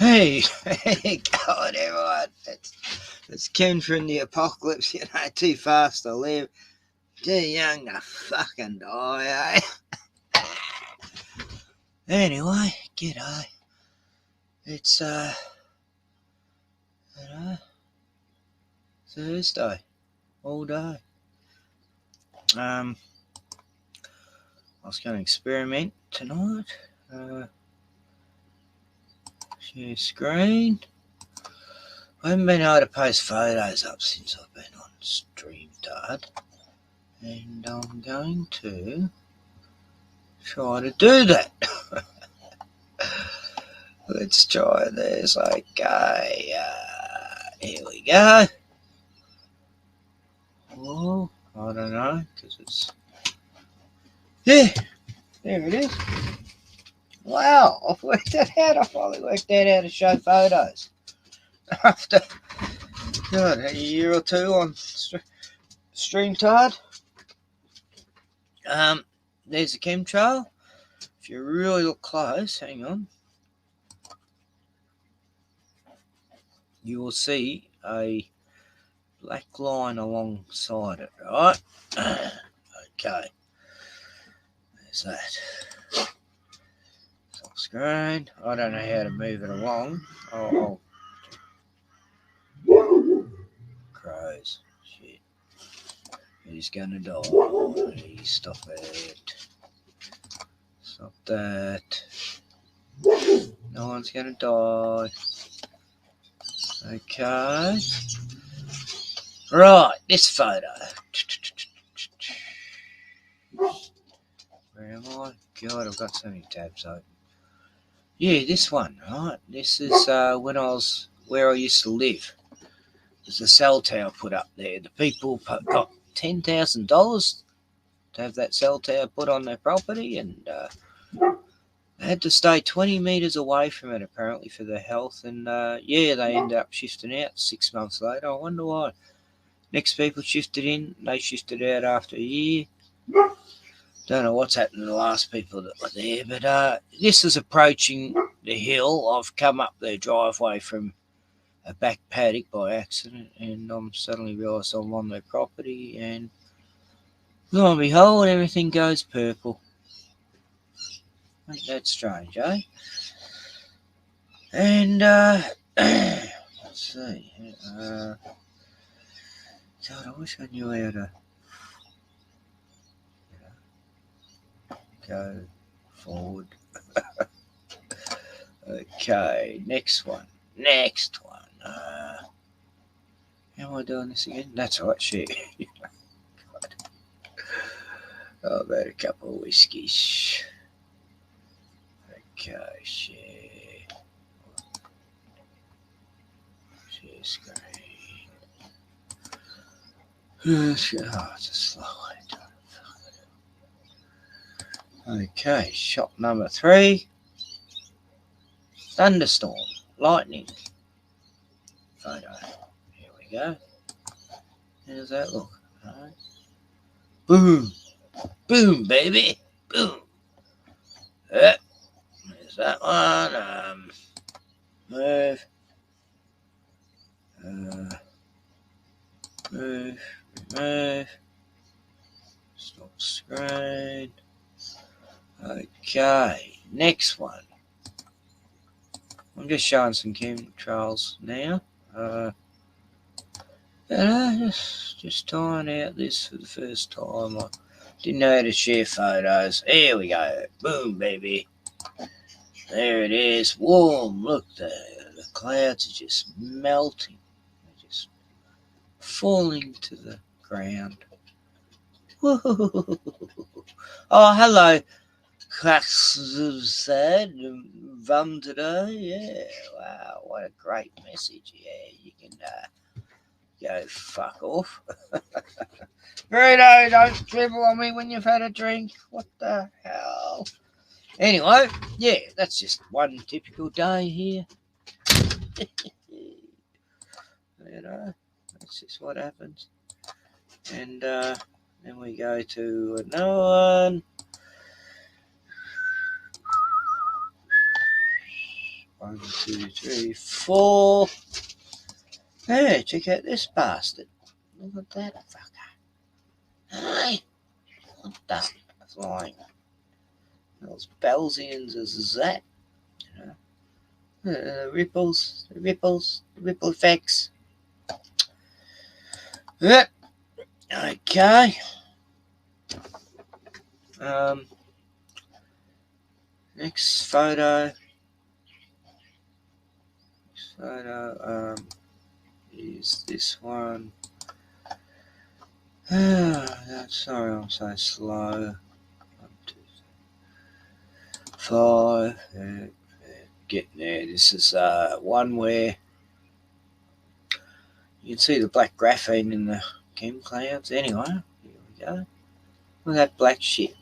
Hey, God, everyone. It's Ken from the apocalypse. Too fast to live, too young to fucking die, eh? Anyway, g'day. It's, Thursday, all day. I was going to experiment tonight. Share screen. I haven't been able to post photos up since I've been on StreamYard, and I'm going to try to do that. Let's try this. Okay, here we go. Oh, I don't know, because it's... Yeah, there it is. Wow, I've worked that out. I finally worked out how to show photos. After, God, a year or two on StreamYard. There's a chemtrail. If you really look close, hang on, you will see a black line alongside it, right? Okay. There's that. Stop screen. I don't know how to move it along. Oh. Crows. Shit. He's gonna die. Stop it. Stop that. No one's gonna die. Okay. Right, this photo. Where am I? God, I've got so many tabs open. Yeah, this one, right? This is where I used to live. There's a cell tower put up there. The people got $10,000 to have that cell tower put on their property, and they had to stay 20 metres away from it, apparently, for their health. And they ended up shifting out 6 months later. I wonder why. Next people shifted in, they shifted out after a year. Don't know what's happened to the last people that were there, but this is approaching the hill. I've come up their driveway from a back paddock by accident, and I'm suddenly realised I'm on their property, and lo and behold, everything goes purple. Ain't that strange, eh? And let's see. God, I wish I knew how to go forward. Okay, next one. How am I doing this again? That's right, share. God. I've had a couple of whiskies. Okay, share screen. It's a slow one. Okay, shot number 3. Thunderstorm, lightning photo. Here we go. How does that look? Right. Boom, boom, baby, boom. There's that one. Move. Move. Stop screen. Okay, next one. I'm just showing some chemtrails now. Just trying out this for the first time. I didn't know how to share photos. Here we go. Boom, baby. There it is. Warm. Look, the clouds are just melting. They're just falling to the ground. Woo-hoo-hoo-hoo-hoo. Oh, hello, said Vum today. Yeah, wow, what a great message. Yeah, you can go fuck off. Burrito, don't dribble on me when you've had a drink. What the hell? Anyway, yeah, that's just one typical day here. That's just what happens. And then we go to another one. 1, 2, 3, 4. Hey, check out this bastard. Look at that fucker. Hey, what the flying? Those Belsians as that, you know. The ripple effects. Yep. Okay. Next photo. Is this one. Sorry, I'm so slow. 1, 2, 5. Getting there. This is one where you can see the black graphene in the chem clouds. Anyway, here we go. Look at that black shit.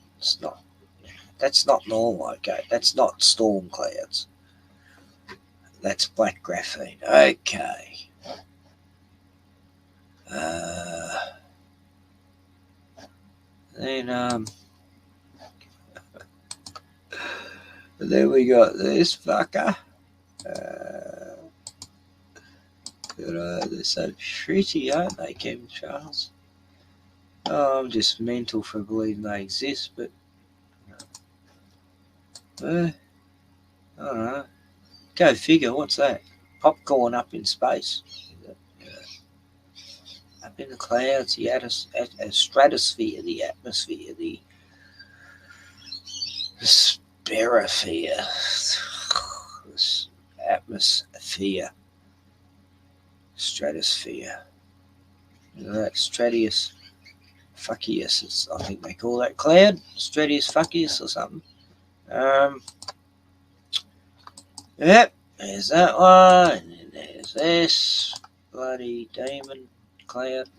That's not normal, okay? That's not storm clouds. That's black graphene. Okay. Then we got this fucker. They're so pretty, aren't they, chemtrails? Oh, I'm just mental for believing they exist, but I don't know. Go figure. What's that? Popcorn up in space. Up in the clouds, the stratosphere, the atmosphere, the spirosphere, atmosphere, stratosphere. That Stratius Fuckius, I think they call that cloud. Stratius Fuckius or something. Yep, there's that one, and then there's this bloody demon cloud.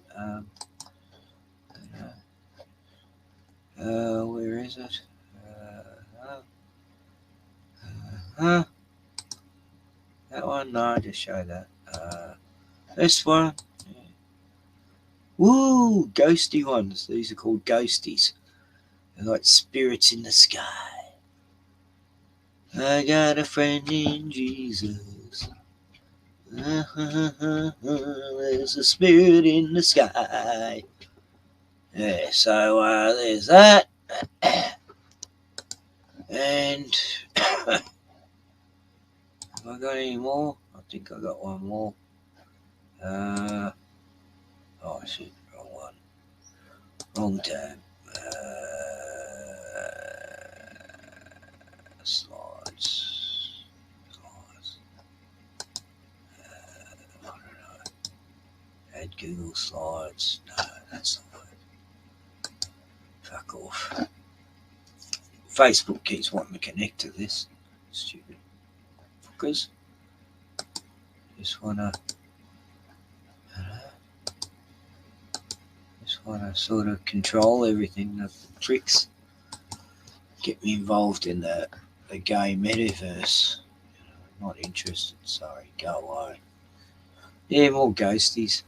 Where is it? That one? No, I just show that. This one. Yeah. Woo! Ghosty ones. These are called ghosties. They're like spirits in the sky. I got a friend in Jesus. There's a spirit in the sky. Yeah, so there's that. And have I got any more? I think I got one more. Oh shit, wrong one. Wrong tab. Slides. I don't know. Add Google Slides. No, that's not it. Fuck off. Facebook keeps wanting to connect to this. Stupid fuckers. Just wanna sort of control everything, the tricks. Get me involved in the gay metaverse. Not interested, sorry, go away. Yeah, more ghosties.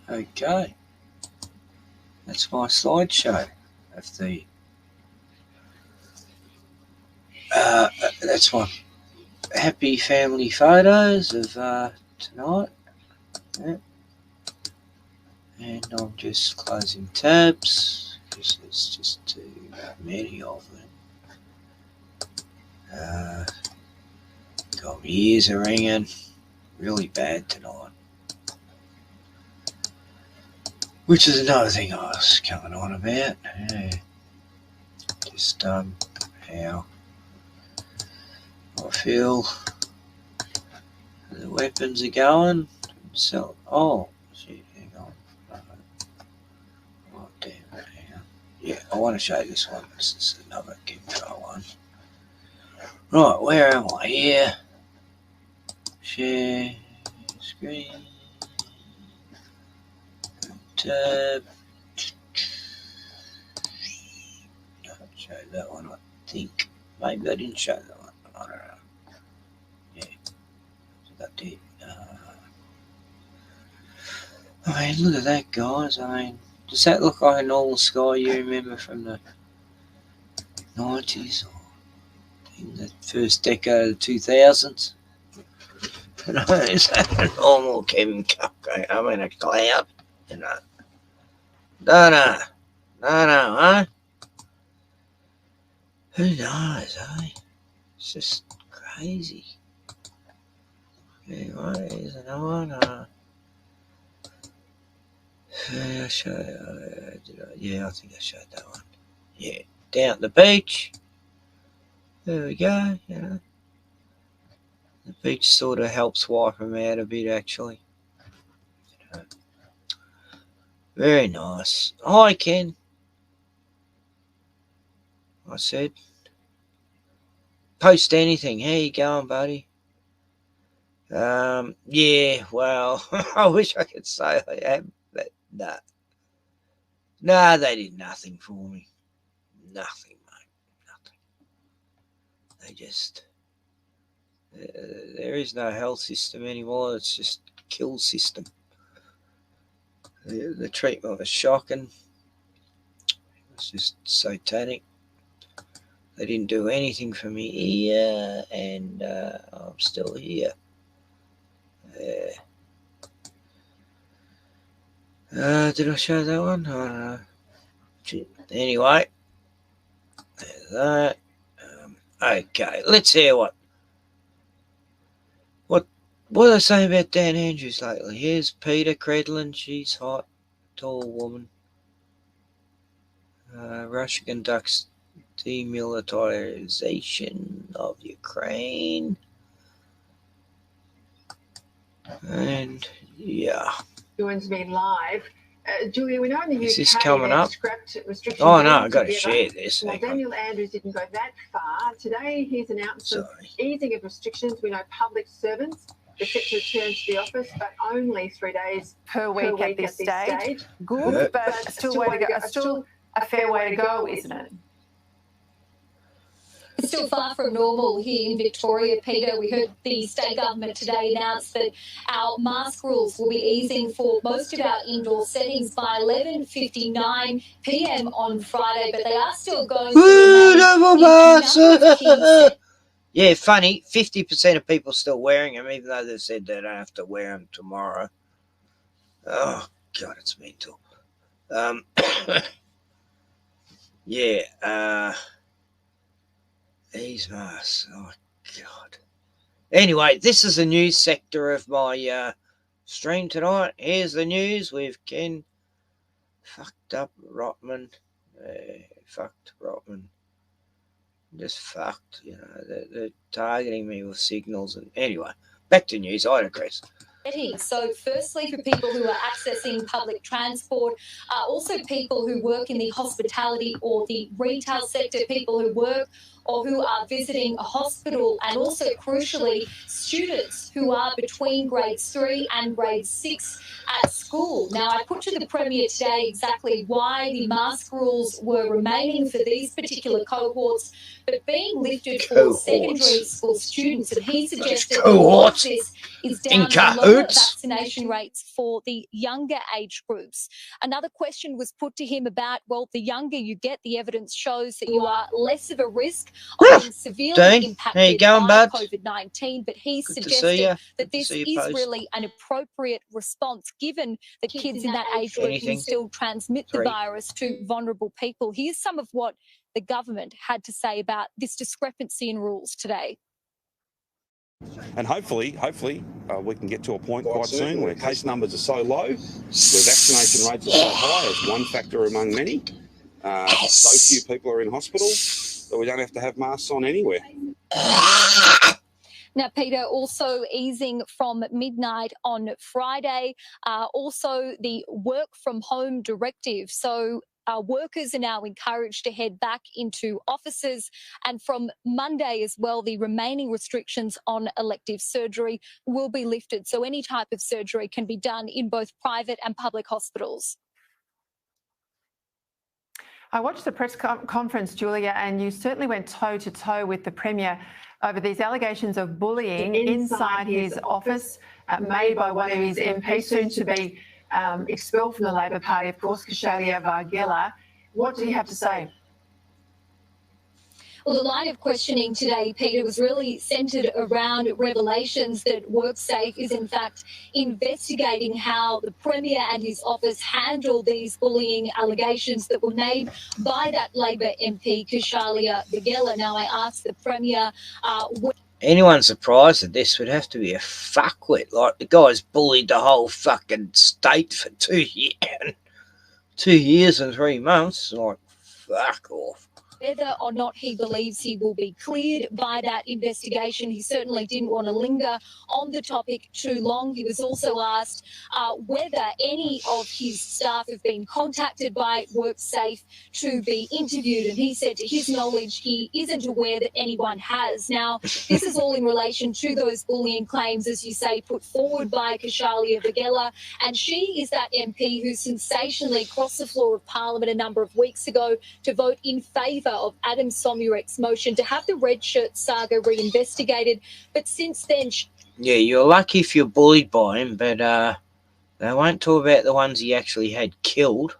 Okay. That's my slideshow of the that's my happy family photos of tonight. Yeah. And I'm just closing tabs because there's just too many of them. God, my ears are ringing really bad tonight. Which is another thing I was coming on about. Yeah. Just how I feel the weapons are going. So, oh, shit, hang on. Oh, damn, hang on. Yeah, I want to show you this one. This is another chemtrail one. Right, where am I? Here. Share screen. Tab. I showed that one, I think. Maybe I didn't show that one. I don't know. Yeah. So that did. I mean, look at that, guys. I mean, does that look like a normal sky you remember from the 90s or in the first decade of the 2000s. Is that a normal Kevin Cupcake? I mean, a cloud, you know. No, eh? Who knows, eh? It's just crazy. Anyway, here's another one. I think I showed that one. Yeah, down at the beach. There we go, you know. The beach sort of helps wipe them out a bit, actually. You know. Very nice. Hi, Ken. I said. Post anything. How you going, buddy? Yeah, well, I wish I could say I am, but no. No, they did nothing for me. Nothing, mate. Nothing. They just... there is no health system anymore. It's just a kill system. The treatment was shocking. It was just satanic. They didn't do anything for me here, and I'm still here. Did I show that one? I don't know. Anyway, there's that. Okay, let's hear what are they saying about Dan Andrews lately. Here's Peter Credlin. She's hot, tall woman. Russia conducts demilitarization of Ukraine. And yeah. Joins me live. Julia, we know in the UK is this coming up? Scrapped restrictions. Oh no, I've got to share this. Well, Daniel Andrews didn't go that far. Today he's announced some easing of restrictions. We know public servants are set to return to the office, but only 3 days per week at this stage. Good, but still a fair way to go, isn't it? It's still far from normal here in Victoria, Peter. We heard the state government today announce that our mask rules will be easing for most of our indoor settings by 11:59 p.m. on Friday, but they are still going to Yeah, funny. 50% of people still wearing them, even though they said they don't have to wear them tomorrow. Oh, God, it's mental. Yeah, these masks. Oh, God. Anyway, this is the news sector of my stream tonight. Here's the news with Ken Rottman. Fucked Rottman. Just fucked, you know. They're targeting me with signals. And anyway, back to news. I digress. So firstly, for people who are accessing public transport, also people who work in the hospitality or the retail sector, people who work or who are visiting a hospital, and also, crucially, students who are between grades 3 and grade 6 at school. Now, I put to the Premier today exactly why the mask rules were remaining for these particular cohorts, but being lifted for secondary school students, and he suggested that this is down to lower vaccination rates for the younger age groups. Another question was put to him about, well, the younger you get, the evidence shows that you are less of a risk of being severely impacted by COVID-19, but he suggested that this is really an appropriate response given that kids in that age group can still transmit the virus to vulnerable people. Here's some of what the government had to say about this discrepancy in rules today. And hopefully, we can get to a point quite soon where case numbers are so low, where vaccination rates are so high, as one factor among many. So few people are in hospital that we don't have to have masks on anywhere. Now, Peter, also easing from midnight on Friday, also the work from home directive. So workers are now encouraged to head back into offices, and from Monday as well, the remaining restrictions on elective surgery will be lifted. So any type of surgery can be done in both private and public hospitals. I watched the press conference, Julia, and you certainly went toe-to-toe with the Premier over these allegations of bullying inside his office made by one of his MPs, soon to be expelled from the Labor Party, of course, Kshalia Varghela. What do you have to say? Well, the line of questioning today, Peter, was really centred around revelations that WorkSafe is in fact investigating how the Premier and his office handled these bullying allegations that were made by that Labor MP, Kushalia Vagela. Now, I asked the Premier... Anyone surprised at this would have to be a fuckwit. Like, the guy's bullied the whole fucking state for 2 years. 2 years and 3 months. Like, fuck off. Whether or not he believes he will be cleared by that investigation. He certainly didn't want to linger on the topic too long. He was also asked whether any of his staff have been contacted by WorkSafe to be interviewed, and he said to his knowledge he isn't aware that anyone has. Now, this is all in relation to those bullying claims, as you say, put forward by Kushalia Vagela, and she is that MP who sensationally crossed the floor of Parliament a number of weeks ago to vote in favour of Adam Somyurek's motion to have the red shirt saga reinvestigated. But since then... Yeah, you're lucky if you're bullied by him, but they won't talk about the ones he actually had killed.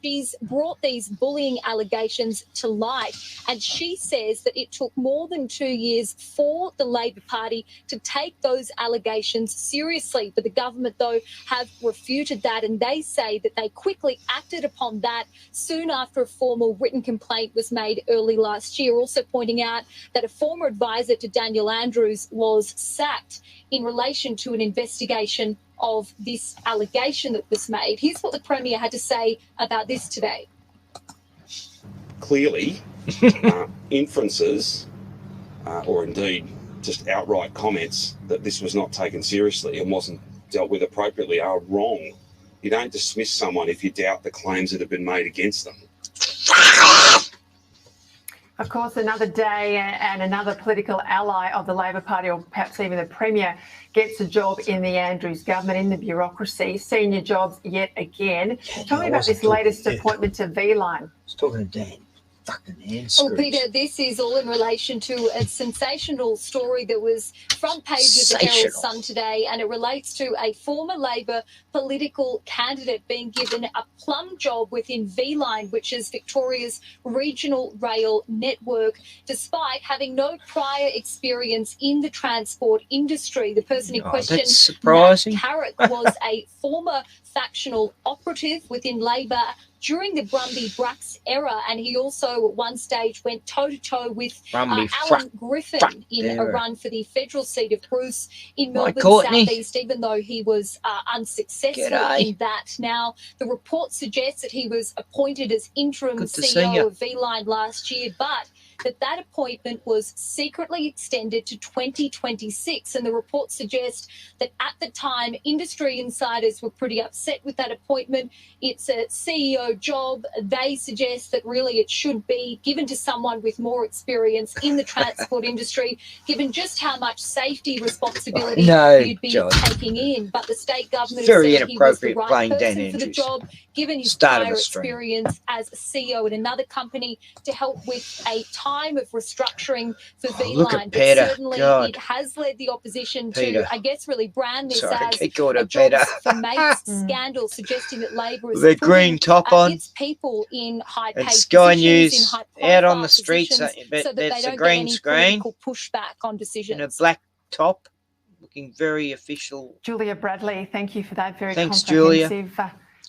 She's brought these bullying allegations to light, and she says that it took more than 2 years for the Labor Party to take those allegations seriously. But the government, though, have refuted that, and they say that they quickly acted upon that soon after a formal written complaint was made early last year, also pointing out that a former advisor to Daniel Andrews was sacked in relation to an investigation of this allegation that was made. Here's what the Premier had to say about this today. Clearly, inferences, or indeed just outright comments that this was not taken seriously and wasn't dealt with appropriately are wrong. You don't dismiss someone if you doubt the claims that have been made against them. Of course, another day and another political ally of the Labor Party, or perhaps even the Premier, gets a job in the Andrews government, in the bureaucracy, senior jobs yet again. Tell me about this latest appointment to V-Line. I was talking to Dan. Fucking hand Well, Peter, this is all in relation to a sensational story that was front page of the Herald Sun today, and it relates to a former Labor political candidate being given a plum job within V-Line, which is Victoria's regional rail network, despite having no prior experience in the transport industry. The person in question, that's surprising. Matt Carrick, was a former factional operative within Labor during the Brumby-Bracks era, and he also at one stage went toe-to-toe with Alan Griffin in a run for the federal seat of Bruce in Melbourne South East, even though he was unsuccessful in that. Now, the report suggests that he was appointed as interim CEO of V-Line last year, but that appointment was secretly extended to 2026, and the report suggests that at the time industry insiders were pretty upset with that appointment. It's a CEO job. They suggest that really it should be given to someone with more experience in the transport industry, given just how much safety responsibility you'd be taking in. But the state government said he was the right person for the job, given his prior experience as a CEO in another company to help with a time of restructuring for V-Line. But certainly it has led the opposition to, I guess, really brand this as a jobs for mates scandal, suggesting that Labor is putting its people in high-paid positions, in high-profile out on the streets, so that they don't get any political pushback on decisions. In a black top, looking very official. Julia Bradley, thank you for that. Very comprehensive. Julia.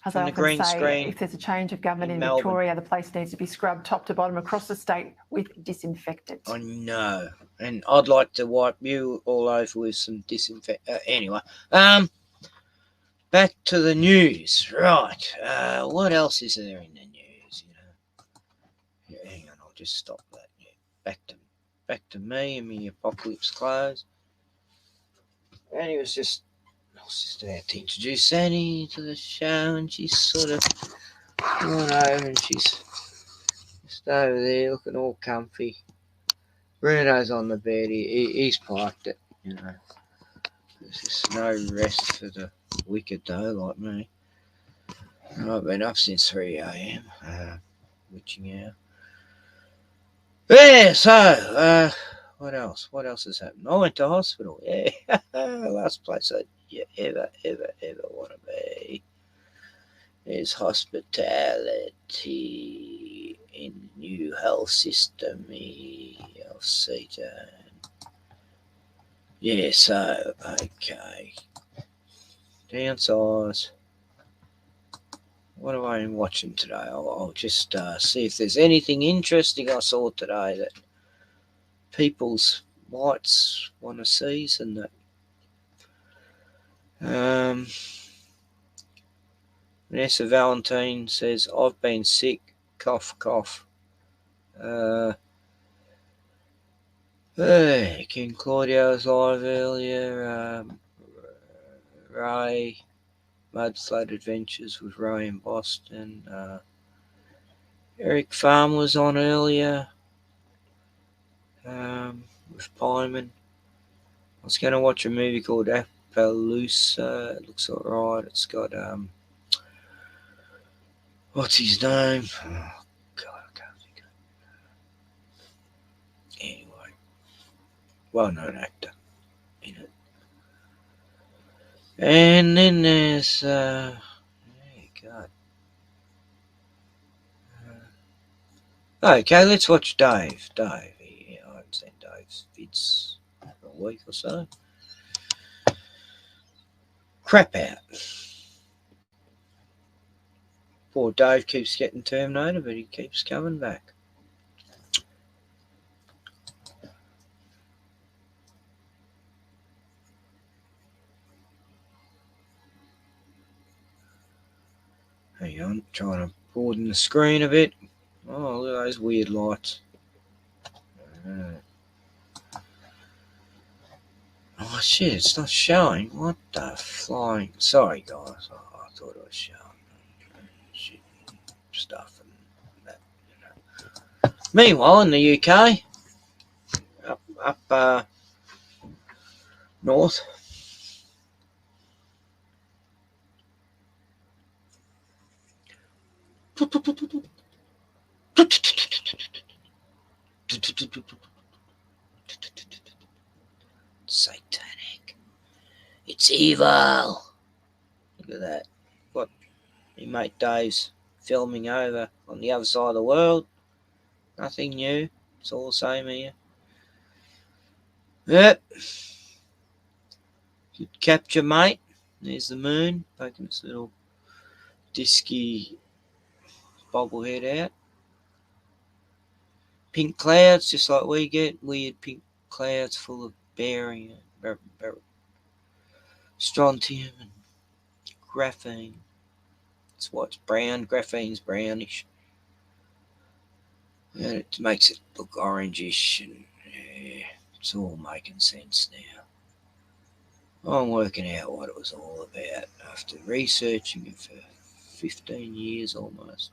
As I often say, if there's a change of government in Victoria, the place needs to be scrubbed top to bottom across the state with disinfectant. I know. And I'd like to wipe you all over with some disinfectant. Anyway, back to the news. Right. What else is there in the news? Hang on, I'll just stop that. Yeah. Back to me and my apocalypse clothes. And I was just about to introduce Annie to the show, and she's sort of gone over, and she's just over there looking all comfy. Bruno's on the bed. He's parked it, There's just no rest for the wicked though, like me. I've been up since 3 a.m. Witching out. Yeah, so what else? What else has happened? I went to hospital. Yeah, last place you ever want to be is hospitality. in new health system, health seater. Yeah, so, okay. Downsize. What have I been watching today? I'll just see if there's anything interesting I saw today that people's whites want to see, and that. Vanessa Valentine says, I've been sick, cough, cough. King Claudio's live earlier. Ray, Mud Flood Adventures with Ray in Boston. Eric Farm was on earlier with Pyman. I was going to watch a movie called Appaloosa. It looks alright. It's got, what's his name? Oh, God, I can't think of it. Anyway, well-known actor in it. And then there's, God. Okay, let's watch Dave. Dave, yeah, I haven't seen Dave's vids for a week or so. Crap out. Poor Dave keeps getting terminated, but he keeps coming back. Hang on, trying to broaden the screen a bit. Oh, look at those weird lights. Oh shit, it's not showing. What the flying? Sorry guys, I thought it was showing shit stuff and that, you know. Meanwhile, in the UK, up north, satanic. It's evil. Look at that. What your mate Dave's filming over on the other side of the world. Nothing new. It's all the same here. Yep. Good capture, mate. There's the moon poking its little disky bobblehead out. Pink clouds, just like we get. Weird pink clouds full of barium, strontium, and graphene. It's what's brown. Graphene's brownish. And it makes it look orangish, and yeah, it's all making sense now. I'm working out what it was all about after researching it for 15 years almost.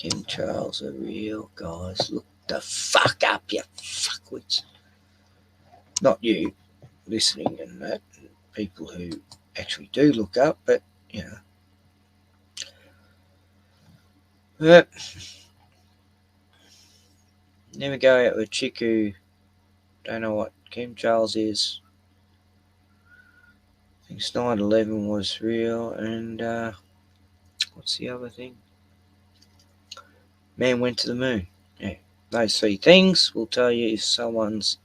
Chemtrails are real, guys. Look the fuck up, you fuckwits. Not you listening and that, and people who actually do look up, but, you know. But never go out with a chick who don't know what chemtrails is. I think 9/11 was real, and what's the other thing? Man went to the moon. Yeah, those three things will tell you if someone's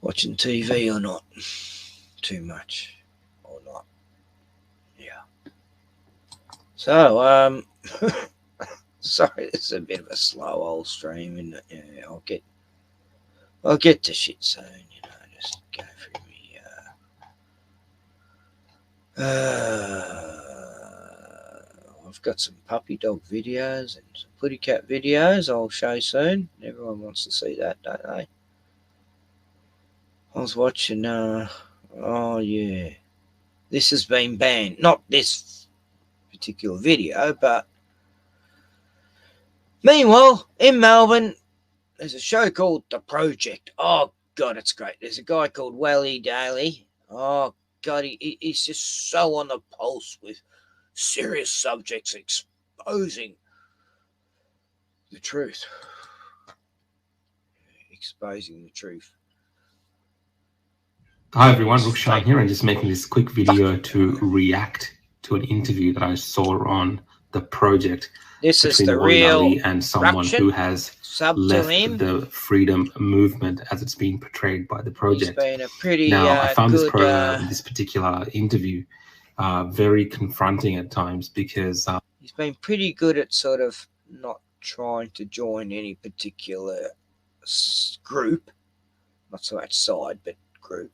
watching TV or not. Too much or not. Yeah. So, sorry, this is a bit of a slow old stream, and yeah, I'll get to shit soon. You know, just go through me. I've got some puppy dog videos and some putty cat videos I'll show soon. Everyone wants to see that, don't they? I was watching, oh yeah, this has been banned. Not this particular video, but meanwhile, in Melbourne, there's a show called The Project. Oh, God, it's great. There's a guy called Welly Daly. Oh, God, he's just so on the pulse with serious subjects, exposing the truth. Exposing the truth. Hi everyone, Rukshan here, and just making this quick video to react to an interview that I saw on the project This is between the Waleed real Ali and someone Russian who has sub to left him. the freedom movement as it's been portrayed by the He's project. been a pretty Now, I found good. this particular interview very confronting at times because he's been pretty good at sort of not trying to join any particular group, not so much side, but group.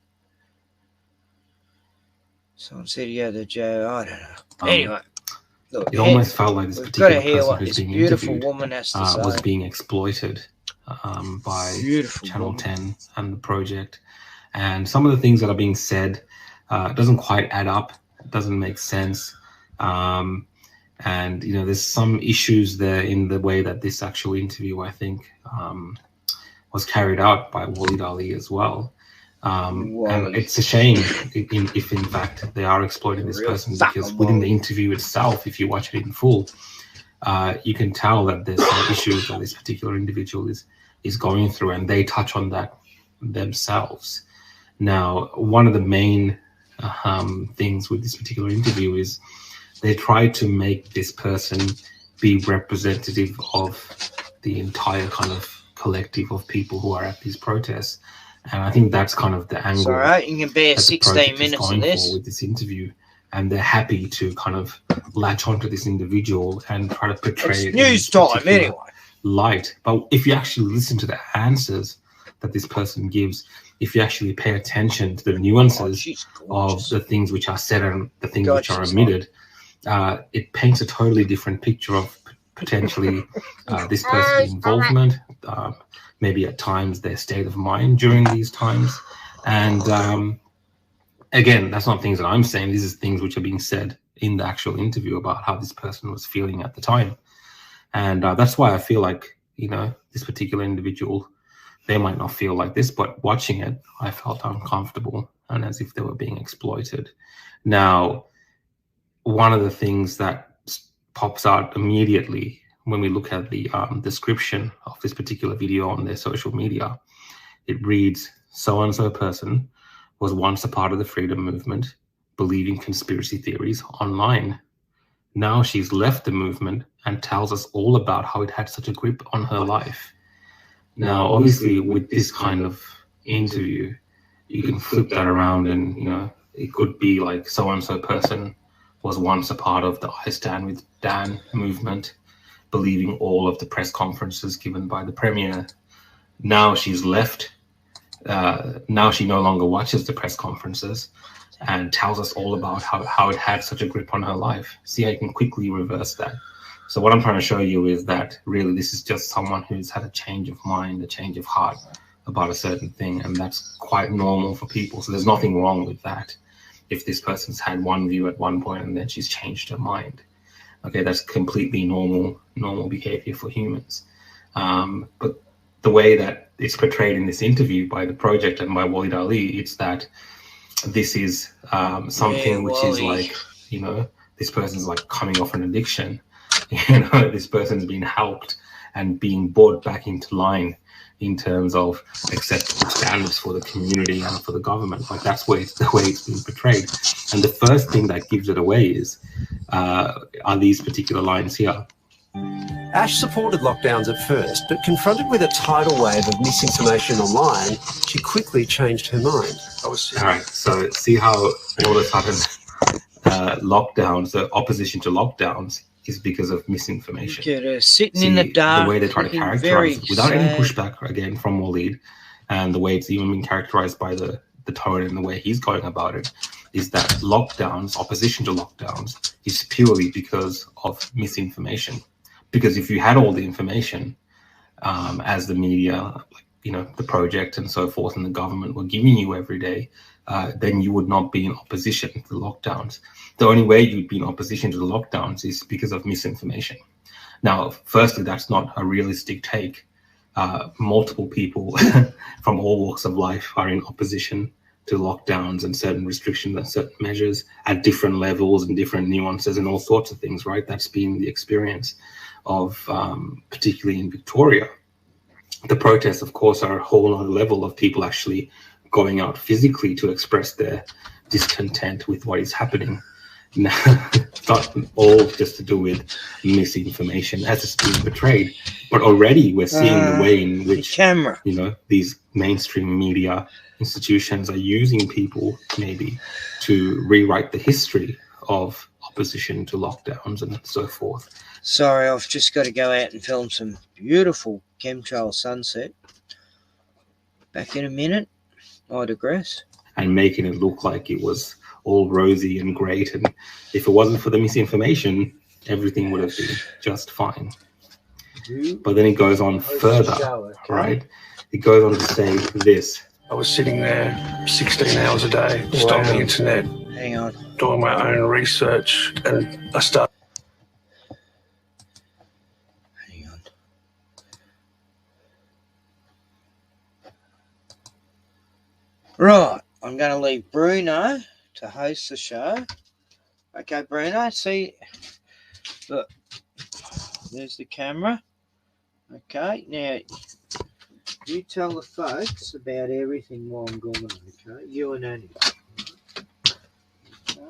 Someone said, yeah, the Joe, I don't know. Anyway, look, it almost felt like this we've got to particular hear person what who's this being beautiful interviewed woman has to say. was being exploited by Beautiful Channel woman. 10 and the project. And some of the things that are being said doesn't quite add up. It doesn't make sense. And, you know, there's some issues there in the way that this actual interview, I think, was carried out by Waleed Ali as well. And it's a shame if in fact they are exploiting this person, because within the interview itself, if you watch it in full, you can tell that there's some issues that this particular individual is going through, and they touch on that themselves. Now, one of the main things with this particular interview is they try to make this person be representative of the entire kind of collective of people who are at these protests. And I think that's kind of the angle. It's all right. You can bear 16 minutes of this with this interview, and they're happy to kind of latch onto this individual and try to portray it news time anyway light. But if you actually listen to the answers that this person gives, if you actually pay attention to the nuances of the things which are said and the things which are omitted, it paints a totally different picture of potentially this person's involvement, maybe at times their state of mind during these times. And again, that's not things that I'm saying. These are things which are being said in the actual interview about how this person was feeling at the time. And that's why I feel like, you know, this particular individual, they might not feel like this, but watching it, I felt uncomfortable and as if they were being exploited. Now, one of the things that pops out immediately when we look at the description of this particular video on their social media, it reads, so-and-so person was once a part of the freedom movement, believing conspiracy theories online. Now she's left the movement and tells us all about how it had such a grip on her life. Now, obviously, with this kind of interview, you can flip that around and, you know, it could be like so-and-so person was once a part of the I Stand With Dan movement, believing all of the press conferences given by the Premier. Now she's left. Now she no longer watches the press conferences and tells us all about how it had such a grip on her life. See how you can quickly reverse that. So what I'm trying to show you is that really this is just someone who's had a change of mind, a change of heart about a certain thing, and that's quite normal for people. So there's nothing wrong with that. If this person's had one view at one point and then she's changed her mind, okay, that's completely normal behavior for humans. But the way that it's portrayed in this interview by the project and by Waleed Ali, it's that this is something which is like, you know, this person's like coming off an addiction. You know, this person's been helped and being brought back into line in terms of acceptable standards for the community and for the government. Like that's the way it's been portrayed. And the first thing that gives it away is are these particular lines here. Ash supported lockdowns at first, but confronted with a tidal wave of misinformation online, she quickly changed her mind. All right, so see how all of a sudden lockdowns, the opposition to lockdowns, is because of misinformation. Sitting in the dark, the way they try to characterize it, without any pushback again from Waleed, and the way it's even been characterized by the tone and the way he's going about it, is that lockdowns, opposition to lockdowns, is purely because of misinformation. Because if you had all the information, as the media, you know, the project and so forth, and the government were giving you every day, then you would not be in opposition to the lockdowns. The only way you'd be in opposition to the lockdowns is because of misinformation. Now, firstly, that's not a realistic take. Multiple people from all walks of life are in opposition to lockdowns and certain restrictions and certain measures at different levels and different nuances and all sorts of things, right? That's been the experience of, particularly in Victoria. The protests, of course, are a whole other level of people actually going out physically to express their discontent with what is happening. Now, it's not all just to do with misinformation as it's being portrayed, but already we're seeing the way in which these mainstream media institutions are using people maybe to rewrite the history of opposition to lockdowns and so forth. Sorry, I've just got to go out and film some beautiful chemtrail sunset. Back in a minute, I digress. And making it look like it was all rosy and great, and if it wasn't for the misinformation, everything would have been just fine. But then it goes on further, right? It goes on to say this. I was sitting there 16 hours a day, just on the internet, doing my own research, and I started. Right, I'm going to leave Bruno to host the show. Okay, Bruno, see, look, there's the camera. Okay, now you tell the folks about everything while I'm gone, okay? You and Annie. Okay.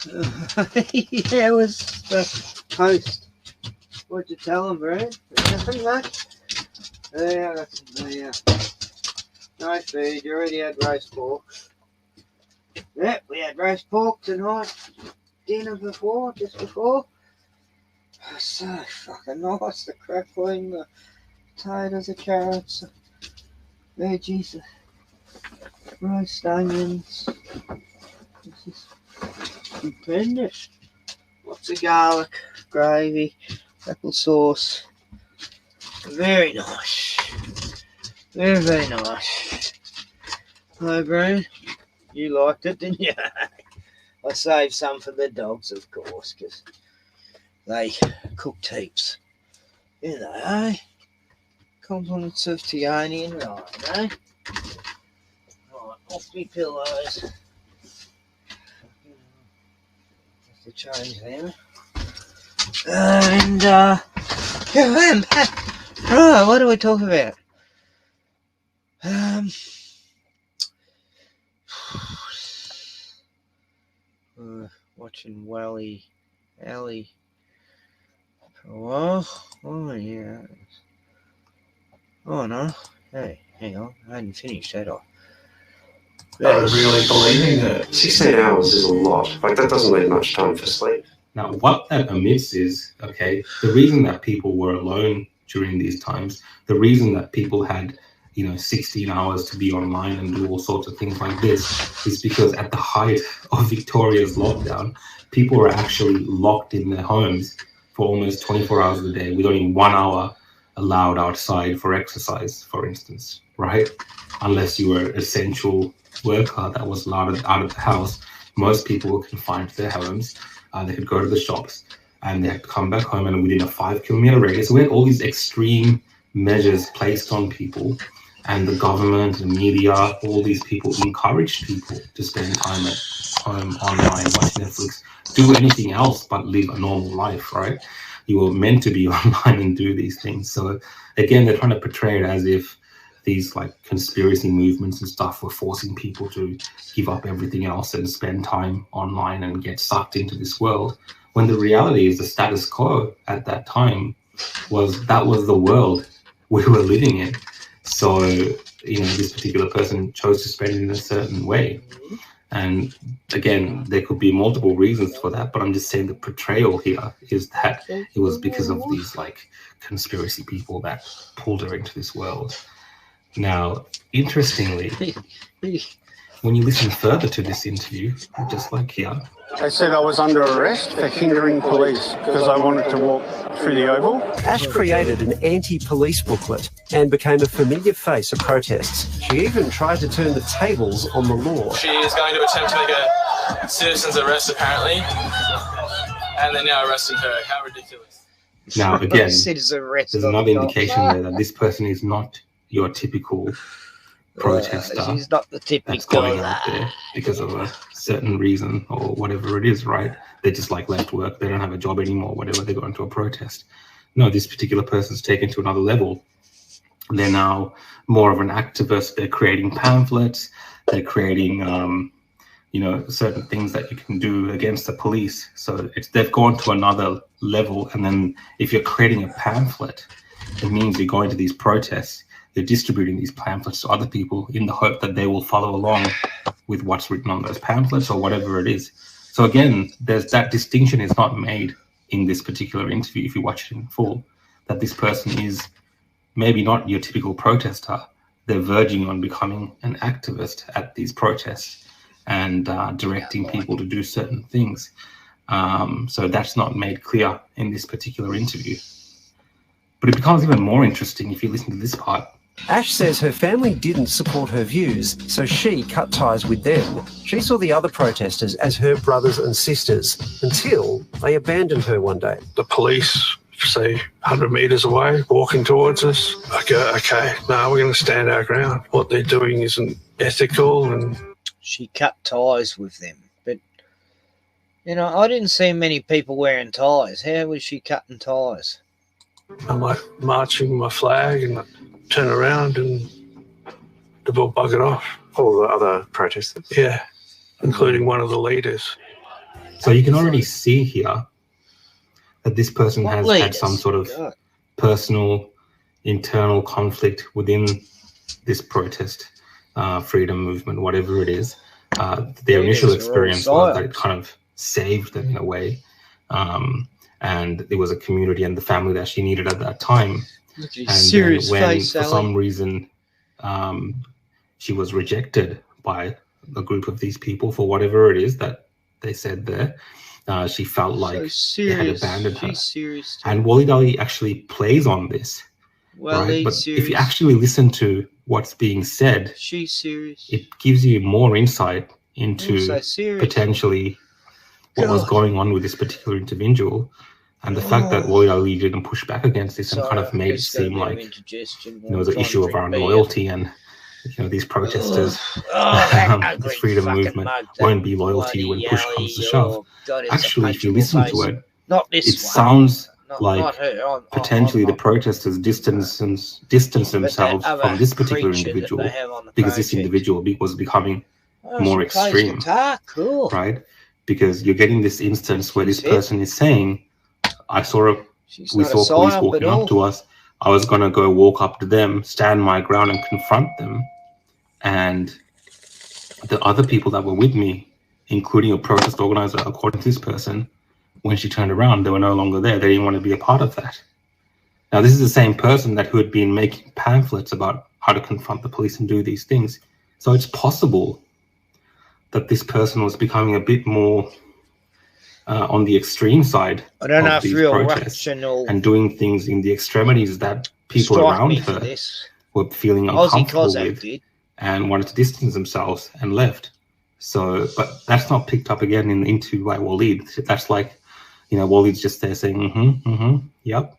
Yeah, it was the host. What'd you tell him, Brad? Nothing much. Yeah, no food. You already had roast pork. Yep, we had roast pork tonight. Dinner before, just before. So fucking nice. The crackling, the potatoes, the carrots, the veggies, the roast onions. This is stupendous. Lots of garlic, gravy, apple sauce. Very nice. Very, very nice. Hi, Brian. You liked it, didn't you? I saved some for the dogs, of course, because they cooked heaps. You know, eh? Compliments of Tioni and Ryan, eh? Right, off me pillows. Have to change them. And, here I am. Right, what do we talk about? Watching Ellie for a while. Oh, yeah. Oh, no. Hey, hang on. I hadn't finished, had I? I was really believing that 16 hours is a lot. Like, that doesn't leave much time for sleep. Now, what that omits is, okay, the reason that people were alone during these times, the reason that people had, 16 hours to be online and do all sorts of things like this is because at the height of Victoria's lockdown, people were actually locked in their homes for almost 24 hours a day with only 1 hour allowed outside for exercise, for instance, right? Unless you were an essential worker that was allowed out of the house, most people were confined to their homes. They could go to the shops and they had to come back home and within a 5-kilometer radius. So we had all these extreme measures placed on people, and the government, the media, all these people encouraged people to spend time at home, online, watch Netflix, do anything else but live a normal life, right? You were meant to be online and do these things. So again, they're trying to portray it as if these like conspiracy movements and stuff were forcing people to give up everything else and spend time online and get sucked into this world, when the reality is the status quo at that time was the world we were living in. So, this particular person chose to spend it in a certain way. And again, there could be multiple reasons for that, but I'm just saying the portrayal here is that it was because of these like conspiracy people that pulled her into this world. Now, interestingly, when you listen further to this interview, just like here, They said I was under arrest for hindering police because I wanted to walk through the Oval. Ash created an anti-police booklet and became a familiar face of protests. She even tried to turn the tables on the law. She is going to attempt to make a citizen's arrest, apparently, and they're now arresting her. How ridiculous. Now, again, there's another indication there that this person is not your typical protester. She's not the typical that's going out there because of a certain reason or whatever it is, right? They just like left work, they don't have a job anymore, whatever, they go into a protest. No, this particular person's taken to another level. They're now more of an activist. They're creating pamphlets, they're creating certain things that you can do against the police. So they've gone to another level. And then if you're creating a pamphlet, it means you're going to these protests, you're distributing these pamphlets to other people in the hope that they will follow along with what's written on those pamphlets or whatever it is. So again, there's that distinction is not made in this particular interview, if you watch it in full, that this person is maybe not your typical protester. They're verging on becoming an activist at these protests and directing people to do certain things. So that's not made clear in this particular interview. But it becomes even more interesting if you listen to this part. Ash says her family didn't support her views, so she cut ties with them. She saw the other protesters as her brothers and sisters until they abandoned her one day. The police, say, 100 metres away, walking towards us. I go, okay, no, we're going to stand our ground. What they're doing isn't ethical. And she cut ties with them. But, I didn't see many people wearing ties. How was she cutting ties? I'm like marching my flag and I turn around and they've all buggered off. All the other protesters? Yeah, including one of the leaders. So you can already see here that this person has had some sort of personal internal conflict within this protest, freedom movement, whatever it is. Their initial experience was that it kind of saved them in a way. And there was a community and the family that she needed at that time. And then when, for some reason, she was rejected by a group of these people for whatever it is that they said there, she felt like they had abandoned her. And Waleed Ali actually plays on this. Right? But if you actually listen to what's being said, it gives you more insight into potentially what was going on with this particular individual. And the fact that Waleed Ali didn't push back against this and kind of made it seem like there was an issue around loyalty and these protesters, this freedom movement won't be loyal to you when push comes to shove. Actually, if you listen to it, it sounds like potentially the protesters distance themselves from this particular individual because this individual was becoming more extreme, right? Because you're getting this instance where this person is saying, we saw police walking up to us. I was going to go walk up to them, stand my ground and confront them. And the other people that were with me, including a protest organizer, according to this person, when she turned around, they were no longer there. They didn't want to be a part of that. Now, this is the same person who had been making pamphlets about how to confront the police and do these things. So it's possible that this person was becoming a bit more on the extreme side of these protests and doing things in the extremities that people around her were feeling uncomfortable with and wanted to distance themselves and left. So, but that's not picked up again in the interview by Waleed. That's like, Waleed's just there saying, yep.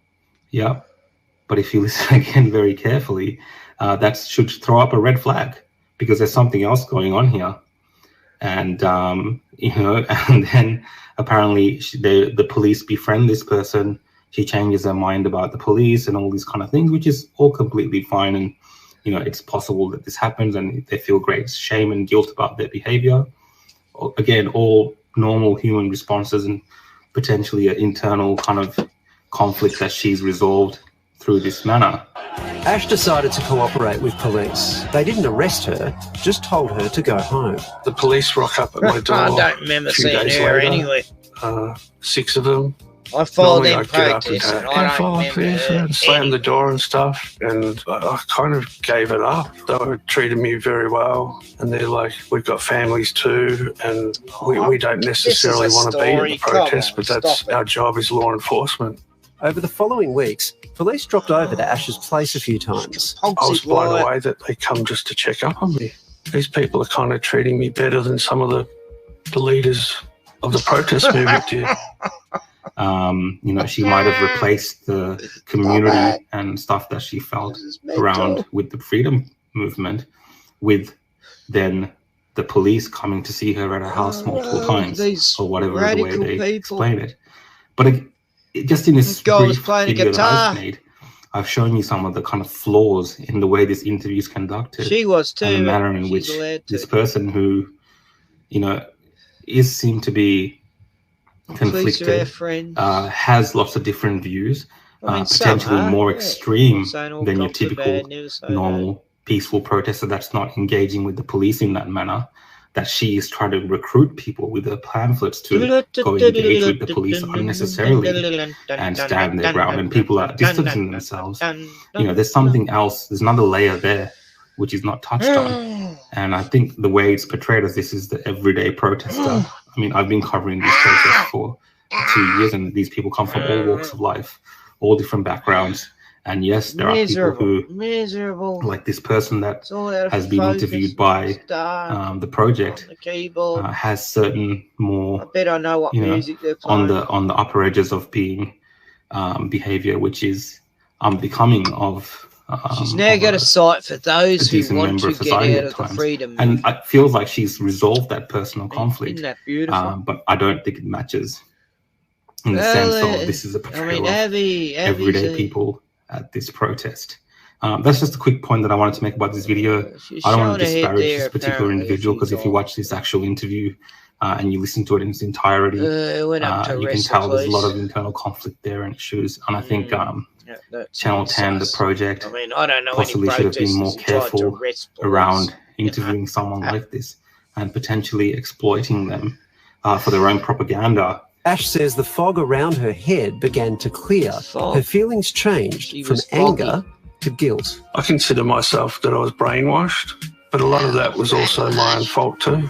But if you listen again very carefully, that should throw up a red flag because there's something else going on here. And, and then apparently the police befriend this person. She changes her mind about the police and all these kind of things, which is all completely fine. And, it's possible that this happens and they feel great shame and guilt about their behavior. Again, all normal human responses and potentially an internal kind of conflict that she's resolved through this manner. Ash decided to cooperate with police. They didn't arrest her, just told her to go home. The police rock up at my door. I don't remember seeing her anyway. 6 of them. I followed them protests and I don't remember and slammed the door and stuff, and I kind of gave it up. They were treating me very well, and they're like, we've got families too, and we don't necessarily want to be at the protest, but that's our job as law enforcement. Over the following weeks, police dropped over to Ash's place a few times. I was blown away that they come just to check up on me. These people are kind of treating me better than some of the leaders of the protest movement did. She might have replaced the community and stuff that she felt around with the freedom movement with then the police coming to see her at her house multiple times or whatever the way they explain it. But just in this brief video that I've made, I've shown you some of the kind of flaws in the way this interview is conducted. She was too. And the manner in which this person who, is seen to be conflicted, has lots of different views, potentially more extreme than your typical normal peaceful protester that's not engaging with the police in that manner, that she is trying to recruit people with her pamphlets to go engage with the police unnecessarily and stand their ground, and people are distancing themselves. There's something else, there's another layer there which is not touched on. And I think the way it's portrayed as this is the everyday protester. I mean, I've been covering these protests for 2 years, and these people come from all walks of life, all different backgrounds. And yes, there are people who, like this person that has been interviewed by the project, has certain more, on the upper edges of being behavior, which is unbecoming of. She's now got a site for those who want to get out of the freedom movement. And it feels like she's resolved that personal conflict. Isn't that beautiful? But I don't think it matches in the sense of this is a portrayal of everyday people at this protest. That's just a quick point that I wanted to make about this video. I don't want to disparage this particular individual, because if you watch this actual interview, and you listen to it in its entirety, It went up to you can arrest the tell there's a lot police. of internal conflict there and issues. And I think Yeah, that's Channel 10, the sus. project, I mean, I don't know possibly any should have been more protesters who tried to careful arrest police, around you know. interviewing someone like this and potentially exploiting them for their own propaganda. Ash says the fog around her head began to clear. Fog. Her feelings changed She from was foggy. anger to guilt. I consider myself that I was brainwashed, but a lot of that was also my own fault too.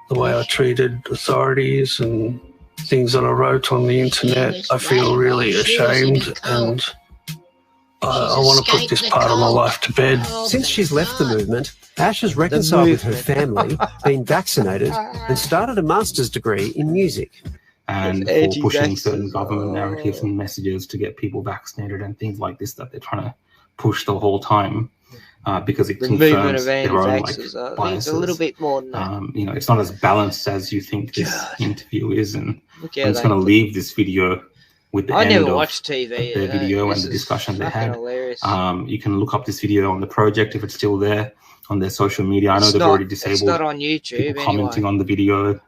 The way I treated authorities and things that I wrote on the internet, I feel really ashamed, and I want to put this part of my life to bed. Since she's left the movement, Ash has reconciled with her family, been vaccinated, and started a master's degree in music. And for pushing certain government narratives and messages to get people vaccinated and things like this that they're trying to push the whole time, because it confirms their own biases. A little bit more than that. You know, it's not as balanced as you think this interview is, and I'm just going to leave this video with the end never of watched TV. their video and the discussion they had. Hilarious. You can look up this video on the project if it's still there on their social media. I know they've already disabled. It's not on YouTube. People commenting on the video.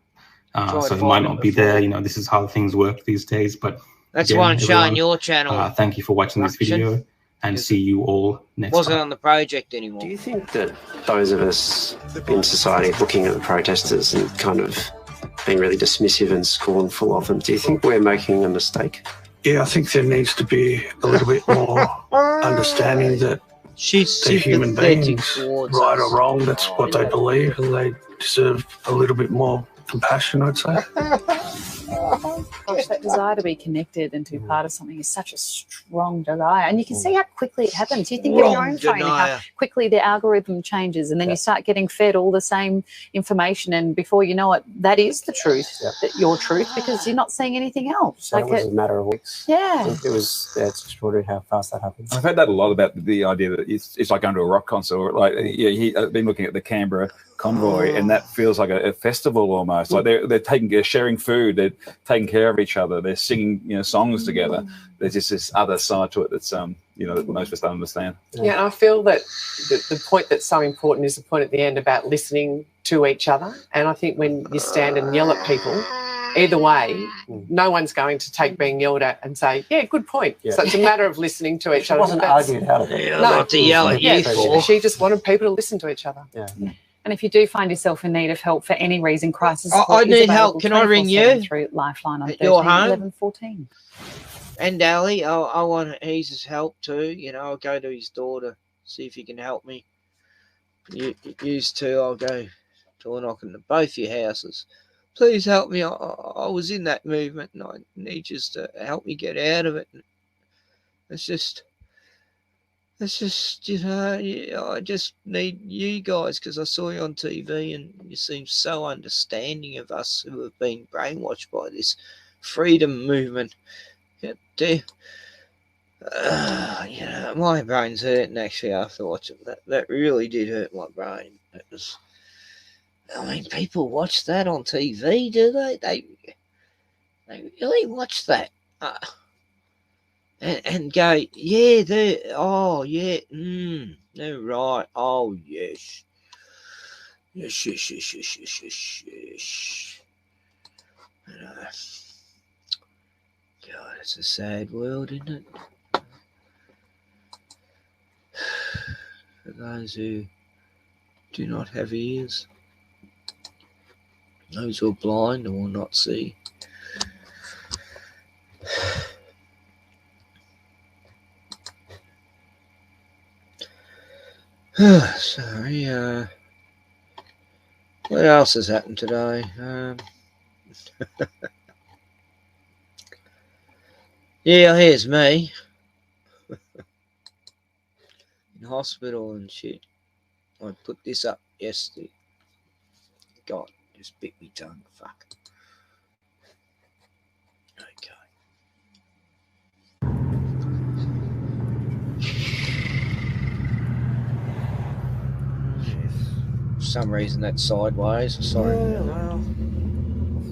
So it might not be there. You know, this is how things work these days. But that's again, why I'm showing your channel. Thank you for watching this video, and see you all next Wasn't time. on the project anymore. Do you think that those of us in society looking at the protesters and kind of being really dismissive and scornful of them, do you think we're making a mistake? Yeah, I think there needs to be a little bit more understanding that they're human beings, right or wrong, that's what they believe, and they deserve a little bit more compassion, I'd say. That desire to be connected and to be part of something is such a strong desire, and you can see how quickly it happens. You think of your own phone, how quickly the algorithm changes, and then you start getting fed all the same information, and before you know it, that is the truth, your truth, because you're not seeing anything else. So it was a matter of weeks. Yeah, it's extraordinary how fast that happens. I've heard that a lot about the idea that it's like going to a rock concert. Like, I've been looking at the Canberra convoy, and that feels like a festival almost. Like they're sharing food, they're taking care of each other, they're singing songs together. There's just this other side to it that's that most of us don't understand. Yeah, and I feel that the point that's so important is the point at the end about listening to each other. And I think when you stand and yell at people, either way, no one's going to take being yelled at and say, yeah, good point. Yeah. So it's a matter of listening to each other. She wasn't arguing out of it. No, not to yell at you for. She just wanted people to listen to each other. Yeah. And if you do find yourself in need of help for any reason, crisis I need help. Can I ring you? Through Lifeline on 13 your home? 11 14. And Ali, I want his help too. I'll go to his door to see if he can help me. You two, I'll go door knocking to both your houses. Please help me. I was in that movement, and I need you to help me get out of it. It's just, I just need you guys, because I saw you on TV and you seem so understanding of us who have been brainwashed by this freedom movement. My brain's hurting actually after watching that. That really did hurt my brain. People watch that on TV, do they? They really watch that. And go, yeah, they're right. Oh, yes. Yes. God, it's a sad world, isn't it? For those who do not have ears, those who are blind and will not see. Sorry, what else has happened today? Yeah, here's me. In hospital and shit. I put this up yesterday. God, just bit me tongue. Fuck. For some reason that's sideways. Sorry. Yeah, well,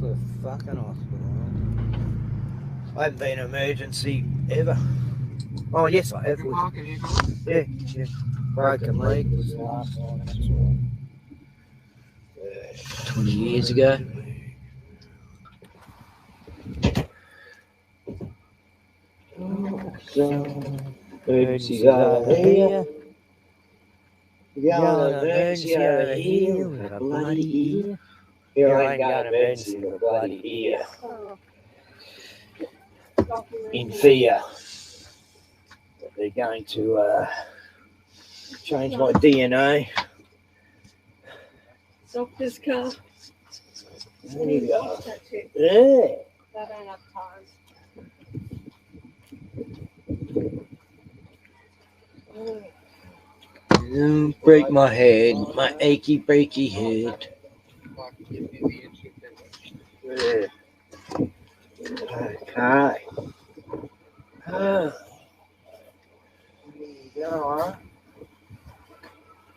for the fucking hospital. I haven't been in emergency ever. Oh yes, I have. Yeah. Broken leg was the last time. 20 years ago. Emergency's over here. We got an emergency over here. We've got a bloody ear. Here I ain't got an emergency with a bloody ear. In fear that they're going to change my DNA. Doctor's car. There you go. That's it. Yeah. They don't have time. Don't break my head, my achy breaky head. Yeah. Okay.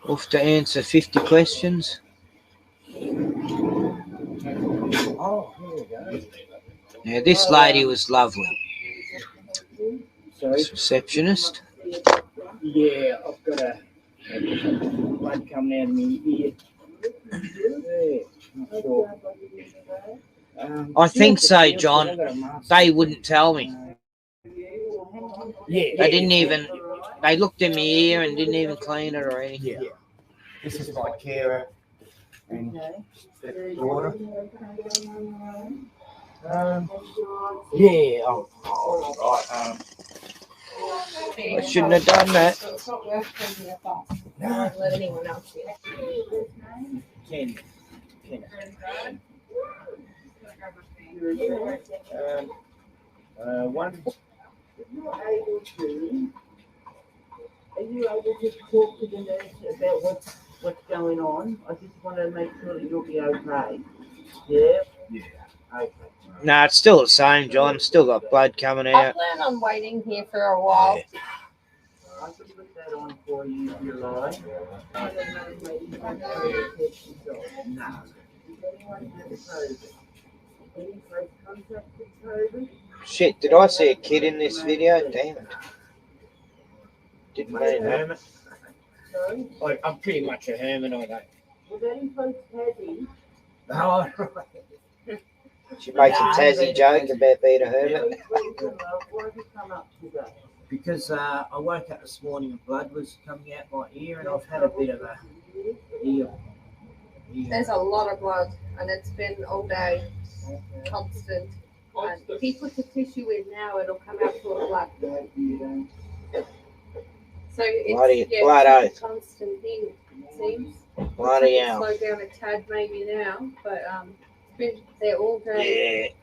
Off to answer 50 questions. Oh, here we go. Now, this lady was lovely. This receptionist. Yeah, I've got a blood coming out of my ear. Yeah, sure. I think so, John. They wouldn't tell me. Yeah, they didn't even. They looked in my ear and didn't even clean it or anything. Yeah. This is my carer and daughter. Yeah. I shouldn't have done that. Don't let anyone else in. Ken. One. Are you able to talk to the nurse about what's going on? I just want to make sure that you'll be okay. Yeah? Yeah. Okay. Nah, it's still the same, John. Still got blood coming I out. plan on waiting here for a while. Yeah. I can put that on for you if you like. I don't know if you have no. Does anyone have COVID? Any close contact with COVID? Shit, did I see a kid in this video? Damn it. Didn't mean hermit. I'm pretty much a hermit, I don't. Was that in close Tassie? Oh, right. She makes a Tassie joke about being a hermit. Why have you come up today? Because I woke up this morning and blood was coming out my ear, and I've had a bit of a ear. There's a lot of blood, and it's been all day, constant. And if you put the tissue in now, it'll come out full of blood. So it's blood it's a constant thing, it seems. Bloody hell. Slow down a tad maybe now, but it's been there all day.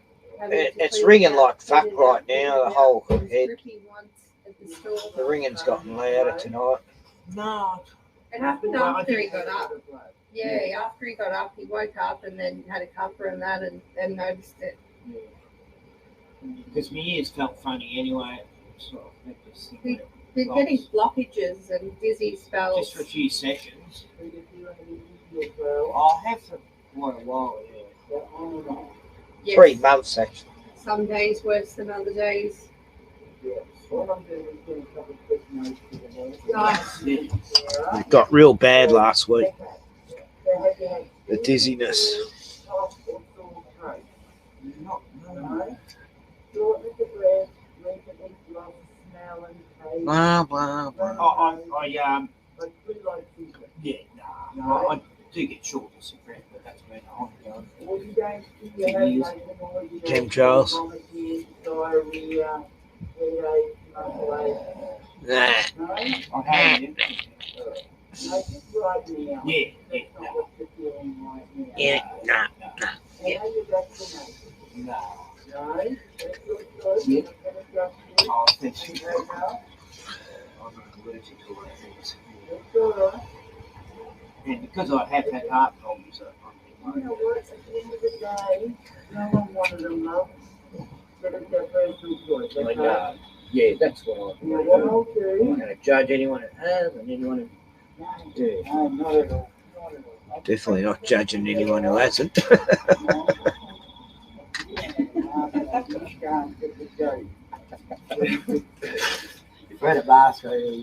Yeah. It's ringing like fuck right now, the whole head. The ringing's gotten louder tonight. No. It happened after he got up. Yeah, after he got up, he woke up and then had a cuppa and that and noticed it. Because my ears felt funny anyway. Sort of He's getting blockages and dizzy spells. Just for a few seconds. I have for quite a while, yeah. Yes. 3 months actually. Some days worse than other days. It got real bad last week. The dizziness. Blah, blah, blah. I do get shortness of breath, but that's been ongoing. Ken Charles. Nah. Yeah, nah. Yeah. Oh, thanks. And because I have had heart problems, you know what? At the end of the day, no one wanted them love. But it's their personal choice. Okay? Yeah, that's what I'm not going to judge anyone who has and anyone who do. No, not at all. Definitely not judging anyone who hasn't.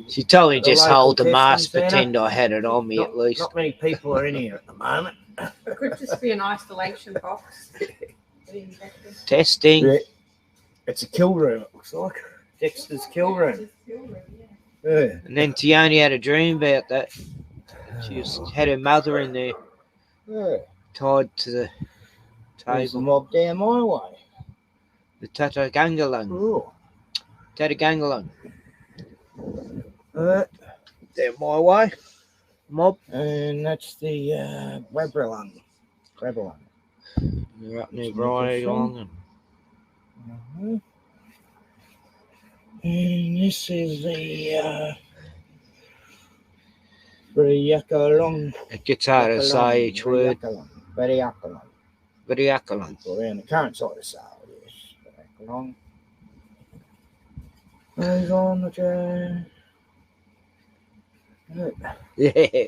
She told me just hold the mask, pretend I had it on me at least. Not many people are in here at the moment. It could just be an isolation box. Testing. Yeah. It's a kill room, it looks like. Dexter's kill room. Yeah. And then Tioni had a dream about that. She had her mother in there, tied to the table. There's the mob down my way. The Tatagangalang. Tatagangalang. Down my way. Mob. And that's the Webralang. They're up near Bryong. And this is the Bariakalong. It gets hard to say each word. Bariakalong. Around the current side of Sale, yes. Bariakalong. Goes on the train. Yeah.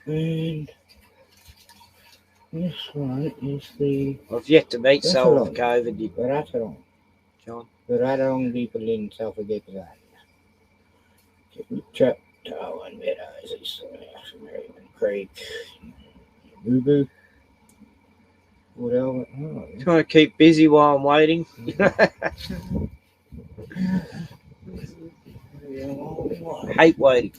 And this one is the... I've yet to meet someone with COVID. Baratarong. John? Baratarong people in South Africa. Trap, Darwin, Meadows, East American Creek, Boo-Boo. What else? Oh, yeah. Trying to keep busy while I'm waiting. I hate waiting.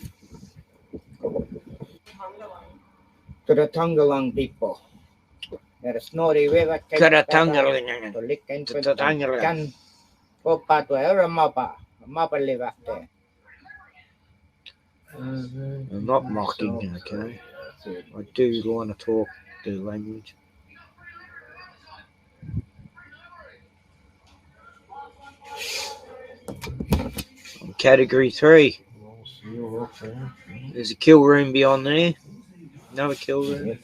To the Tungalang people. At a snorty river, to the Tungalang. To lick and to the Tungalang. Popa to a mapa live up there. I'm not mocking, okay? I do want to talk the language. Category 3. There's a kill room beyond there. Another kill room.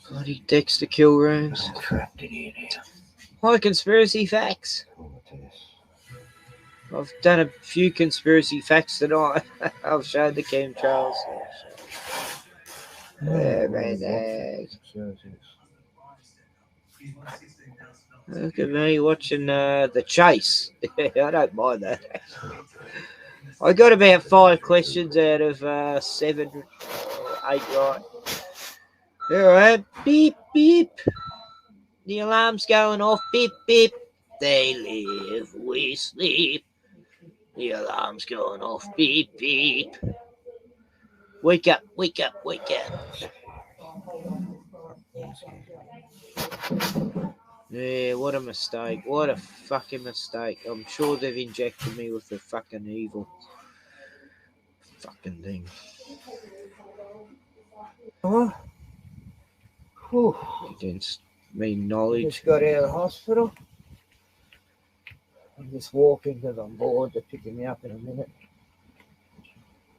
Bloody Dexter kill rooms. Trapped in here now. Why conspiracy facts? I've done a few conspiracy facts tonight. I've showed the chemtrails. Look at me watching The Chase. I don't mind that. I got about 5 questions out of 7 or 8 right. Alright, beep, beep. The alarm's going off, beep, beep. They live, we sleep. The alarm's going off, beep, beep. Wake up, wake up, wake up. Yeah, what a mistake. What a fucking mistake. I'm sure they've injected me with the fucking evil fucking thing. What? Against me knowledge. Just got out of the hospital. I'm just walking because I'm bored. They're picking me up in a minute.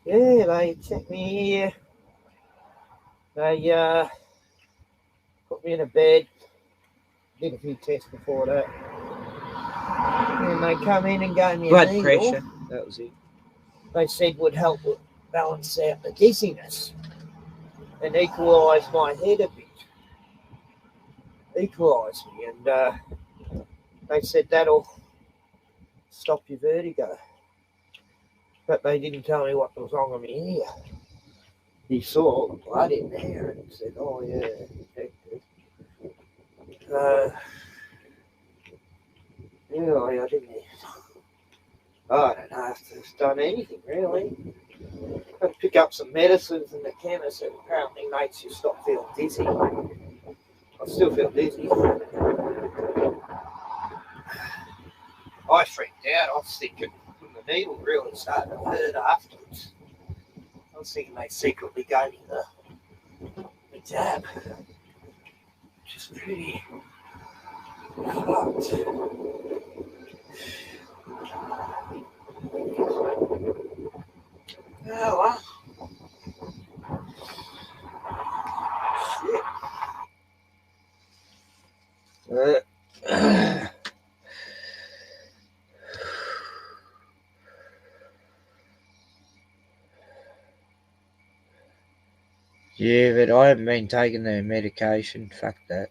Yeah, they checked me here. They put me in a bed. Did a few tests before that. And they come in and gave me blood pressure. That was it. They said would help balance out the dizziness and equalise my head a bit. Equalise me, and they said that'll stop your vertigo. But they didn't tell me what was wrong with me ear. He saw all the blood in there and said, "Oh yeah, infected." Really, I didn't. I don't know if it's done anything really. I pick up some medicines in the chemist that apparently makes you stop feeling dizzy. I still feel dizzy. I freaked out. I was thinking the needle really started to hurt afterwards. I was thinking they secretly gave me the jab, which is pretty fucked. Oh well. Shit. Yeah, but I haven't been taking the medication. Fuck that.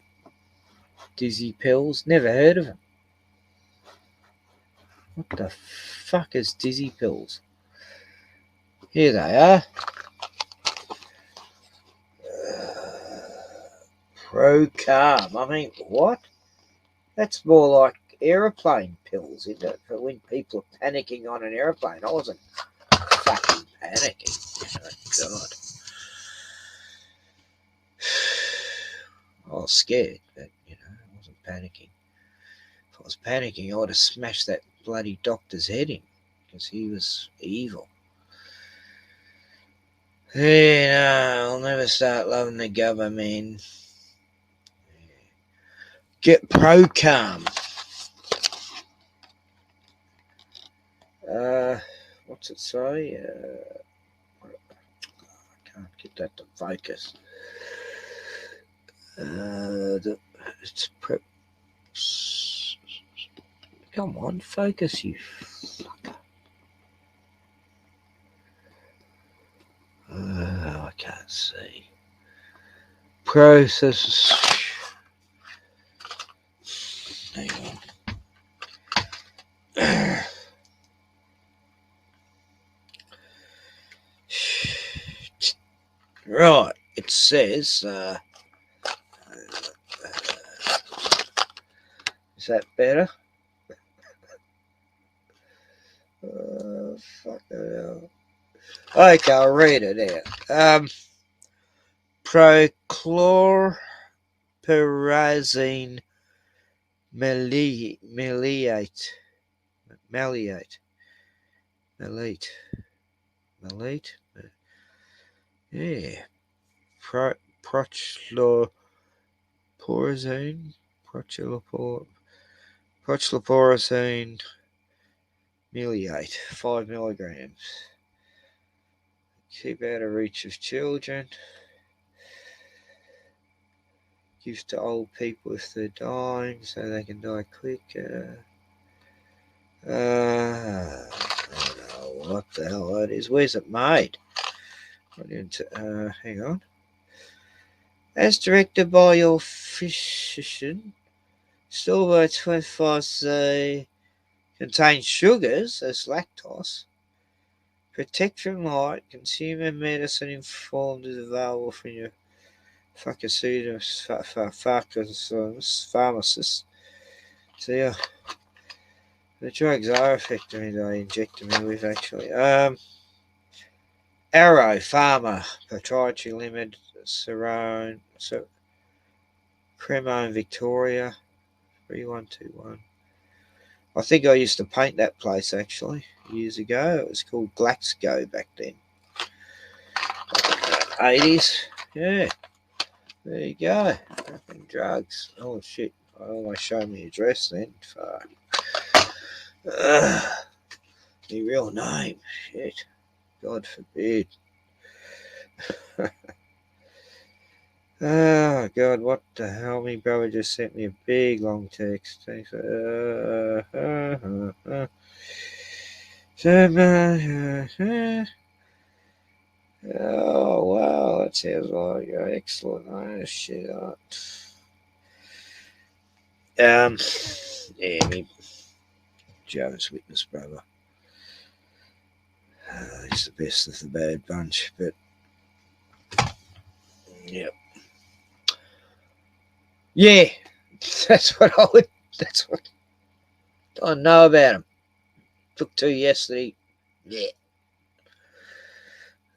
Dizzy pills. Never heard of them. What the fuck is dizzy pills? Here they are. Pro carb. I mean, what? That's more like aeroplane pills, isn't it? For when people are panicking on an aeroplane. I wasn't fucking panicking. Oh, God. I was scared, but, I wasn't panicking. If I was panicking, I would have smashed that bloody doctor's head in, because he was evil. I'll never start loving the government. Get Procom. What's it say? I can't get that to focus. It's prep. Come on, focus, you fucker. I can't see. Process. Hang on. Right, it says, is that better? Fuck it out. Okay, I'll read it out. Prochlorperazine maleate. Yeah. Prochlorperazine maleate, 5 milligrams. Keep out of reach of children. Give to old people if they're dying, so they can die quicker. I don't know what the hell that is. Where's it made? Hang on. As directed by your physician, still by 25C, contains sugars as lactose. Protect from light. Consumer medicine informed is available from your pharmacist. So yeah, the drugs are affecting me. They injected me with actually. Arrow Pharma Proprietary Limited, Cremone, Victoria, 3121. I think I used to paint that place actually years ago. It was called Glaxgo back then. 80s. Yeah. There you go. Fucking drugs. Oh shit. I almost showed me address then. Fuck. The real name. Shit. God forbid. Oh God, what the hell? My brother just sent me a big long text. Oh wow, that sounds like excellent. Oh shit. Yeah, me Jehovah's Witness brother. He's the best of the bad bunch, but yep. Yeah, that's what I know about him. Took 2 yesterday. Yeah.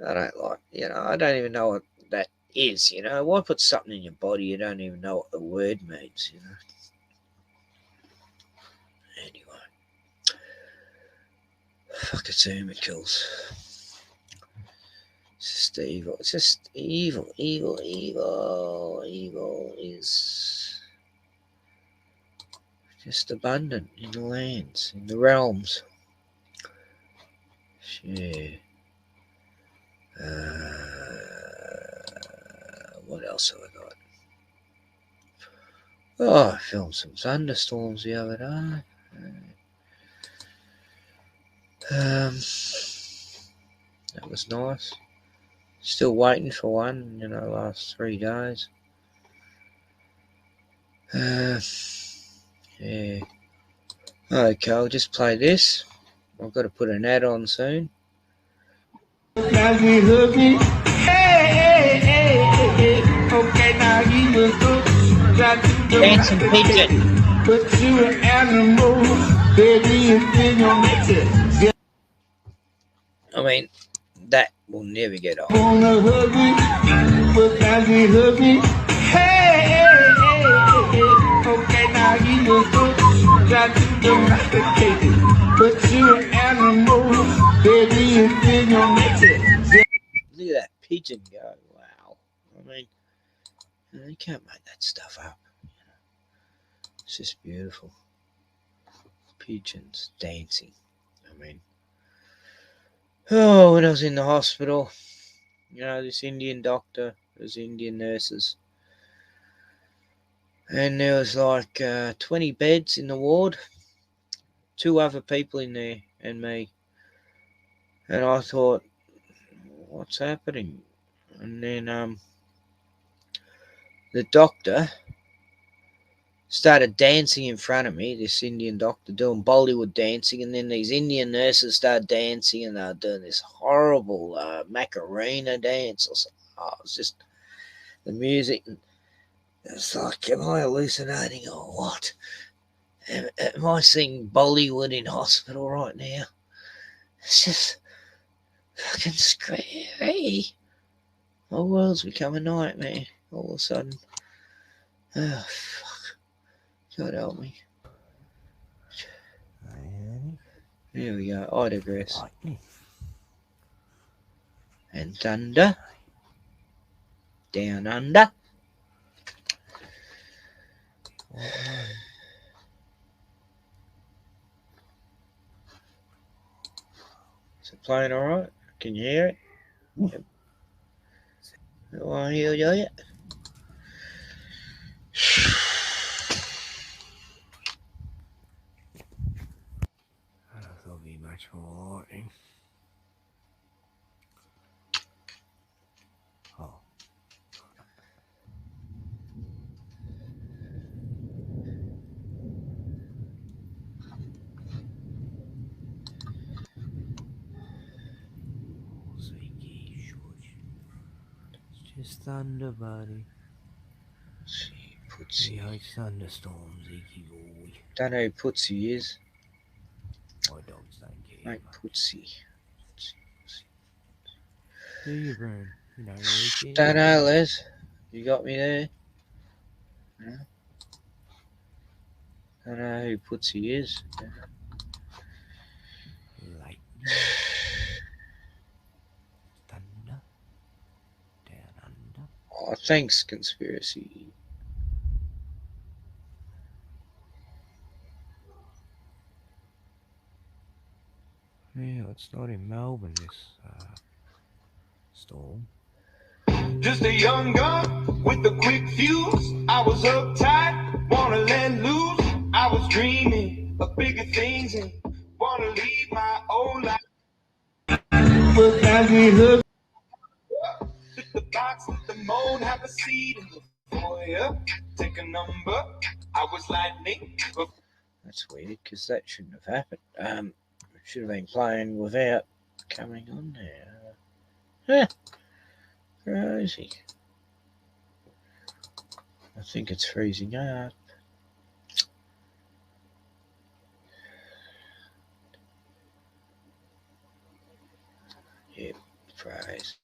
I don't like, I don't even know what that is, Why put something in your body you don't even know what the word means, Anyway. Fuck, it's whom it kills. It's just evil. It's just evil. Evil is just abundant in the lands, in the realms. Yeah. What else have I got? Oh, I filmed some thunderstorms the other day. That was nice. Still waiting for one, last 3 days. Yeah. Okay, I'll just play this. I've got to put an ad on soon. Dancing pigeon. But you an animal, baby, it's in your nature. I mean, that will never get old. Wanna hug me, but as we hug me, hey, okay, now you look good, got to domesticate. But you an animal, baby, it's in your nature. Look at that pigeon go! Wow, I mean, you can't make that stuff up. It's just beautiful. Pigeons dancing. I mean, oh, when I was in the hospital, this Indian doctor, those Indian nurses, and there was like 20 beds in the ward, 2 other people in there and me, and I thought, what's happening? And then the doctor started dancing in front of me, this Indian doctor doing Bollywood dancing, and then these Indian nurses started dancing, and they were doing this horrible Macarena dance or something. Oh, it was just the music. And it's like, am I hallucinating or what? Am I seeing Bollywood in hospital right now? It's just fucking scary. My world's become a nightmare all of a sudden. Oh, fuck. God help me. There we go. I digress. And thunder. Down under. Is it playing alright? Can you hear it? Yep. Do I hear you yet? I thought there'll be much more lightning. Oh. It's just thunder, buddy. Putsy. He hates thunderstorms, Iggy boy. Don't know who Putsy is. My dogs don't care. Mate, Putsy. Do you, Broom? You know, don't know, Les. You got me there? No? Don't know who Putsy is. Lightning. Thunder. Down under. Oh, thanks, conspiracy. Yeah, it's not in Melbourne, this storm. Just a young gun with a quick fuse. I was uptight, wanna let loose. I was dreaming of bigger things and wanna leave my old life. But as we look, hit the box, let the mold have a seat in the foyer. Take a number. I was lightning. That's weird, because that shouldn't have happened. Should have been playing without coming on there. Crazy. I think it's freezing up. Yep, fries.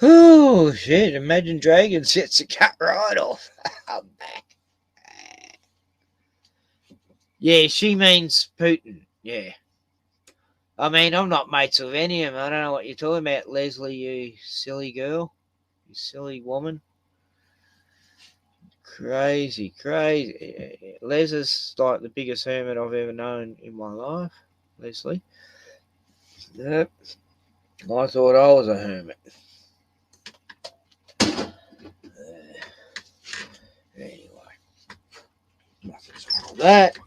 Oh shit, Imagine Dragons sets the cut right off. I'm back. Yeah, she means Putin. Yeah. I mean, I'm not mates with any of them. I don't know what you're talking about, Leslie, you silly girl. You silly woman. Crazy. Les is like the biggest hermit I've ever known in my life. Leslie. Yep. I thought I was a hermit. Anyway, nothing's wrong with that.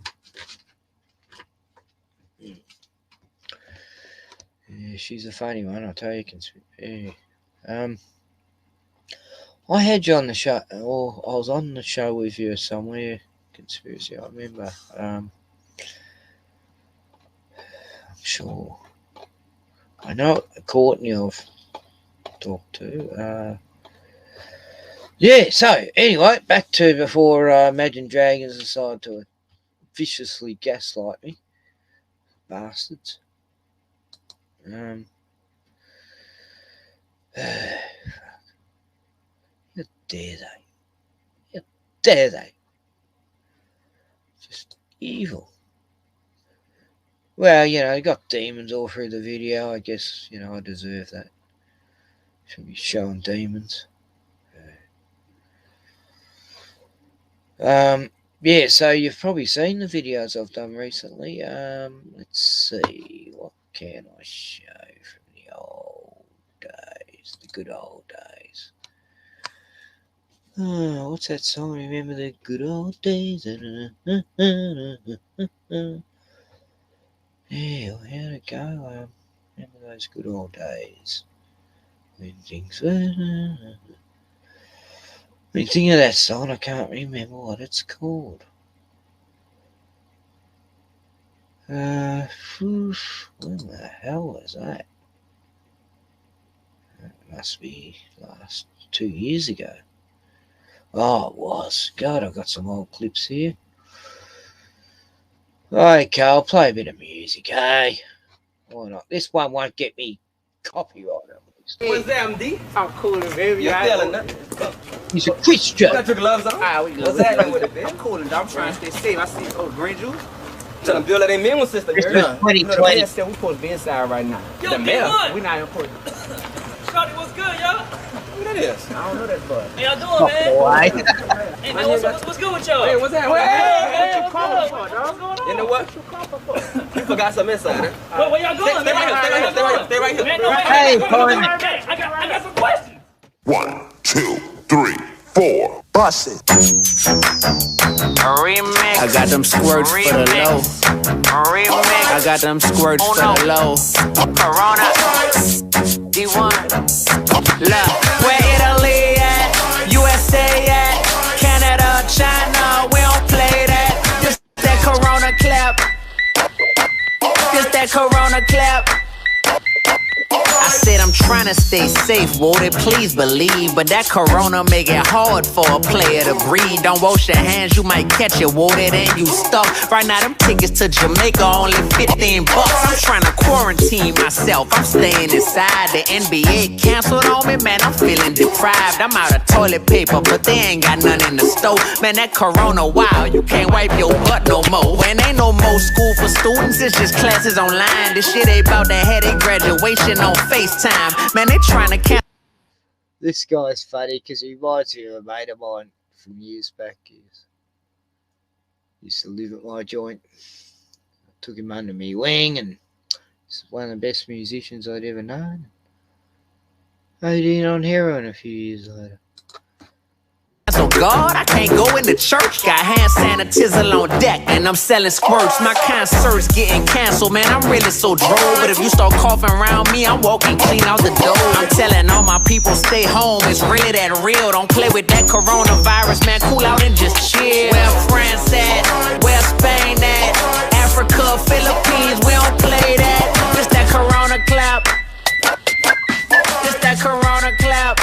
Yeah, she's a funny one, I'll tell you. Yeah. I had you on the show, or I was on the show with you somewhere. Conspiracy, I remember. I'm sure. I know Courtney I've talked to. Yeah, so anyway, back to before Imagine Dragons decided to viciously gaslight me. Bastards. How dare they? How dare they? Just evil. Well, you know, you got demons all through the video. I guess, you know, I deserve that. Should be showing demons. Yeah, so you've probably seen the videos I've done recently. Let's see, what can I show from the old days, the good old days? Oh, what's that song? Remember the good old days? Yeah, well, how'd it go? Remember those good old days when things were. When you think of that song, I can't remember what it's called. When the hell was that? It must be last 2 years ago. Oh, it was. God, I've got some old clips here. Okay, I'll play a bit of music, hey? Why not? This one won't get me copyright. What's that, MD? I'm cool, baby. You're feeling that? He's a Christian. Got your gloves on? What's happening with it, man? I'm cool, I'm trying to stay safe. I see, green juice. Tell them build that immune system. Christmas 2020. We supposed to be inside right now. Yo, the mail. D1. We not important. Shawty, what's good, y'all? Who that is? I don't know that bud. How y'all doing, man? Why? Hey, man, what's good with y'all? Hey, what's that? Hey, What you calling for, dog? You know what? You forgot some insider. Where y'all going, Stay man? Stay right here. Man, no, Hey, Coleman. I got some questions. 1, 2, 3, 4. Bust it. Remix. I got them squirts for the low. Remix. I got them squirts for the low. Corona. D1. Look, where Italy at? USA at? Canada, China, we don't play that. This that Corona clap. This that Corona clap. I said I'm trying to stay safe, won't it please believe? But that corona make it hard for a player to breathe. Don't wash your hands, you might catch it, water, then you stuck. Right now them tickets to Jamaica only $15. I'm trying to quarantine myself, I'm staying inside. The NBA canceled on me, man, I'm feeling deprived. I'm out of toilet paper, but they ain't got none in the store. Man, that corona wild, you can't wipe your butt no more. And ain't no more school for students, it's just classes online. This shit ain't about to have a graduation on FaceTime. Man, they trying to cancel. This guy's funny because he reminds me of a mate of mine from years back. He used to live at my joint. I took him under my wing, and he's one of the best musicians I'd ever known. I'd in on heroin a few years later. So God, I can't go in the church. Got hand sanitizer on deck, and I'm selling squirts. My concert's getting canceled, man. I'm really so droll. But if you start coughing around me, I'm walking clean out the door. I'm telling all my people, stay home. It's really that real. Don't play with that coronavirus, man. Cool out and just chill. Where France at? Where Spain at? Africa, Philippines, we don't play that. Just that corona clap. Just that corona clap.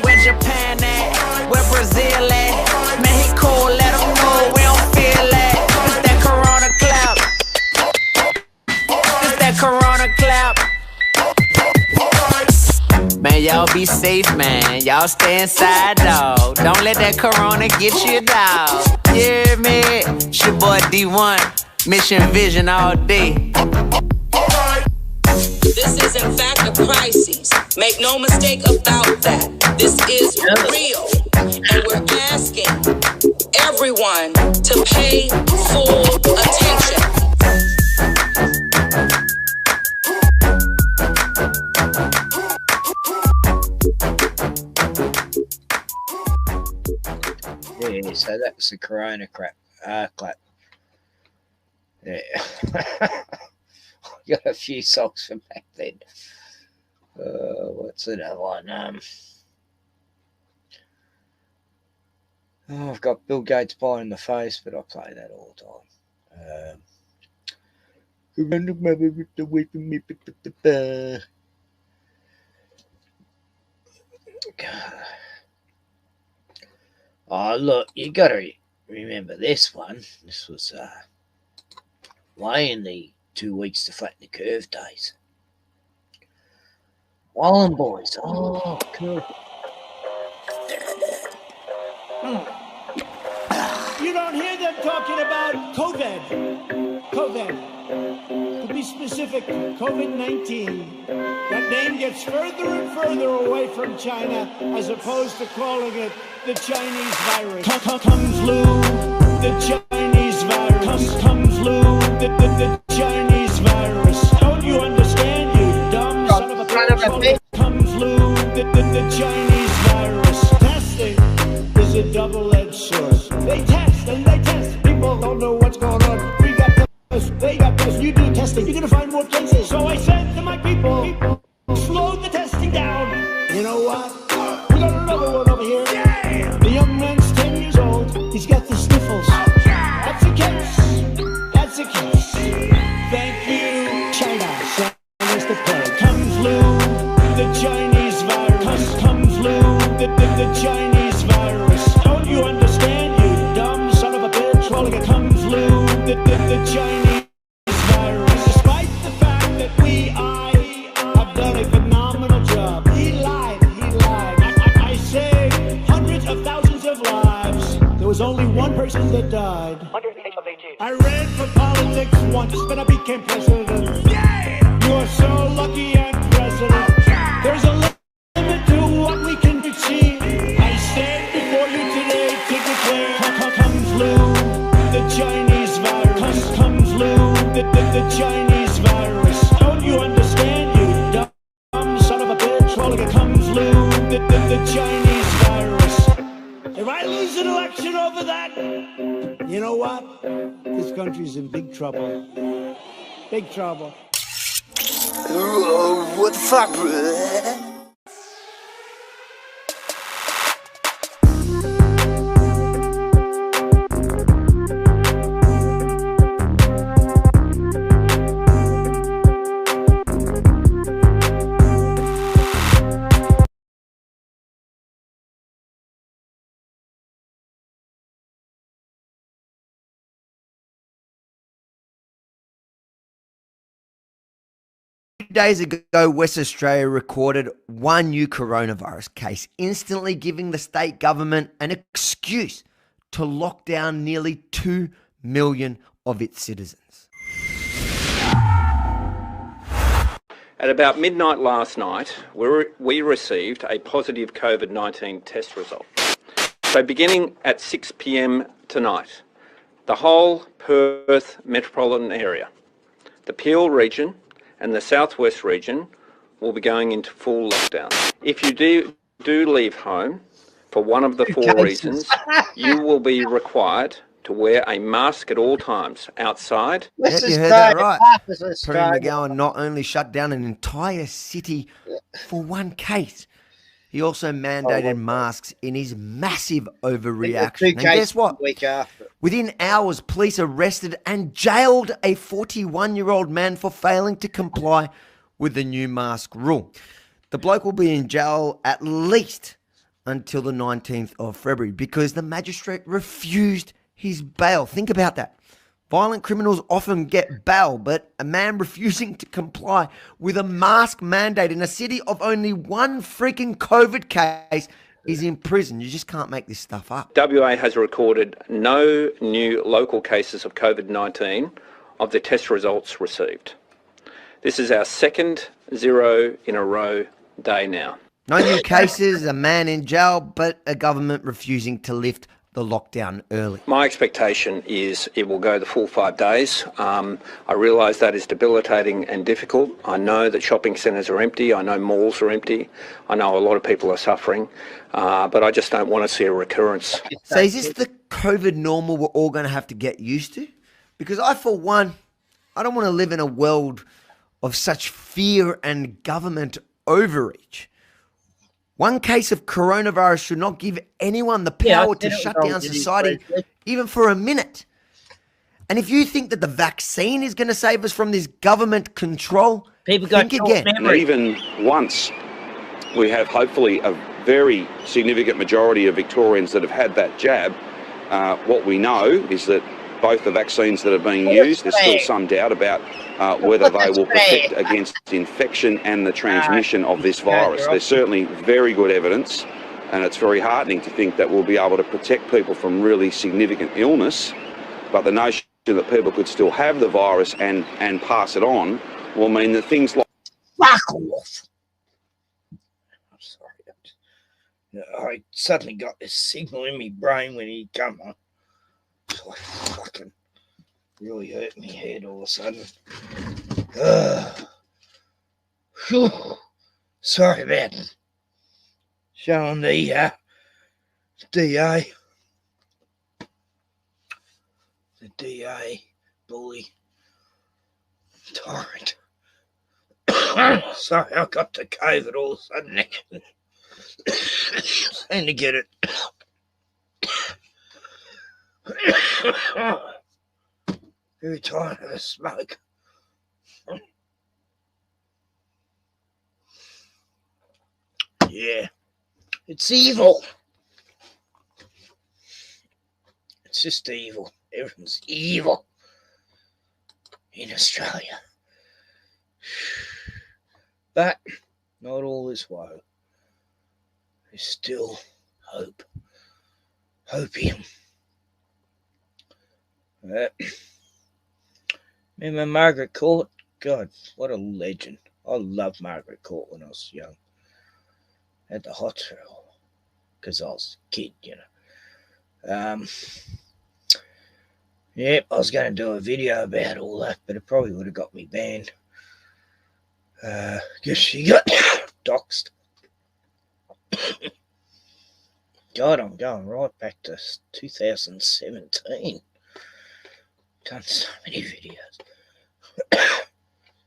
Where Japan at? Where Brazil at? Mexico, let them know we don't feel that. It's that corona clap. It's that corona clap. Man, y'all be safe, man. Y'all stay inside, dog. Don't let that corona get you, dog. You hear me? It's your boy D1. Mission Vision all day. This is in fact a crisis. Make no mistake about that. This is real. And we're asking everyone to pay full attention. So that was the Corona crap. Clap. Yeah. Got a few songs from back then. What's another one? I've got Bill Gates pie in the face, but I play that all the time. Oh, look, you got to remember this one. This was way in the 2 weeks to flatten the curve days. Wallen boys. Oh, cool. You don't hear them talking about COVID. COVID. To be specific, COVID-19. That name gets further and further away from China as opposed to calling it the Chinese virus. Kung flu, the Chinese virus. Kung flu, the Chinese virus. Don't you understand, you dumb son of a bitch? Kung flu, the Chinese virus. Testing is a double-edged sword. They test and they test. People don't know what's going on. We got this, they got this. You do testing, you're gonna find more cases. So I said to my people, slow the testing down. You know what? We got another one over here. The young man's 10 years old. He's got the sniffles. That's a case. That's a case. Thank you, China. Send us the plague. Kung flu, the Chinese virus. Kung flu, the Chinese virus. Don't you understand, you dumb son of a bitch? Calling it Kung flu, the Chinese virus. Despite the fact that I have done a phenomenal job. He lied. I saved hundreds of thousands of lives. There was only one person that died. I ran for politics once, but I became president. You are so lucky I'm president. There's a limit to what we can achieve. I stand before you today to declare Kung flu, the Chinese virus. Kung flu, the Chinese virus. Don't you understand, you dumb son of a bitch? Calling it Kung flu, the Chinese virus. If I lose an election over that, you know what? This country's in big trouble. Big trouble. What the fuck, bro? Days ago, West Australia recorded one new coronavirus case, instantly giving the state government an excuse to lock down nearly 2 million of its citizens. At about midnight last night, we received a positive COVID-19 test result. So beginning at 6 p.m. tonight, the whole Perth metropolitan area, the Peel region, and the southwest region will be going into full lockdown. If you do leave home for one of the four reasons, you will be required to wear a mask at all times outside. Yep, you heard that right. Premier McGowan not only shut down an entire city for one case, he also mandated masks in his massive overreaction. And guess what? Within hours, police arrested and jailed a 41-year-old man for failing to comply with the new mask rule. The bloke will be in jail at least until the 19th of February because the magistrate refused his bail. Think about that. Violent criminals often get bail, but a man refusing to comply with a mask mandate in a city of only one freaking COVID case is in prison. You just can't make this stuff up. WA has recorded no new local cases of COVID-19 of the test results received. This is our second 0 in a row day now. No new cases, a man in jail, but a government refusing to lift the the lockdown early? My expectation is it will go the full 5 days. I realise that is debilitating and difficult. I know that shopping centres are empty. I know malls are empty. I know a lot of people are suffering, but I just don't want to see a recurrence. So is this the COVID normal we're all going to have to get used to? Because I, for one, I don't want to live in a world of such fear and government overreach. One case of coronavirus should not give anyone the power to shut down society even for a minute. And if you think that the vaccine is going to save us from this government control, think again. And even once we have hopefully a very significant majority of Victorians that have had that jab, what we know is that both the vaccines that are being used, there's still some doubt about whether they will protect against infection and the transmission of this virus. There's certainly very good evidence, and it's very heartening to think that we'll be able to protect people from really significant illness, but the notion that people could still have the virus and pass it on will mean that things like... Fuck off! I'm sorry. I suddenly got this signal in my brain when he come on. So I fucking really hurt my head all of a sudden. Whew. Sorry about it. Showing the DA. The DA bully. Tyrant. Sorry, I got the COVID all of a sudden. And to get it. Very tired of the smoke. Yeah, it's evil. It's just evil. Everyone's evil in Australia. But not all is woe. There's still hope. Hopium. Remember Margaret Court? God, what a legend. I loved Margaret Court when I was young. At the hospital. Because I was a kid, you know. Yep, I was going to do a video about all that, but it probably would have got me banned. Guess she got doxed. God, I'm going right back to 2017. Done so many videos.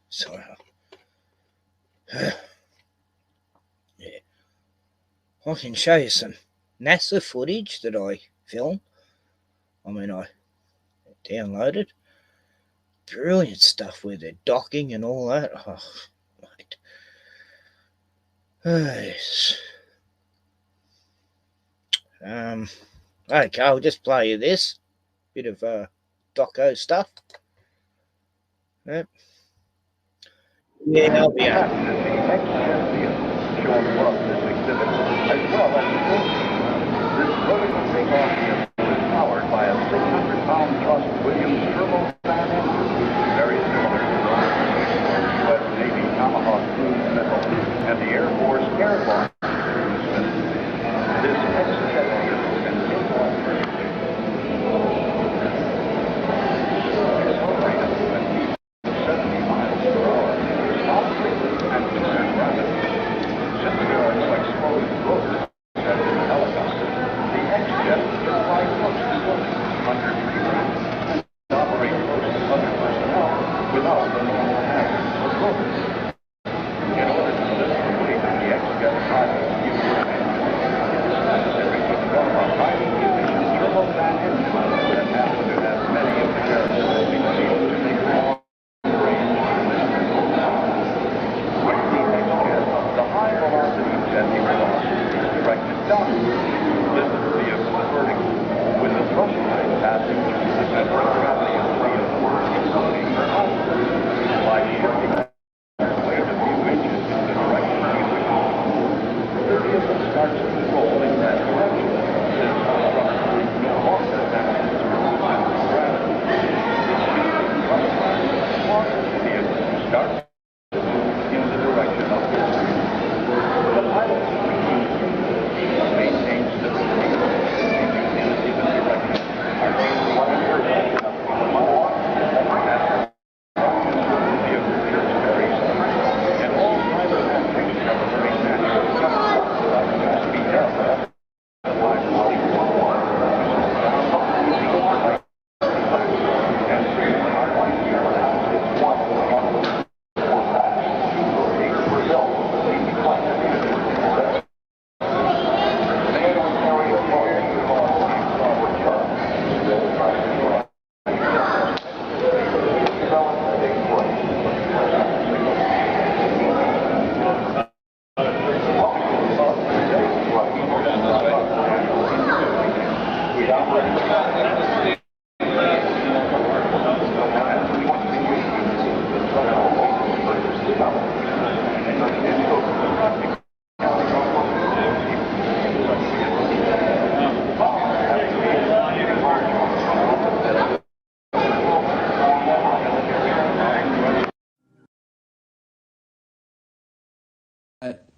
Sorry. Yeah. I can show you some NASA footage that I filmed. I mean, I downloaded. Brilliant stuff where they're docking and all that. Oh, mate. Yes. Okay, I'll just play you this bit of doco stuff. Yep. Yeah, I'll be out. Powered by a 600-pound thrust Williams turbofan engine, very similar to the U.S. Navy Tomahawk cruise missile and the Air Force Airborne cruise missile. This X-jet vehicle can take off vertically, accelerated at speeds of 70 miles per hour, stop quickly and turn rapidly. Since there are no exposed rotors as in a helicopter, the X-jet can fly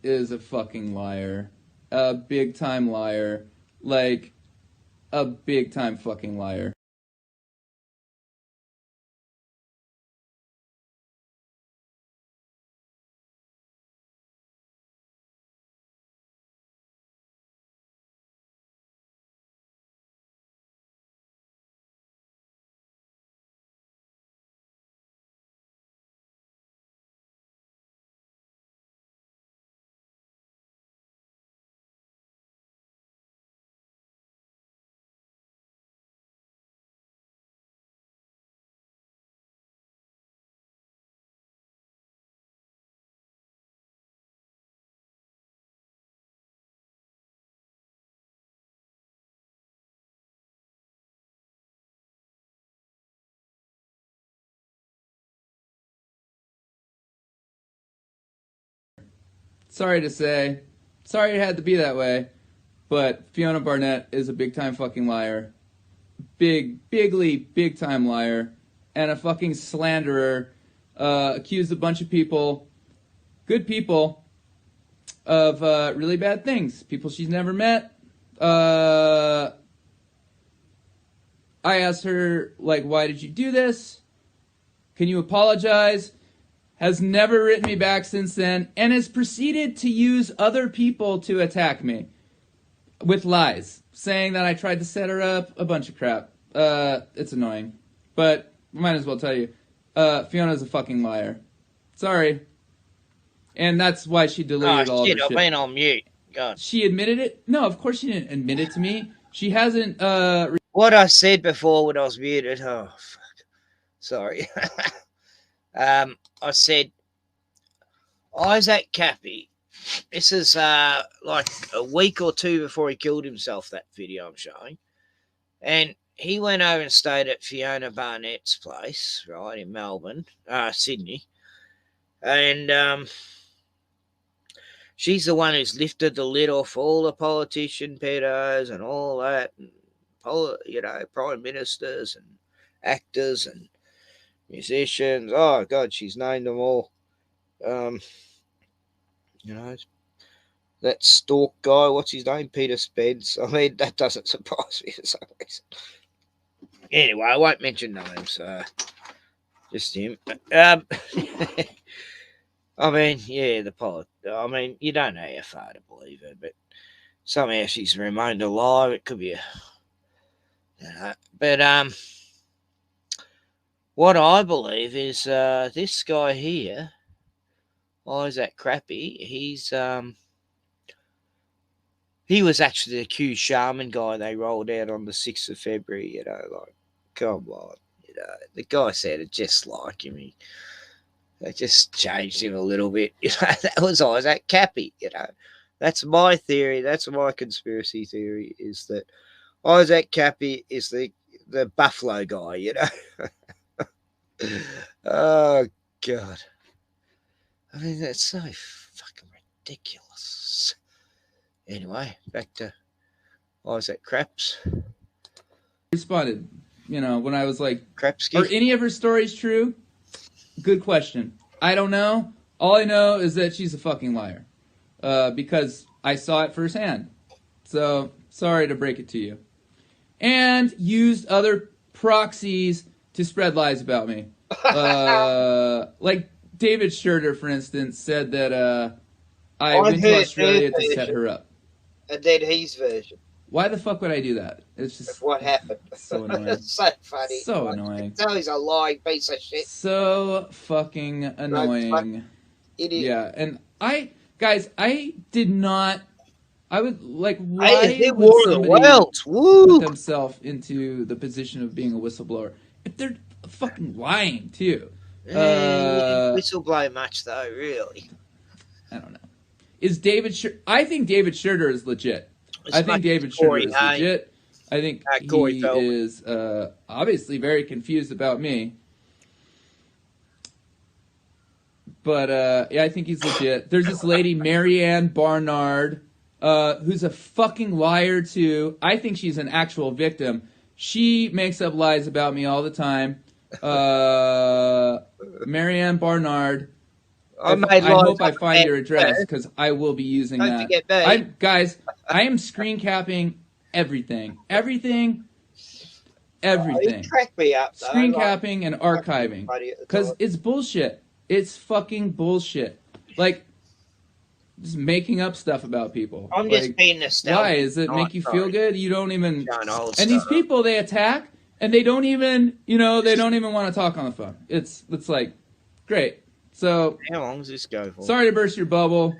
Is a fucking liar. A big time liar. Like, a big time fucking liar. Sorry to say. Sorry it had to be that way. But Fiona Barnett is a big time fucking liar. Big time liar. And a fucking slanderer. Accused a bunch of people, good people, of really bad things. People she's never met. I asked her, like, why did you do this? Can you apologize? Has never written me back since then, and has proceeded to use other people to attack me with lies, saying that I tried to set her up, a bunch of crap. It's annoying, but I might as well tell you, Fiona's a fucking liar. Sorry. And that's why she deleted all of her shit. I've been on mute. God. She admitted it? No, of course she didn't admit it to me. She hasn't, What I said before when I was muted, oh, fuck. Sorry. I said, Isaac Cappy, this is like a week or two before he killed himself, that video I'm showing. And he went over and stayed at Fiona Barnett's place, right, in Melbourne, Sydney. And she's the one who's lifted the lid off all the politician pedos and all that, and, you know, prime ministers and actors and musicians. Oh, God, she's named them all. You know, that Stork guy, what's his name? Peter Spence. I mean, that doesn't surprise me for some reason. Anyway, I won't mention names. Just him. I mean, yeah, I mean, you don't know how far to believe her, but somehow she's remained alive. It could be a... You know, but what I believe is this guy here, Isaac Crappy, he was actually the accused shaman guy they rolled out on the 6th of February, you know, like, come on, you know, the guy sounded just like him. They just changed him a little bit, you know, that was Isaac Cappy, you know. That's my theory, that's my conspiracy theory, is that Isaac Cappy is the buffalo guy, you know. Oh, God. I mean, that's so fucking ridiculous. Anyway, back to Isaac Craps. Responded, you know, when I was like, Crapsky. Are any of her stories true? Good question. I don't know. All I know is that she's a fucking liar. Because I saw it firsthand. So, sorry to break it to you. And used other proxies to spread lies about me. Like David Schurter, for instance, said that I went to Australia to set her up. And then his version. Why the fuck would I do that? It's just... What happened? So annoying. It's so funny. So annoying. No, he's a lying piece of shit. So fucking annoying. Idiot. Yeah, and I did not... I would, like, why would somebody put themselves into the position of being a whistleblower? If they're fucking lying, too. Whistleblow much, though, really. I don't know. Is David I think David Schurter is legit. I think David Schurter is legit. I think he is obviously very confused about me. But, yeah, I think he's legit. There's this lady, Marianne Barnard, who's a fucking liar, too. I think she's an actual victim. She makes up lies about me all the time. Marianne Barnard I hope I find your address because I will be using Don't that. forget me. Guys, I am screen capping everything. Everything. You crack me up, though. Screen capping and archiving. Because it's bullshit. It's fucking bullshit. Like, just making up stuff about people. I'm like, just being nostalgic. Why? Does it make you feel good? You don't even... And these people, they attack, and they don't even, they don't even want to talk on the phone. It's like, great. So... How long does this go for? Sorry to burst your bubble.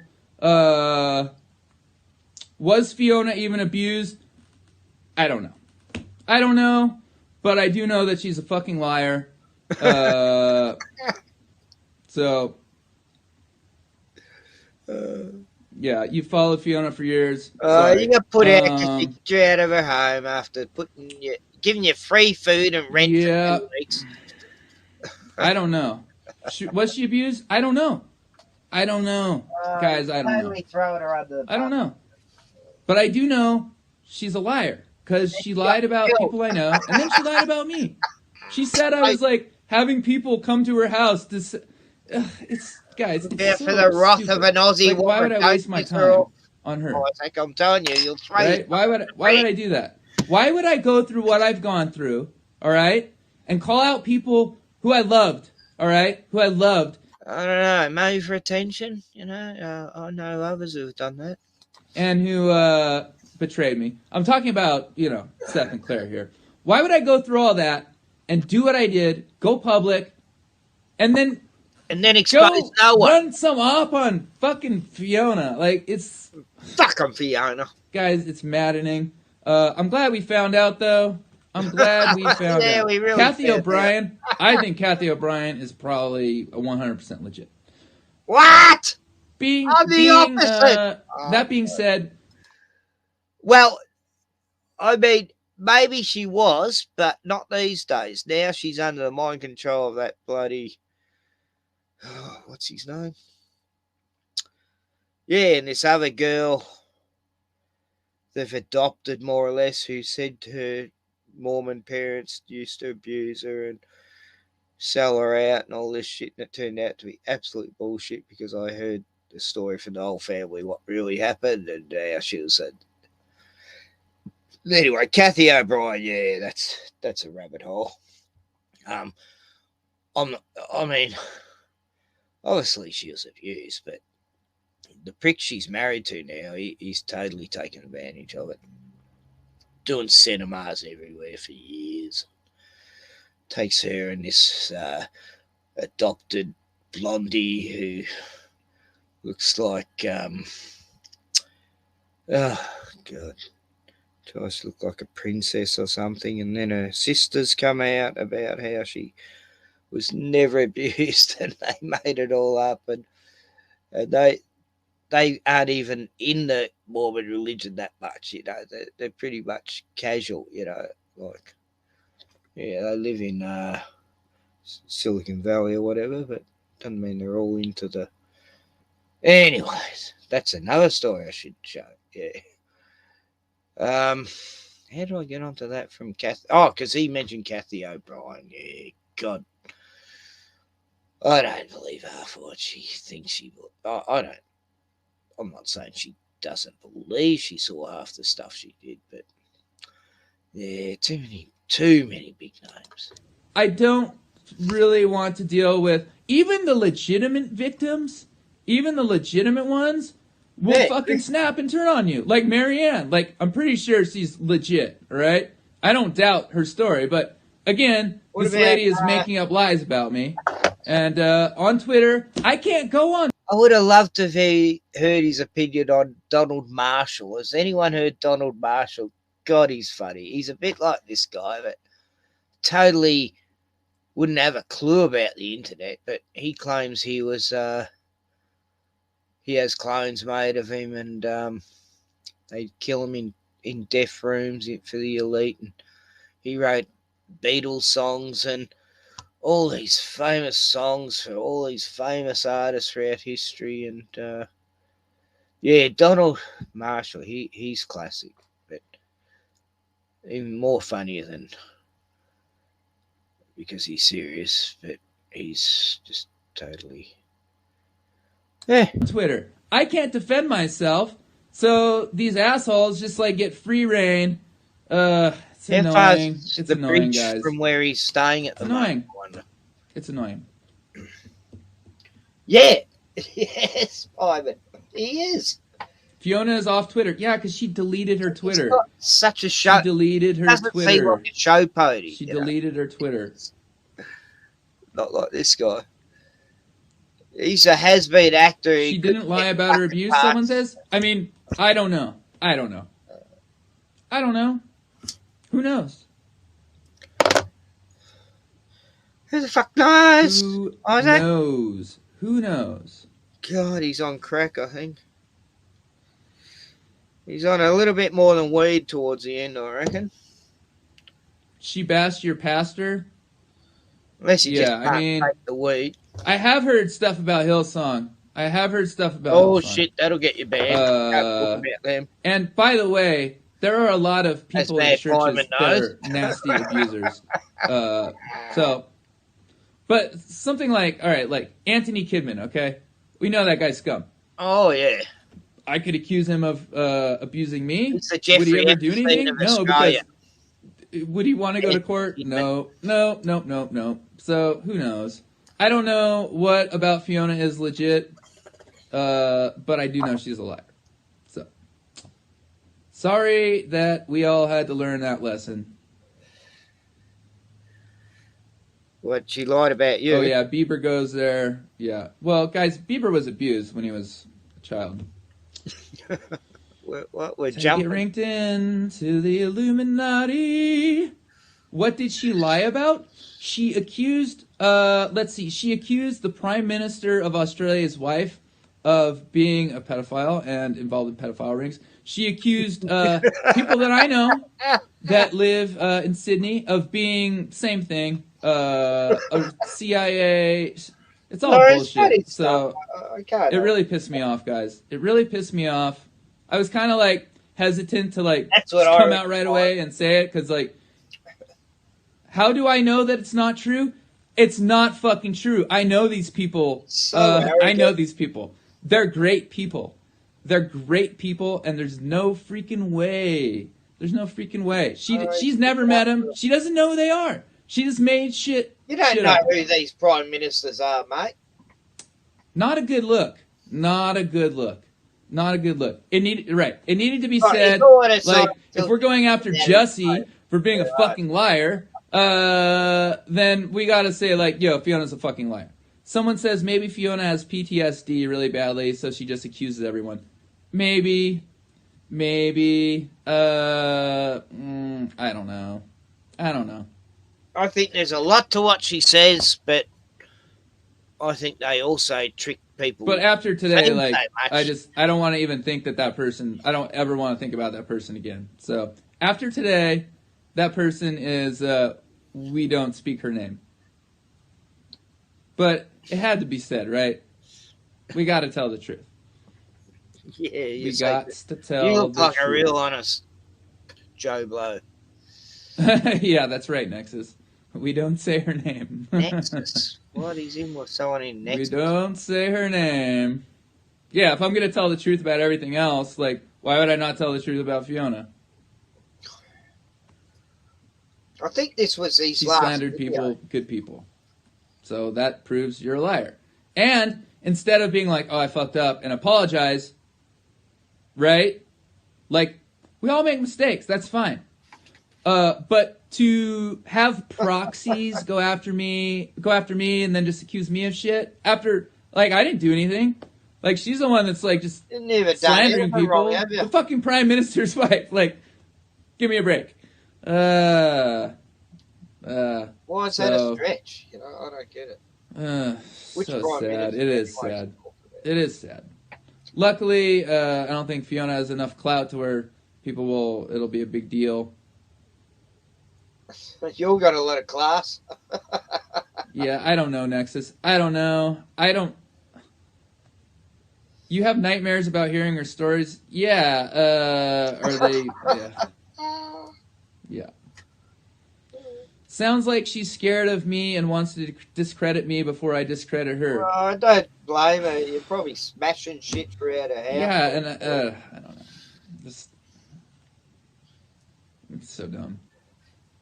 Was Fiona even abused? I don't know. But I do know that she's a fucking liar. So... yeah, you followed Fiona for years. You got put out because you kicked you out of her home after giving you free food and rent for 2 weeks. I don't know. Was she abused? I don't know. Guys, I don't know. Totally throwing her under the bus. I don't know. But I do know she's a liar because she lied about people I know, and then she lied about me. She said I was like having people come to her house to. It's guys. It's for the wrath stupid. of an Aussie Like, why would I waste my time on her? Like I'm telling you, you'll throw. Right? Why would I do that? Why would I go through what I've gone through? All right, and call out people who I loved. All right, who I loved. I don't know, maybe for attention. I know others who have done that. And who betrayed me. I'm talking about, Seth and Claire here. Why would I go through all that and do what I did, go public, and then expose no one? Run some up on fucking Fiona. Like, it's... Fuck on Fiona. Guys, it's maddening. I'm glad we found out, though. I'm glad we found out. We really Kathy found O'Brien, I think Kathy O'Brien is probably a 100% legit. What? I'm the opposite. That being said... Well, I mean, maybe she was, but not these days. Now she's under the mind control of that bloody... what's his name? Yeah, and this other girl they've adopted, more or less, who said her Mormon parents used to abuse her and sell her out and all this shit, and it turned out to be absolute bullshit because I heard the story from the whole family, what really happened, and how she was a... Anyway, Kathy O'Brien, yeah, that's a rabbit hole. I mean, obviously she was abused, but the prick she's married to now, he's totally taken advantage of it. Doing cinemas everywhere for years. Takes her and this adopted blondie who looks like, oh, God. Tries to look like a princess or something, and then her sisters come out about how she was never abused, and they made it all up, and they aren't even in the Mormon religion that much, they're pretty much casual, like, yeah, they live in Silicon Valley or whatever, but doesn't mean they're all into the... Anyways, that's another story I should show, yeah. How do I get onto that from Kathy? Oh, because he mentioned Kathy O'Brien. Yeah, God. I don't believe half of what she thinks she will. I don't. I'm not saying she doesn't believe she saw half the stuff she did, but yeah, too many big names. I don't really want to deal with even the legitimate victims, even the legitimate ones. Will fucking snap and turn on you. Like Marianne. Like, I'm pretty sure she's legit, right? I don't doubt her story, but again, this lady is making up lies about me. And on Twitter, I can't go on. I would have loved to have heard his opinion on Donald Marshall. Has anyone heard Donald Marshall? God, he's funny. He's a bit like this guy, but totally wouldn't have a clue about the internet, but he claims he was... he has clones made of him, and they kill him in deaf rooms for the elite. And he wrote Beatles songs and all these famous songs for all these famous artists throughout history. And yeah, Donald Marshall, he's classic, but even more funnier than, because he's serious, but he's just totally... Yeah. Twitter. I can't defend myself, so these assholes just like get free reign. It's How far annoying. is It's the annoying, bridge guys. from where he's staying at the moment? I wonder. It's annoying. Yeah. Yes, Ivan. He is. Fiona is off Twitter. Yeah, because she deleted her Twitter. Got such a show. She deleted her Doesn't Twitter. seem like a show pony. She deleted her Twitter. Not like this guy. He's a has-been actor. She didn't lie about her abuse, someone says? I mean, I don't know. I don't know. I don't know. Who knows? Who the fuck knows? Who Isaac? knows? Who knows? God, he's on crack, I think. He's on a little bit more than weed towards the end, I reckon. She bashed your pastor? Unless he just I can't mean, take the weed. I have heard stuff about Hillsong. I have heard stuff about Oh, Hillsong. shit, that'll get you banned. Don't talk about them. And by the way, there are a lot of people in bad churches Simon that knows. are nasty abusers. But something like, all right, like Anthony Kidman, okay? We know that guy's scum. Oh, yeah. I could accuse him of abusing me. It's the Would Jeffrey he ever do Epstein anything? of No, Australia. because would he want to go to court? No. So who knows? I don't know what about Fiona is legit, but I do know she's a liar. So sorry that we all had to learn that lesson. What, she lied about you? Oh yeah, Bieber goes there. Yeah. Well, guys, Bieber was abused when he was a child. What? We're Take jumping. it ranked into the Illuminati. What did she lie about? She accused, she accused the Prime Minister of Australia's wife of being a pedophile and involved in pedophile rings. She accused people that I know that live in Sydney of being same thing, of CIA. It's all bullshit. So it really pissed me off, guys. It really pissed me off. I was kind of like hesitant to like come out right away and say it because like, how do I know that it's not true? It's not fucking true. I know these people. I know these people. They're great people. They're great people, and there's no freaking way. There's no freaking way. She's never met them. She doesn't know who they are. She just made shit. You don't shit know up. who these prime ministers are, mate. Not a good look. Not a good look. Not a good look. It needed It needed to be Right, said. you know what it's Like like, if we're going after Jussie for being a fucking liar, then we gotta say like, yo, Fiona's a fucking liar. Someone says maybe Fiona has PTSD really badly, so she just accuses everyone. Maybe. I don't know. I think there's a lot to what she says, but I think they also trick people. But after today, so like, much. I don't want to even think that person, I don't ever want to think about that person again. So after today, that person is, we don't speak her name. But it had to be said, right? We got to tell the truth. Yeah, We got to tell you look the like a truth. real honest Joe Blow. Yeah, that's right, Nexus. We don't say her name. Nexus. What? He's in with someone in Nexus. We don't say her name. Yeah, if I'm going to tell the truth about everything else, like, why would I not tell the truth about Fiona? I think this was his She last slandered video. people, good people. So that proves you're a liar. And instead of being like, oh, I fucked up and apologize, right? Like, we all make mistakes. That's fine. But to have proxies go after me and then just accuse me of shit after, like, I didn't do anything. Like, she's the one that's, like, just Never done slandering anything people. wrong, have you? The fucking prime minister's wife. Like, give me a break. Why is that a so- stretch? You know, I don't get it. Which So prime sad. minister It is advice? sad. It is sad. Luckily, I don't think Fiona has enough clout to where it'll be a big deal. But you all got a lot of class. Yeah, I don't know, Nexus. I don't know. You have nightmares about hearing her stories? Yeah. Are they? Yeah. Yeah. Sounds like she's scared of me and wants to discredit me before I discredit her. Well, I don't blame her. You're probably smashing shit throughout her house. Yeah, and I don't know. It's so dumb.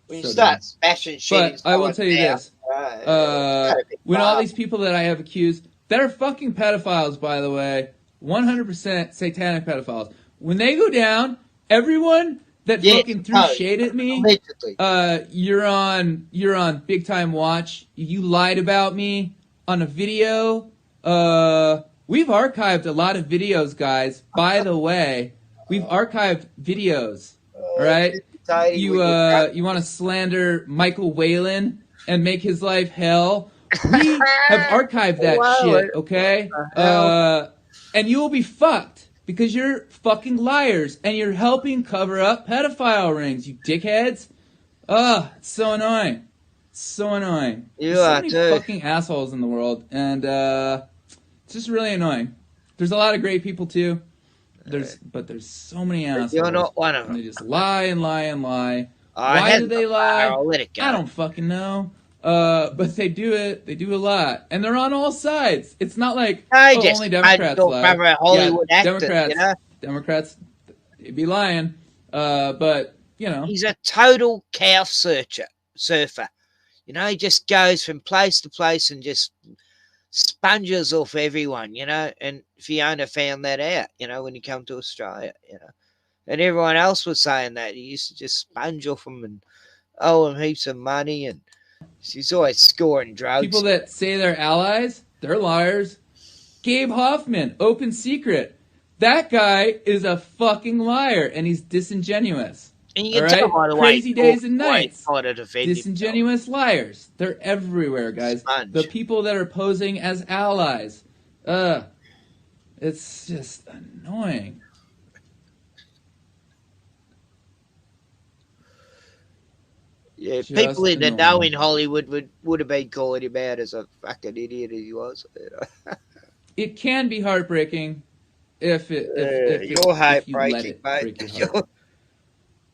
When you So start dumb. smashing shit, But I will tell you this: when all these people that I have accused, that are fucking pedophiles, by the way, 100% satanic pedophiles. When they go down, everyone that fucking threw shade at me, you're on big time watch. You lied about me on a video. We've archived a lot of videos, guys. By the way, we've archived videos. All right. You want to slander Michael Whalen and make his life hell? We have archived that shit, okay? And you will be fucked because you're fucking liars and you're helping cover up pedophile rings, you dickheads. It's so annoying. So annoying. There's so many fucking assholes in the world, and it's just really annoying. There's a lot of great people too. But there's so many assholes. You're not one of them. And they just lie and lie and lie. Why do they lie? I'll let it go. I don't fucking know. But they do it. They do a lot, and they're on all sides. It's not like only Democrats lie. Hollywood actor, Democrats, they'd be lying. But you know, he's a total calf surfer. You know, he just goes from place to place and just sponges off everyone, you know, and Fiona found that out, you know, when he came to Australia, you know, and everyone else was saying that he used to just sponge off them and owe him heaps of money, and she's always scoring drugs. People that say they're allies, they're liars. Gabe Hoffman, open secret, that guy is a fucking liar, and he's disingenuous. And you can tell by the way, crazy days and nights. Disingenuous liars. They're everywhere, guys. The people that are posing as allies. It's just annoying. Yeah, people in the know in Hollywood would have been calling him out as a fucking idiot as he was. You know? It can be heartbreaking if you're heartbreaking, mate.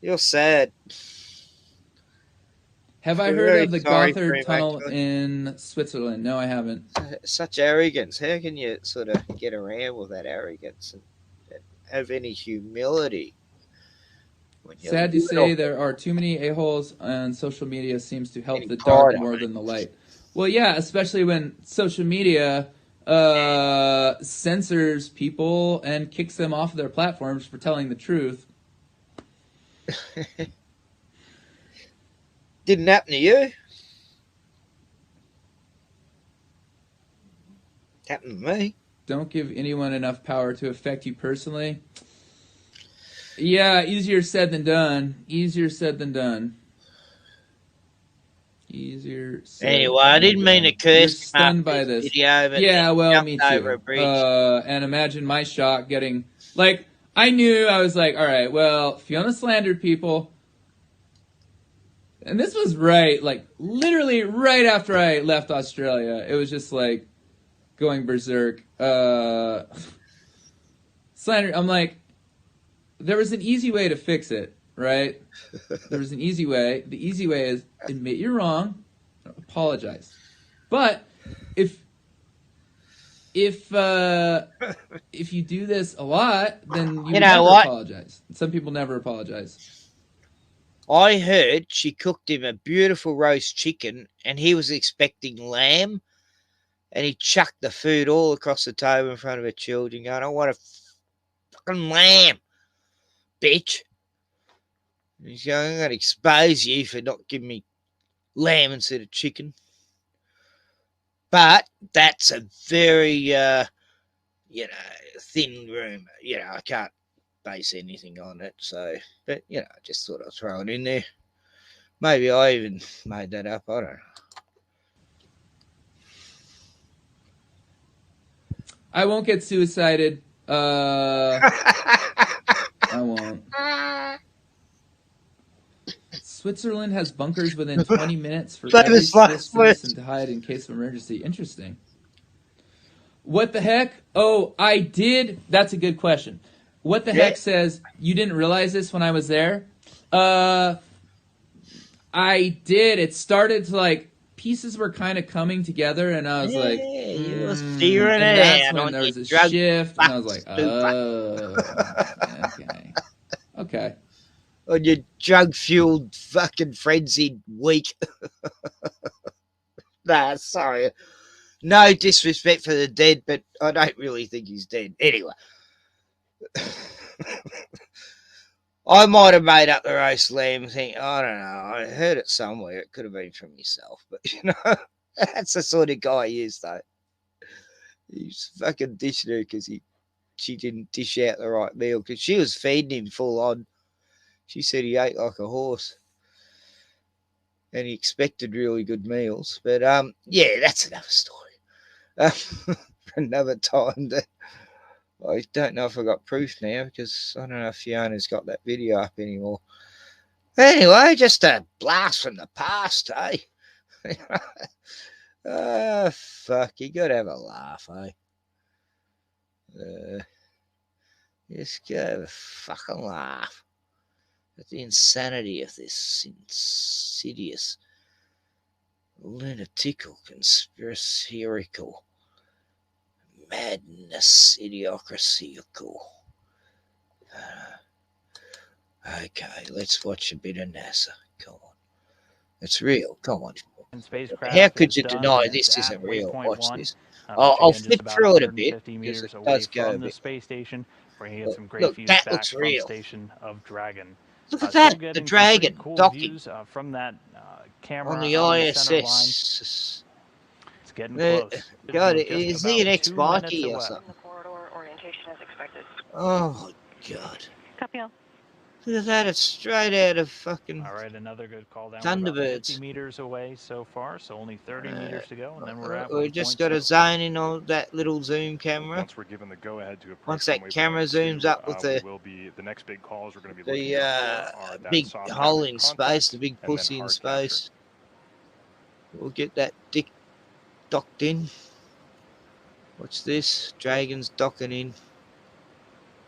You're sad. Have I heard of the Gotthard Tunnel in Switzerland? No, I haven't. Such arrogance. How can you sort of get around with that arrogance and have any humility? Sad to say, there are too many a-holes, and social media seems to help the dark more than the light. Well, yeah, especially when social media censors people and kicks them off of their platforms for telling the truth. Didn't happen to you. Happened to me. Don't give anyone enough power to affect you personally. Yeah, easier said than done. Easier said than done. Easier said anyway, I didn't mean to curse. You're stunned by this. Video, yeah, well, me too. And imagine my shock getting... Like, I knew, I was like, all right, well, Fiona slandered people. And this was literally right after I left Australia. It was just like going berserk. Slander, I'm like, there was an easy way to fix it, right? There was an easy way. The easy way is admit you're wrong, apologize. But if you do this a lot, then you never apologize. Some people never apologize. I heard she cooked him a beautiful roast chicken and he was expecting lamb, and he chucked the food all across the table in front of her children going, I want a fucking lamb, bitch. And he's going, I'm going to expose you for not giving me lamb instead of chicken. But that's a very, thin rumour. I can't base anything on it. So, but, I just thought I'd throw it in there. Maybe I even made that up. I don't know. I won't get suicided. I won't. Switzerland has bunkers within 20 minutes for every citizen to hide in case of emergency. Interesting. What the heck? Oh, I did. That's a good question. What the heck says you didn't realize this when I was there? I did. It started to like pieces were kind of coming together, and I was like, you were figuring and it that's out when on there your was a drug shift, and I was like, stupor. okay. On your drug-fueled, fucking frenzied week. Nah, sorry. No disrespect for the dead, but I don't really think he's dead. Anyway. I might have made up the roast lamb thing. I don't know. I heard it somewhere. It could have been from yourself. But, that's the sort of guy he is, though. He's fucking dishing her because she didn't dish out the right meal. Because she was feeding him full on. She said he ate like a horse. And he expected really good meals. But, yeah, that's another story. For another time. I don't know if I got proof now because I don't know if Fiona's got that video up anymore. Anyway, just a blast from the past, eh? Fuck, you gotta have a laugh, eh? Just gotta have a fucking laugh at the insanity of this insidious, lunatical, conspiracyrical, madness, idiocracycal. Okay, let's watch a bit of NASA. Come on. It's real. Come on. How could you deny this isn't real? Watch this. I'll flip through it a bit because it does go a bit. Space station, bringing in some great Look, views that back looks from real. station of Dragon. Look at Still that, the getting some Dragon pretty cool docking views from that camera on the center line. ISS. It's getting close. God, Just is he an about 2 ex-Viking minutes or away. something? Orientation as expected. Oh my God. Copy all. Look at that, it's straight out of fucking All right, another good call down. We're about 50 Thunderbirds. meters away so far, so only 30 meters to go, and then we're at We just got to zone in on that little zoom camera. Once we're given the go-ahead to approach Once that runway camera 2, zooms up with the next big calls we're going to be looking at are that big soft hole capture in contact space, the big and then pussy in hard space. We'll get that dick docked in. Watch this. Dragon's docking in.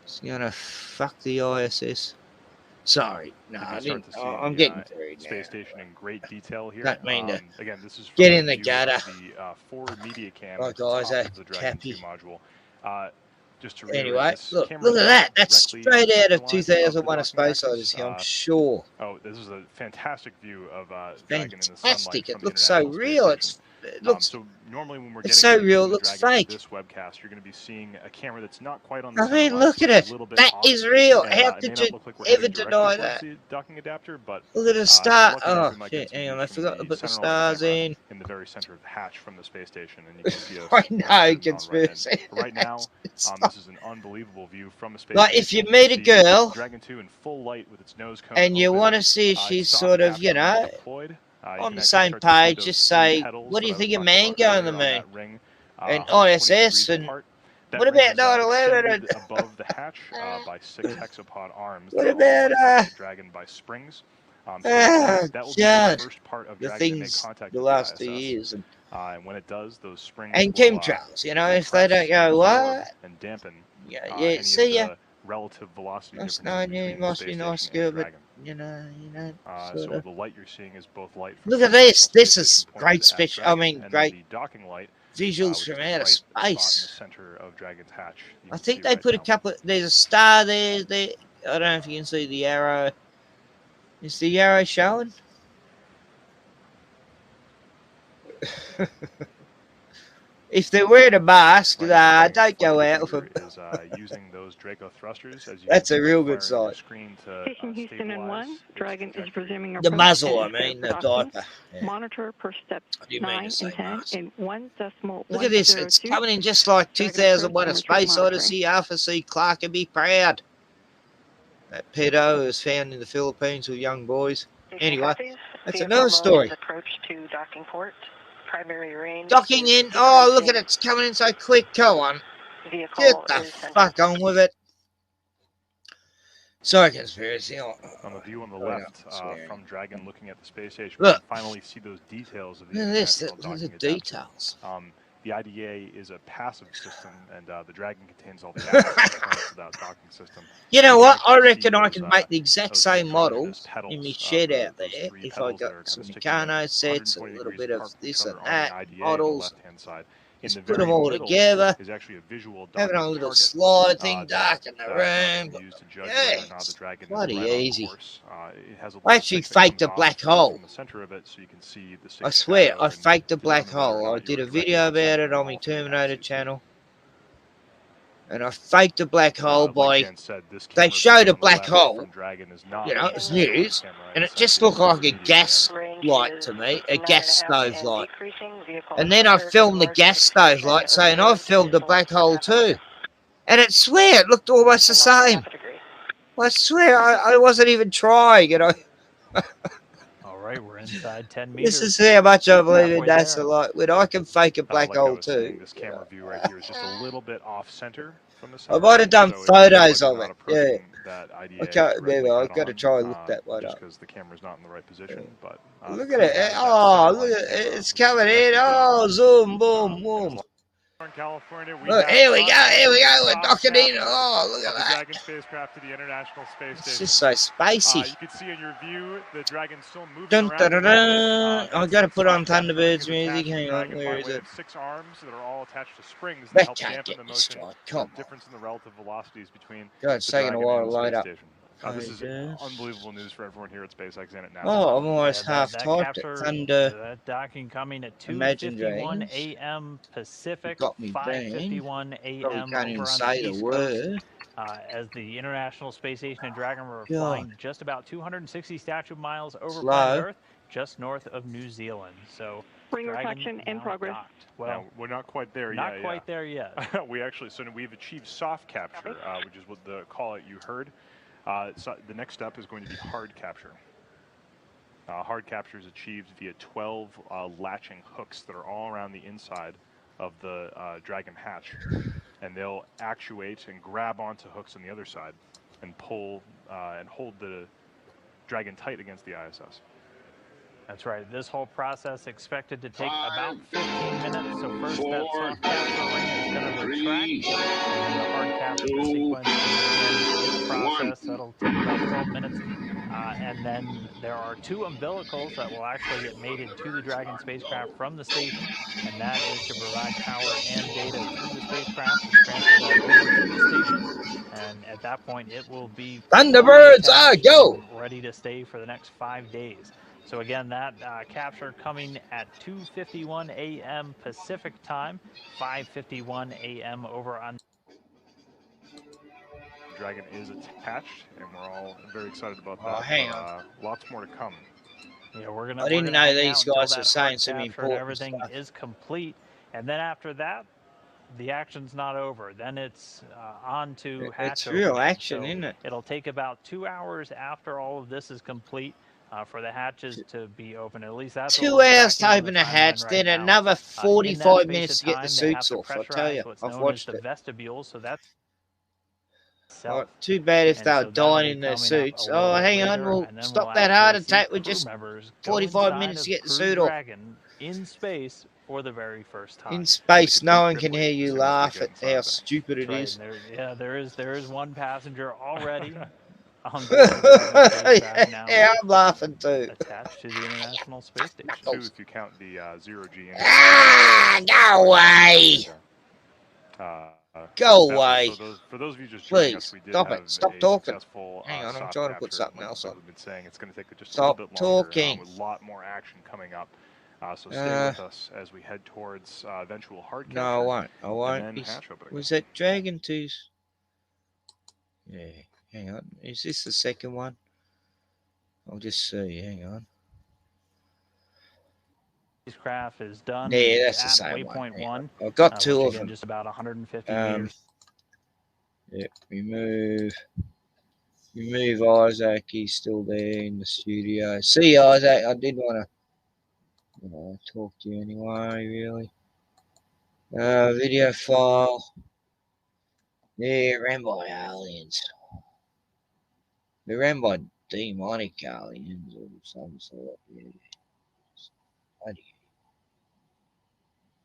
It's gonna fuck the ISS. Sorry, no, You can I start didn't. to see I'm the getting through space now. station in great detail here. Don't mean to Again, this is from get a in the view gutter. of the forward media cam Like at the top Isaac of the Dragon 2 Cappy. module. Just to reiterate, Anyway, this look camera at is that. That's directly straight in the out of center line the 2001: A docking Space axis. Odyssey. I'm sure. Oh, this is a fantastic view of Dragon in the sunlight Fantastic. from It the looks so International Space real. Station. It looks. So normally when we're It's getting so real. It the looks Dragon fake. for this webcast, you're going to be seeing a camera that's not quite on the I center mean, line, look so at it's it. a little bit That off, is real. and, How it may could not you look like we're ever heading directly deny towards that? the docking adapter, but Look at the if star. we're lucky enough, Oh we might shit! get some Hang on, views I from forgot to the put the center of the stars camera in. the very center of the hatch from the space station, and you can see us I know, conspiracy. right now, this is an unbelievable view from a space Like station. if you meet a see girl Dragon 2 in full light with its nose cone and you open, want to see if she's soft sort of, capture being deployed. on can the actually same start to see page, those just three say, petals what do you that I was think of talking man about going to the earlier on moon? that ring, And 120 ISS degrees and apart. That what ring about is 9/11? extended above the hatch by 6 hexapod arms What that are all about licensed to Dragon by springs. So oh that will be the God, first part of the Dragon to make things contact the with the last 2 ISS. years And when it does, those springs and will, chemtrails. will If they don't compress go and absorb what? and dampen Yeah, any see of ya. the relative velocity Nice differences knowing you. between the Must space be station nice and girl, but Dragon. sort So of. the light you're seeing is both light from Look the at this. International This Space is Station great pointed at special. Dragon, I mean, and great then the docking light, visuals which from is the outer bright spot in the space. center of Dragon's hatch. You I can think see they right put now. a couple. There's a star there. There. I don't know if you can see the arrow. Is the arrow showing? If they're wearing a mask, don't go out with them. Is using those Draco thrusters as you That's can a see real good firing your sign. screen to Station Houston and 1, Dragon is resuming The approach muzzle, I and mean, the production. diaper. Yeah. Monitor per step I didn't mean 9 to say and 10 mask. in 1.102. Look at this. It's coming in just like Dragon 2001: A approach and return Space monitoring. Odyssey. Arthur C. Clarke can be proud. That pedo is found in the Philippines with young boys. Anyway, that's another story. Approach to docking port. Primary range. Docking in. Oh, look at it. It's coming in so quick. Go on. Get the fuck on with it. Sorry, conspiracy. On the view on the left from Dragon looking at the space station, Look. we can finally see those details of the Look at this. International Look at the Docking Adapter. details. The IDA is a passive system, and the Dragon contains all the active components of that docking system. You know You what? can I actually reckon see I those, can make the exact those same androgynous models pedals, in my shed out those there. 3 If I pedals that got are some kind of sticking out Meccano sets, a 120 little degrees bit apart of from each this other and on the that, IDA on the models, left-hand side. In just the put them very all middle together, is actually a visual having a docking little target slide thing, that dark in the can room. be used to judge Yeah, whether or not the it's Dragon is bloody right on easy. course. It has a I little actually stick that faked comes a off black directly hole. from the center of it, so you can see the I stick's swear, shadow I and faked a black determine whether or hole. I not you did are a directly video on about center it and on my all 3 Terminator axes. channel. And I faked a black hole Like by... Ken said, this They camera showed view a on the black left hole, from Dragon is not you know, like it was the secondary news, camera, and and it it's just actually looked like a intermediate gas band. light to me, a gas stove light. And then I filmed the gas stove light saying I filmed a black hole too. And I swear it looked almost the same. I swear I wasn't even trying, you know. All right, we're inside 10 This meters. is how much I believe in Halfway NASA. there. Like, when I can fake a black Like I hole was too. saying, this camera view right here is just a little bit off center from the I center might have line, done so it looks like photos you're of not it. Yeah. approaching that IDA I can't directly remember. I've head got to on, try and look that one just up. because the camera's not in the right position. But Look the at crew it. has that Oh, center look line at it. camera, It's which is coming in. actually Oh, visual. zoom, boom, boom. In California, we Look, have here we go. gone Here we into go. the We're soft knocking in. capture Oh, look at of the that. Dragon spacecraft to the International Space It's Station. just so spacey. You can see in your view the Dragon still moving Dun, around dun, a dun, little dun. bit. I That's gotta that put on soft capture ring Thunderbird's is music. attached to the Hang on, Dragon where by is way it? of 6 arms that are all attached to springs They to help can't dampen get the me motion straight. or Come on. difference in the relative velocities between God, it's the taking a Dragon while and to the load space up. station. This is unbelievable news for everyone here at SpaceX and at NASA. Oh, I'm almost Yeah, half that typed it. capture, Thunder. that docking coming at Imagine 2:51 Dragons. a.m. Pacific, Got me brain. 5:51 Probably a.m. can't even over on the say the East Coast. word. As the International Space Station and Dragon were God. flying just about 260 statute miles over Slow. planet Earth, just north of New Zealand. So Ring Dragon reflection in now progress. docked. Well, we're not quite there not yet. quite there yet. We've achieved soft capture, which is what the call it you heard. So the next step is going to be hard capture. Hard capture is achieved via 12 latching hooks that are all around the inside of the Dragon hatch, and they'll actuate and grab onto hooks on the other side and pull and hold the Dragon tight against the ISS. That's right. This whole process expected to take about 15 minutes. So first, that soft capture ring is going to retract, and then the hard capture sequence will begin its process. That'll take about 12 minutes. And then there are 2 umbilicals that will actually get mated to the Dragon spacecraft from the station, and that is to provide power and data to the spacecraft to transfer that over to the station. And at that point, it will be Thunderbirds, go! ready to stay for the next 5 days. So again, that capture coming at 2:51 a.m. Pacific time, 5:51 a.m. over on. Dragon is attached, and we're all very excited about Oh, that. hang on. Lots more to come. Yeah, we're gonna. I didn't know hang these out until guys that were saying hard some capture and important everything stuff. is complete, and then after that, the action's not over. Then it's on to hatch It's real opening. action, So isn't it? it'll take about 2 hours after all of this is complete for the hatches to be open. At least that's what 2 we're hours to tracking on open the a hatch, timeline then right now. another In that 45 space minutes of to get the time, they have suits to off. I tell pressurize you, what's I've known as watched the it. vestibule. So that's Oh, too bad if and they were so that'll dying be in their coming up suits. a Oh, little bit hang on, later, we'll and then stop we'll that heart actually see attack with crew just members go 45 inside minutes of to get the Crew suit off. Dragon in space for the very first time. In space, no one can hear you laugh at how stupid it That's is. right. There is one passenger already on board the Dragon spacecraft now. Yeah, I'm laughing too. Attached to the International Space Station. 2 if you count the 0G. Go away! Go away! So for those of you just joining us, Please, we did stop have it. Stop a talking. successful Hang on, I'm soft trying to put capture. something Like else on. we've been saying, it's going to take just Stop a little bit longer talking. with a lot more action coming up. So stay with us as we head towards eventual hard capture. No, I won't. I won't. And then hatch opening. Was that Dragon 2's? Yeah, hang on. Is this the second one? I'll just see. Hang on. Spacecraft is done. Yeah, It's that's the at same waypoint one. 1. I've got 2 which, of again, them. just about 150 meters. Yep, remove Isaac. He's still there in the studio. See, Isaac, I did want to talk to you anyway, really. Video file. Yeah, ran by aliens. They're ran by demonic aliens of some sort. Yeah.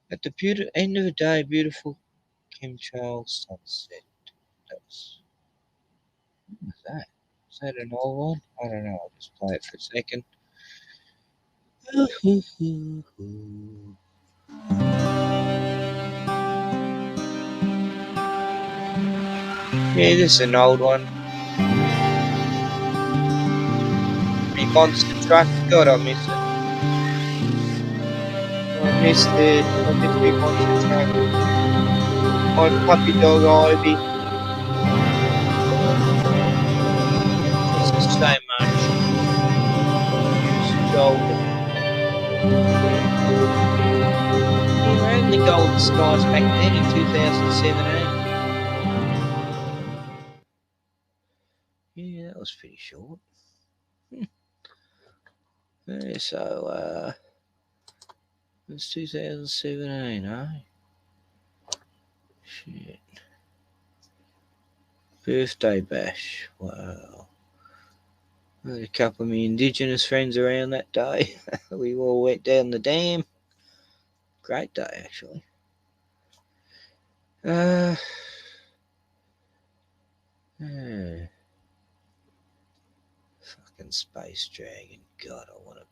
At the end of the day, beautiful chemtrail sunset. What was that? Is that an old one? I don't know. I'll just play it for a second. Yeah, this is an old one. Me monster truck. God, I miss it. I miss me monster truck. My puppy dog Ivy. Miss her so much. She's golden. Yeah, we're having the golden skies back then in 2017. Yeah, that was pretty short. Yeah, so, it's 2017, eh? Shit. Birthday bash. Wow. I had a couple of my Indigenous friends around that day. We all went down the dam. Great day, actually. Yeah. Fucking Space Dragon. God, I want to.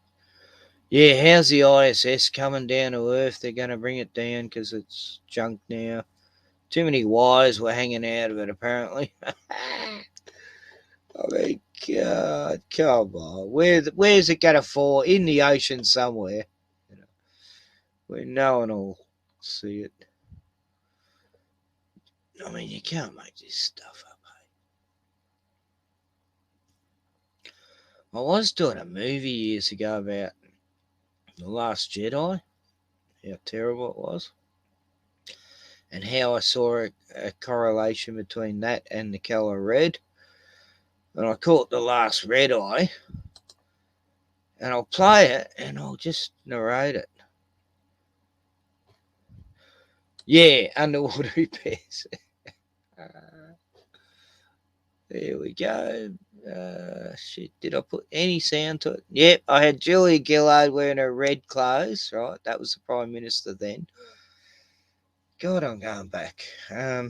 Yeah, how's the ISS coming down to Earth? They're going to bring it down because it's junk now. Too many wires were hanging out of it, apparently. I mean, God, come on. Where's it going to fall? In the ocean somewhere. You know, where no one will see it. I mean, you can't make this stuff up. I was doing a movie years ago about The Last Jedi, how terrible it was, and how I saw a correlation between that and the colour red. And I call it The Last Red Eye, and I'll play it and I'll just narrate it. Yeah, underwater repairs. There we go. Shit, did I put any sound to it? Yep, I had Julia Gillard wearing her red clothes, right? That was the Prime Minister then. God, I'm going back. No,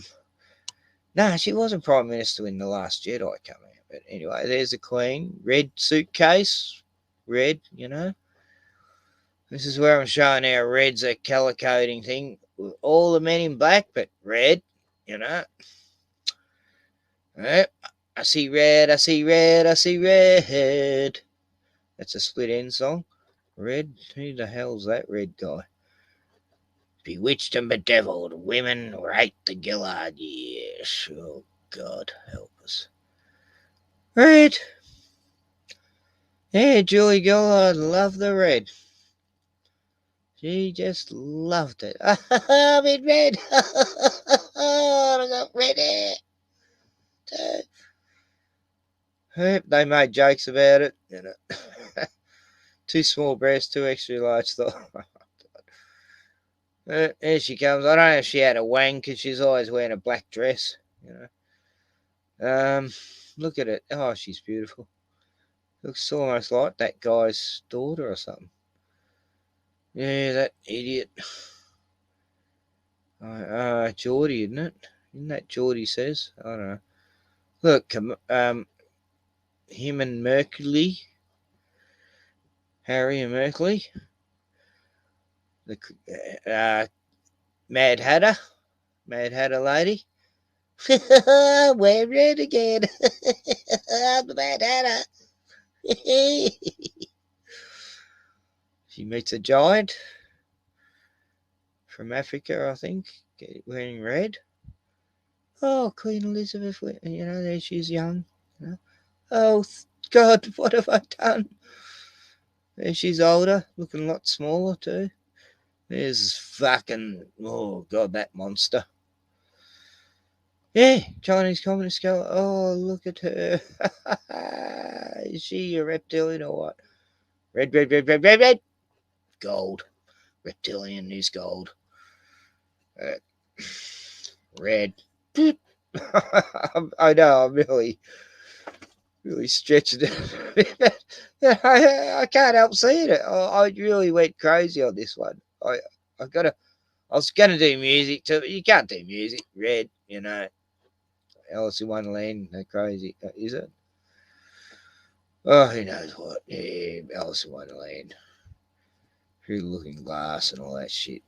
she wasn't Prime Minister when The Last Jedi came out. But anyway, there's the Queen. Red suitcase. Red, you know. This is where I'm showing how red's a colour coding thing. All the men in black, but red, you know. Yep. I see red, I see red, I see red. That's a Split End song. Red? Who the hell's that red guy? Bewitched and bedeviled, women rate the Gillard. Yes. Oh, God, help us. Red. Yeah, Julie Gillard loved the red. She just loved it. I'm in red. I got red hair. They made jokes about it. You know. Too small breasts, too extra large thigh. There she comes. I don't know if she had a wang because she's always wearing a black dress. You know. Look at it. Oh, she's beautiful. Looks almost like that guy's daughter or something. Yeah, that idiot. Geordie, isn't it? Isn't that Geordie says? I don't know. Look, him and Merkley, Harry and Merkley, the Mad Hatter lady. We're red again. I'm the Mad Hatter. She meets a giant from Africa, I think, wearing red. Oh, Queen Elizabeth, you know, there she's young. You know? Oh, God, what have I done? There she's older, looking a lot smaller too. There's fucking, oh, God, that monster. Yeah, Chinese Communist girl. Oh, look at her. Is she a reptilian or what? Red, red, red, red, red, red. Gold. Reptilian is gold. Red. I know, I'm really stretching it. I can't help seeing it. I really went crazy on this one. I've got to was going to do music too, but you can't do music. Red, you know. Alice in Wonderland, no crazy, is it? Oh, who knows what? Yeah, Alice in Wonderland. Through the Looking Glass and all that shit.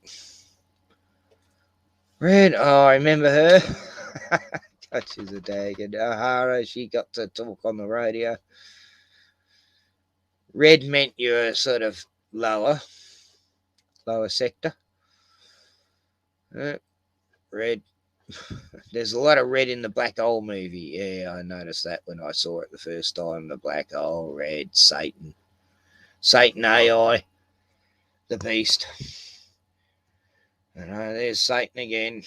Red, oh, I remember her. She's a dag. And O'Hara, she got to talk on the radio. Red meant you were sort of lower sector. Red. There's a lot of red in the Black Hole movie. Yeah, I noticed that when I saw it the first time. The Black Hole, Red, Satan AI, the Beast. There's Satan again.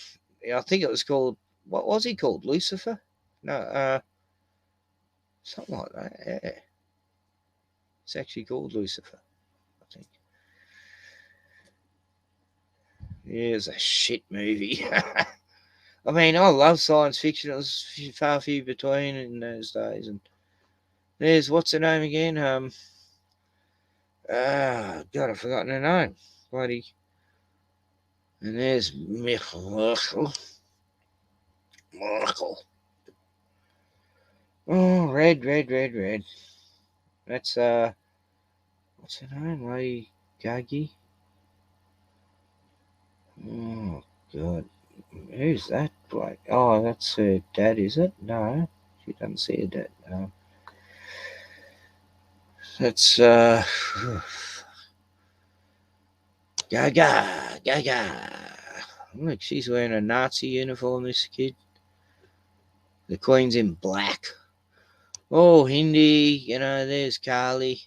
I think it was called, what was he called? Lucifer? No, something like that. Yeah, it's actually called Lucifer, I think. Yeah, it's a shit movie. I mean, I love science fiction. It was far few between in those days. And there's, what's her name again? God, I've forgotten her name. Bloody. And there's Michael. Oh, red. That's, what's her name? Lady Gagi? Oh, God. Who's that bloke? Oh, that's her dad, is it? No, she doesn't see her dad. No. That's, Gaga. Look, she's wearing a Nazi uniform, this kid. The Queen's in black. Oh, Hindi, there's Carly.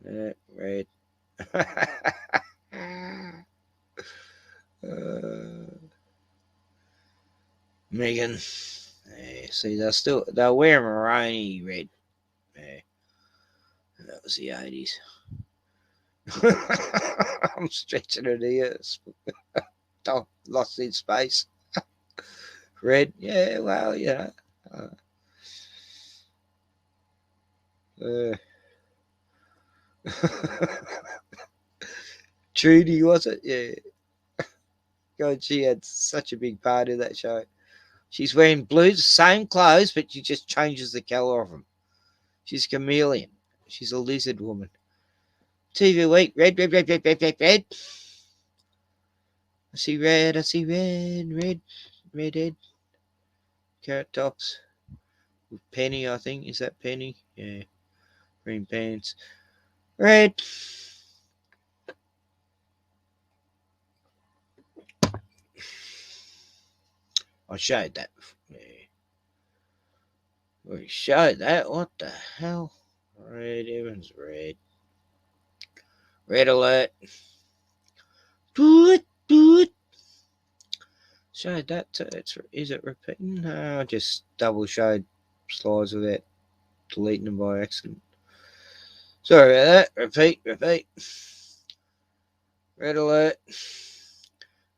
Red. Megan. Yeah, see, they're wearing Maroney red. Yeah. That was the 80s. I'm stretching it here. Lost in space. Red. Yeah, well, Trudy, was it? Yeah. God, she had such a big part of that show. She's wearing blues, same clothes, but she just changes the colour of them. She's a chameleon. She's a lizard woman. TV Week, red. I see red. Redhead. Carrot tops. With Penny, I think. Is that Penny? Yeah. Green pants. Red. I showed that. Yeah. We showed that. What the hell? Red Evans, red. Red alert. Do it. Showed that too. Is it repeating? No, I just double showed slides without deleting them by accident. Sorry about that. Repeat. Red alert.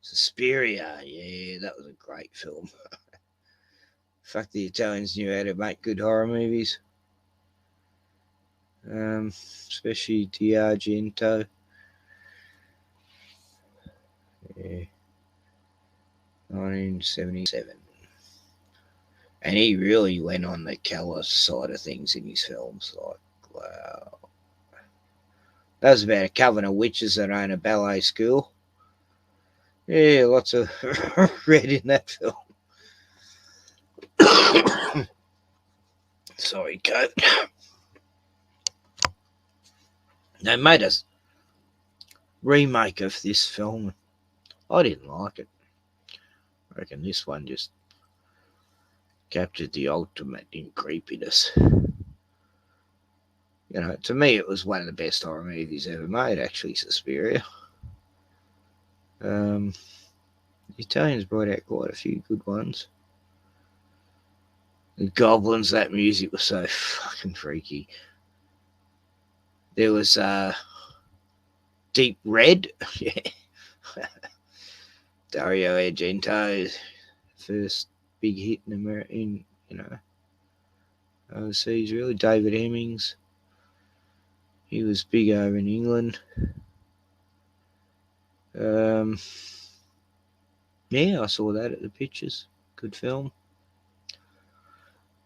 Suspiria. Yeah, that was a great film. Fuck, the Italians knew how to make good horror movies. Especially D'Argento. Yeah. 1977. And he really went on the colour side of things in his films. Like, wow. That was about a coven of witches that own a ballet school. Yeah, lots of red in that film. Sorry, coat. They made a remake of this film. I didn't like it. I reckon this one just captured the ultimate in creepiness. To me, it was one of the best horror movies ever made, actually, Suspiria. The Italians brought out quite a few good ones. The Goblins, that music was so fucking freaky. There was Deep Red. Yeah. Dario Argento's first big hit in America, overseas, really. David Hemmings. He was big over in England. Yeah, I saw that at the pictures. Good film.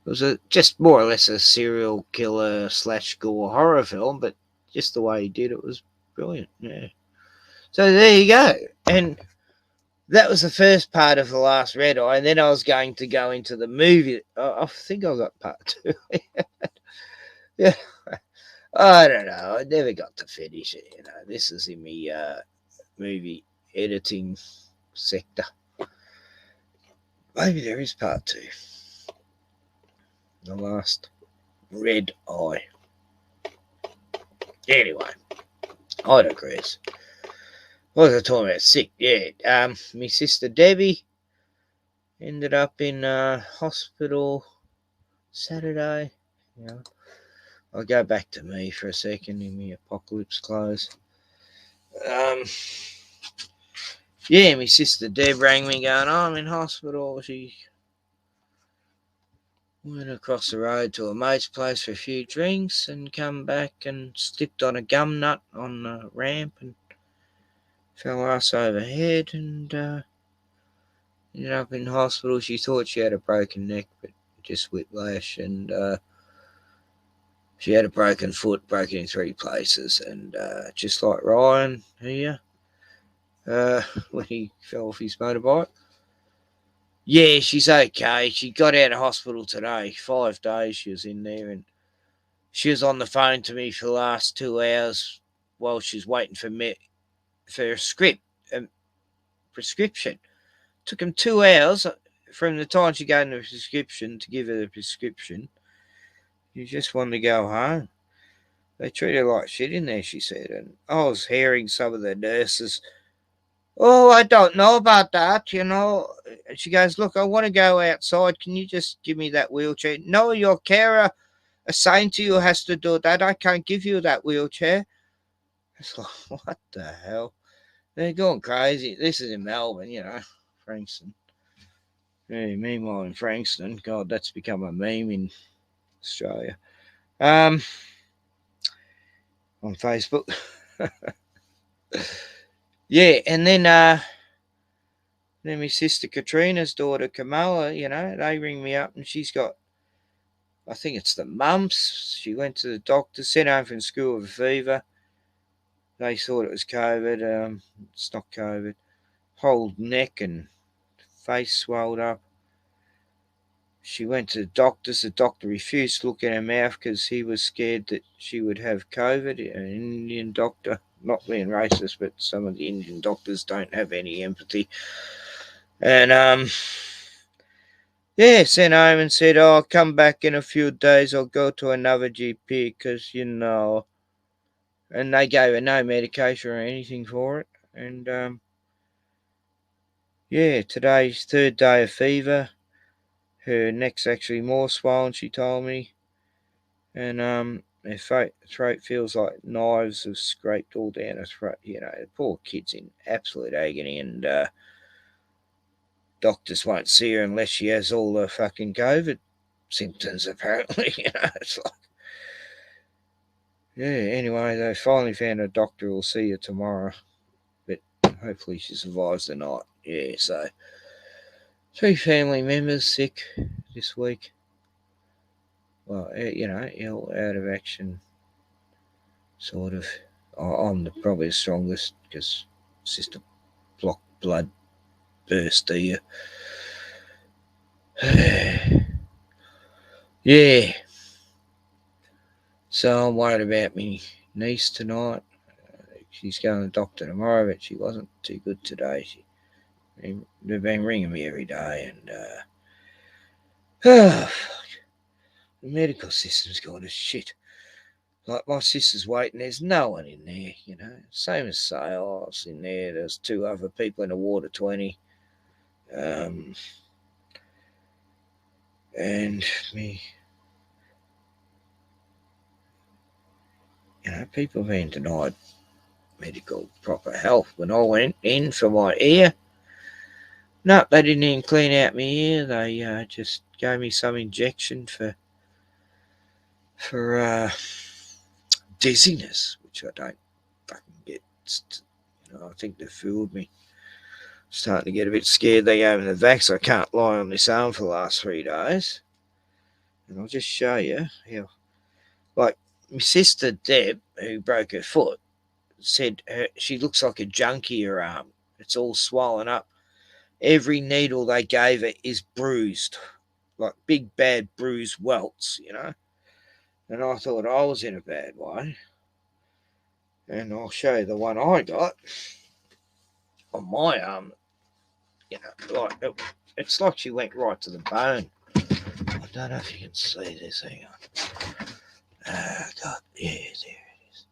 It was just more or less a serial killer / gore horror film, but just the way he did it was brilliant. Yeah. So there you go. And that was the first part of The Last Red Eye, and then I was going to go into the movie. I think I got part 2. Yeah. I don't know. I never got to finish it. This is in my movie editing sector. Maybe there is part 2. The Last Red Eye. Anyway, I digress. What was I talking about? Sick. Yeah. My sister Debbie ended up in hospital Saturday. I'll go back to me for a second in the apocalypse clothes. Yeah, my sister Deb rang me going, oh, I'm in hospital. She went across the road to a mate's place for a few drinks and come back and slipped on a gum nut on a ramp and fell ass over head and ended up in hospital. She thought she had a broken neck, but just whiplash, and she had a broken foot, broken in 3 places, and just like Ryan here, when he fell off his motorbike. Yeah, she's okay. She got out of hospital today. 5 days she was in there, and she was on the phone to me for the last 2 hours while she was waiting for a script, a prescription. Took him 2 hours from the time she gave him the prescription to give her the prescription. You just wanted to go home. They treat her like shit in there, she said. And I was hearing some of the nurses, oh, I don't know about that, And she goes, look, I want to go outside. Can you just give me that wheelchair? No, your carer assigned to you has to do that. I can't give you that wheelchair. It's like, what the hell? They're going crazy. This is in Melbourne, Frankston. Yeah, meanwhile in Frankston, God, that's become a meme in Australia. On Facebook. Yeah, and then my sister Katrina's daughter Kamala, they ring me up and she's got, I think it's the mumps. She went to the doctor, sent home from school with a fever. They thought it was COVID. It's not COVID. Whole neck and face swelled up. She went to the doctors. The doctor refused to look at her mouth because he was scared that she would have COVID. An Indian doctor, not being racist, but some of the Indian doctors don't have any empathy. And sent home and said, oh, I'll come back in a few days. I'll go to another GP because, and they gave her no medication or anything for it. And, today's 3rd day of fever. Her neck's actually more swollen, she told me. And her throat feels like knives have scraped all down her throat. The poor kid's in absolute agony, and doctors won't see her unless she has all the fucking COVID symptoms, apparently. It's like, anyway, they finally found a doctor who'll see her tomorrow, but hopefully she survives the night. So 3 family members sick this week. Well, ill, out of action, sort of. I'm probably the strongest because it's just a blood burst here. Yeah. So I'm worried about me niece tonight. She's going to the doctor tomorrow, but she wasn't too good today. They've been ringing me every day, and the medical system's gone to shit. Like, my sister's waiting, there's no one in there, Same as sales in there. There's 2 other people in the ward of 20. And me, people have been denied medical proper health. When I went in for my ear, no, they didn't even clean out my ear. They just gave me some injection for dizziness, which I don't fucking get. I think they fooled me. Starting to get a bit scared they gave me the vax. I can't lie on this arm for the last 3 days. And I'll just show you how. Like, my sister Deb, who broke her foot, said she looks like a junkie, her arm. It's all swollen up. Every needle they gave her is bruised. Like big, bad bruised welts, you know. And I thought I was in a bad way. And I'll show you the one I got on my arm. You know, like it's like she went right to the bone. I don't know if you can see this. Hang on. God, yeah, there it is.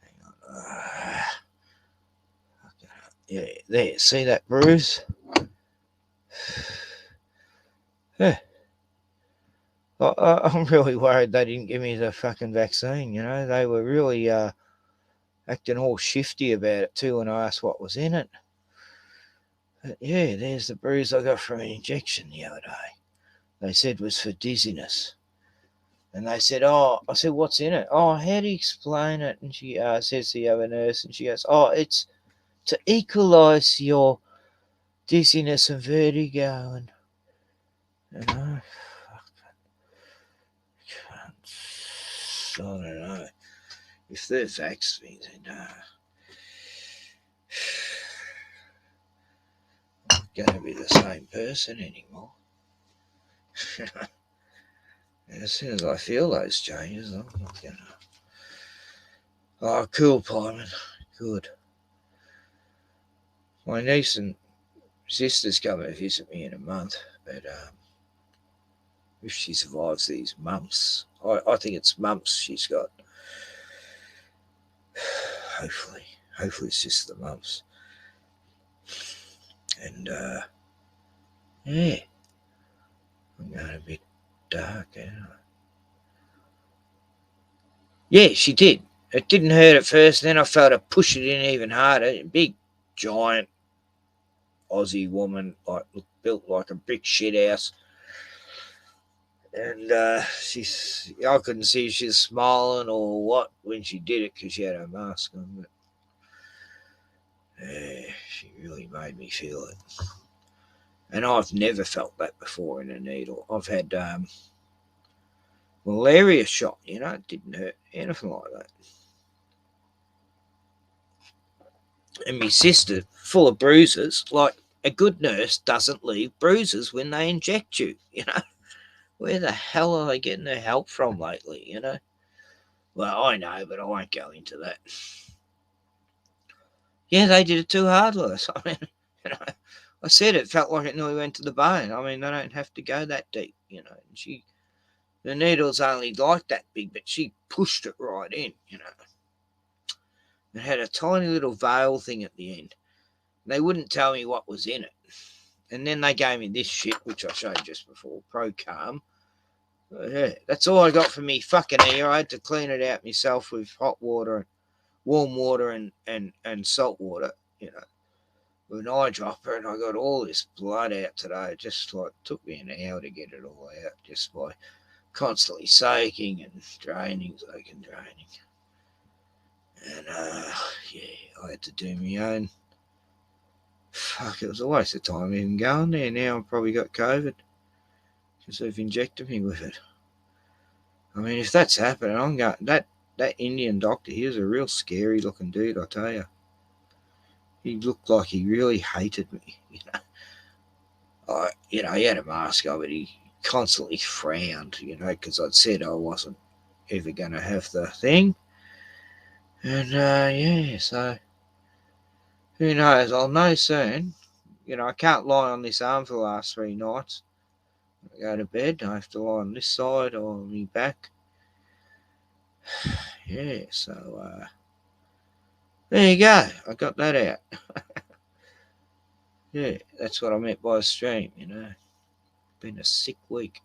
Hang on. Yeah, there. See that bruise? Yeah. I'm really worried they didn't give me the fucking vaccine. You know, they were really acting all shifty about it too when I asked what was in it. But yeah, there's the bruise I got from an injection the other day. They said was for dizziness. And they said, I said, what's in it? Oh, how do you explain it? And she says to the other nurse, and she goes, it's to equalise your dizziness and vertigo. And you know, I don't know. If they're vaccinated, then I'm not going to be the same person anymore. As soon as I feel those changes, I'm not going to. Oh, cool, Pyman. Good. My niece and sister's coming to visit me in a month, but if she survives these mumps, I think it's mumps she's got. Hopefully it's just the mumps. And yeah, I'm going a bit dark, aren't I? Yeah, she did. It didn't hurt at first. Then I felt her push it in even harder. A big, giant Aussie woman, like built like a brick shit house. And I couldn't see if she was smiling or what when she did it because she had her mask on. But yeah, she really made me feel it. And I've never felt that before in a needle. I've had malaria shot, you know, it didn't hurt, anything like that. And my sister, full of bruises, like a good nurse doesn't leave bruises when they inject you, you know. Where the hell are they getting their help from lately, you know? Well, I know, but I won't go into that. Yeah, they did it too hard, Lewis. I mean, you know, I said it felt like it nearly went to the bone. I mean, they don't have to go that deep, you know. And the needle's only like that big, but she pushed it right in, you know. It had a tiny little veil thing at the end. They wouldn't tell me what was in it. And then they gave me this shit, which I showed just before, Pro Calm. Yeah, that's all I got for me fucking ear. I had to clean it out myself with hot water, warm water, and salt water, you know, with an eyedropper, and I got all this blood out today. It just like took me an hour to get it all out just by constantly soaking and draining. And yeah, I had to do my own. Fuck, it was a waste of time even going there. Now I've probably got COVID because they've injected me with it. I mean, if that's happening, I'm going. That Indian doctor, he was a real scary looking dude, I tell you. He looked like he really hated me, you know. He had a mask on, but he constantly frowned, you know, because I'd said I wasn't ever going to have the thing. And yeah, so who knows? I'll know soon. You know, I can't lie on this arm for the last 3 nights. I go to bed, I have to lie on this side or on my back. Yeah, so there you go. I got that out. Yeah, that's what I meant by a stream, you know. Been a sick week.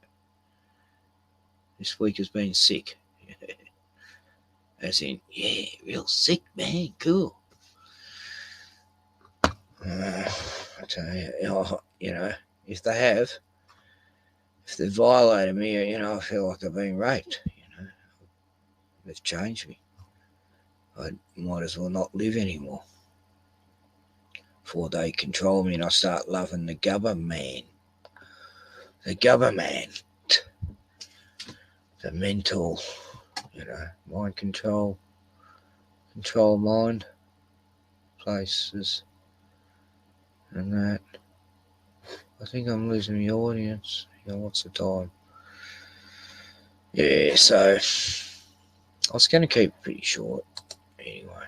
This week has been sick. As in, yeah, real sick, man. Cool. I tell you, you know, if they violated me, you know, I feel like I've been raped, you know. They've changed me. I might as well not live anymore. before they control me and I start loving the government. The government. The mental, mind control mind, places, and that. I think I'm losing the audience. What's the time? Yeah, so I was going to keep it pretty short anyway.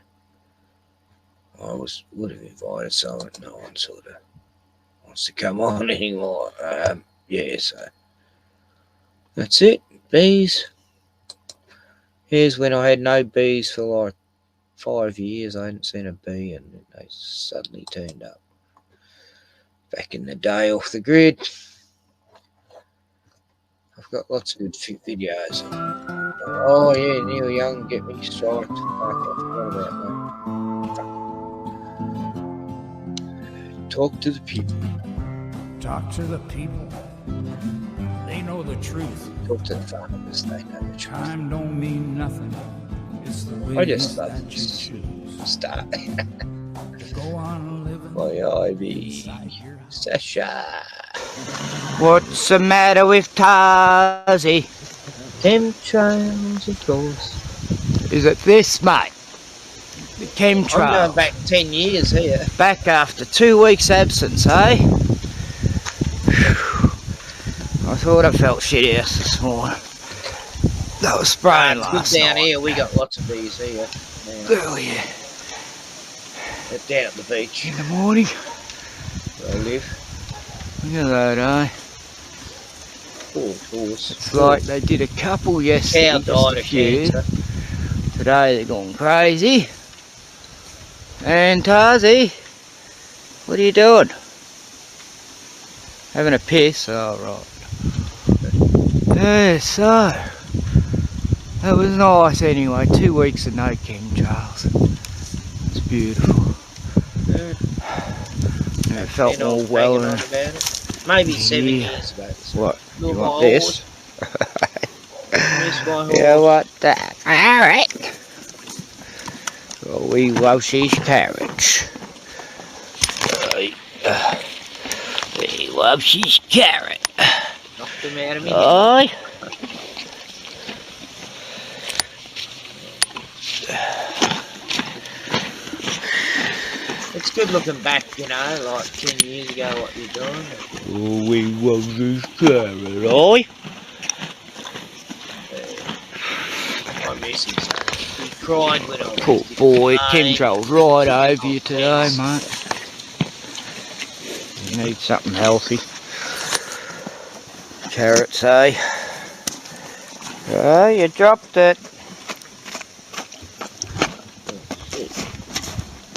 I would have invited someone, no one sort of wants to come on anymore. Yeah, so that's it. Bees. Here's when I had no bees for like 5 years. I hadn't seen a bee and they suddenly turned up. Back in the day off the grid. I've got lots of good videos. Oh yeah, Neil Young, get me striked. What about that? Talk to the people. Talk to the people. They know the truth. Talk to the farmers, they know the truth. Time don't mean nothing. It's the way I just love that you this choose. start. Go on living. My Ivy. Sasha. What's the matter with Tarzy? Chemtrails, of course. Is it this, mate? The chemtrails. I'm going back 10 years here. Back after 2 weeks absence, eh? I thought I felt shit house this morning. That was spraying last down night. here, we got lots of bees here. Oh yeah. They're down at the beach. In the morning. Where I live. Look at that, eh? Poor horse. It's like they did a couple yesterday, Cow died just a few. cancer. Today they're gone crazy. And Tarzy, what are you doing? Having a piss? Oh, right. Yeah, so, that was nice anyway. 2 weeks of no chemtrails. It's beautiful. And it felt more well. Maybe 7 years ago. What? You Look, want my this? Where's my horse? You want that? Alright. Well, we love these carrots. We love these carrots. Knocked them out of me. Aye. It's good looking back, like 10 years ago what you're doing. Oh, we love this carrot, aye? I miss him so much. He cried when I was Poor boy, chemtrails right over you today, mate. You need something healthy. Carrots, eh? Oh, you dropped it.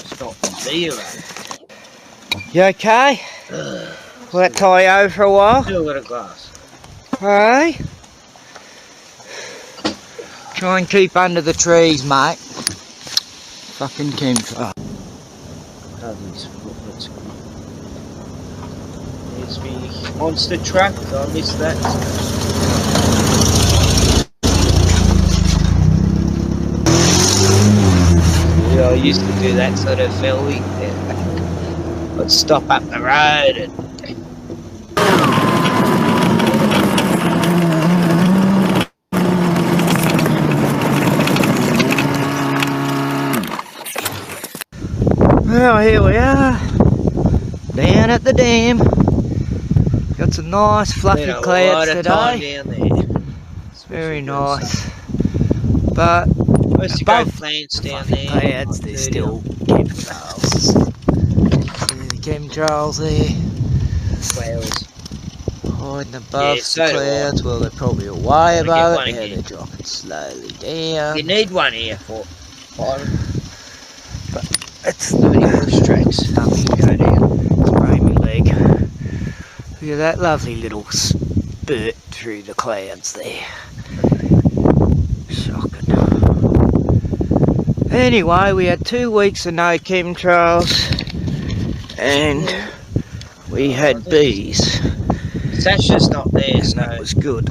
Stop zero. You okay? Will that tie you over for a while? Still got a glass. Hey? Try and keep under the trees, mate. Fucking chemtrail. There's me monster truck. I missed that. Yeah, I used to do that sort of filming. I'd stop up the road and well, here we are, down at the dam. Got some nice fluffy clouds today. It's very nice. But used to go above plants down fluffy there. clouds, there's still chemtrails. See the chemtrails there. Clouds. Hiding above Yeah, so the do I. clouds. Well, they're probably way Get above one it. Now again. they're dropping slowly down. You need one here for Byron. It's too many bush tracks. Nothing to go down. Spray my leg. Look at that lovely little spurt through the clouds there. Shocking. Anyway, we had 2 weeks of no chemtrails and we had bees. Sasha's not there, and so that was good.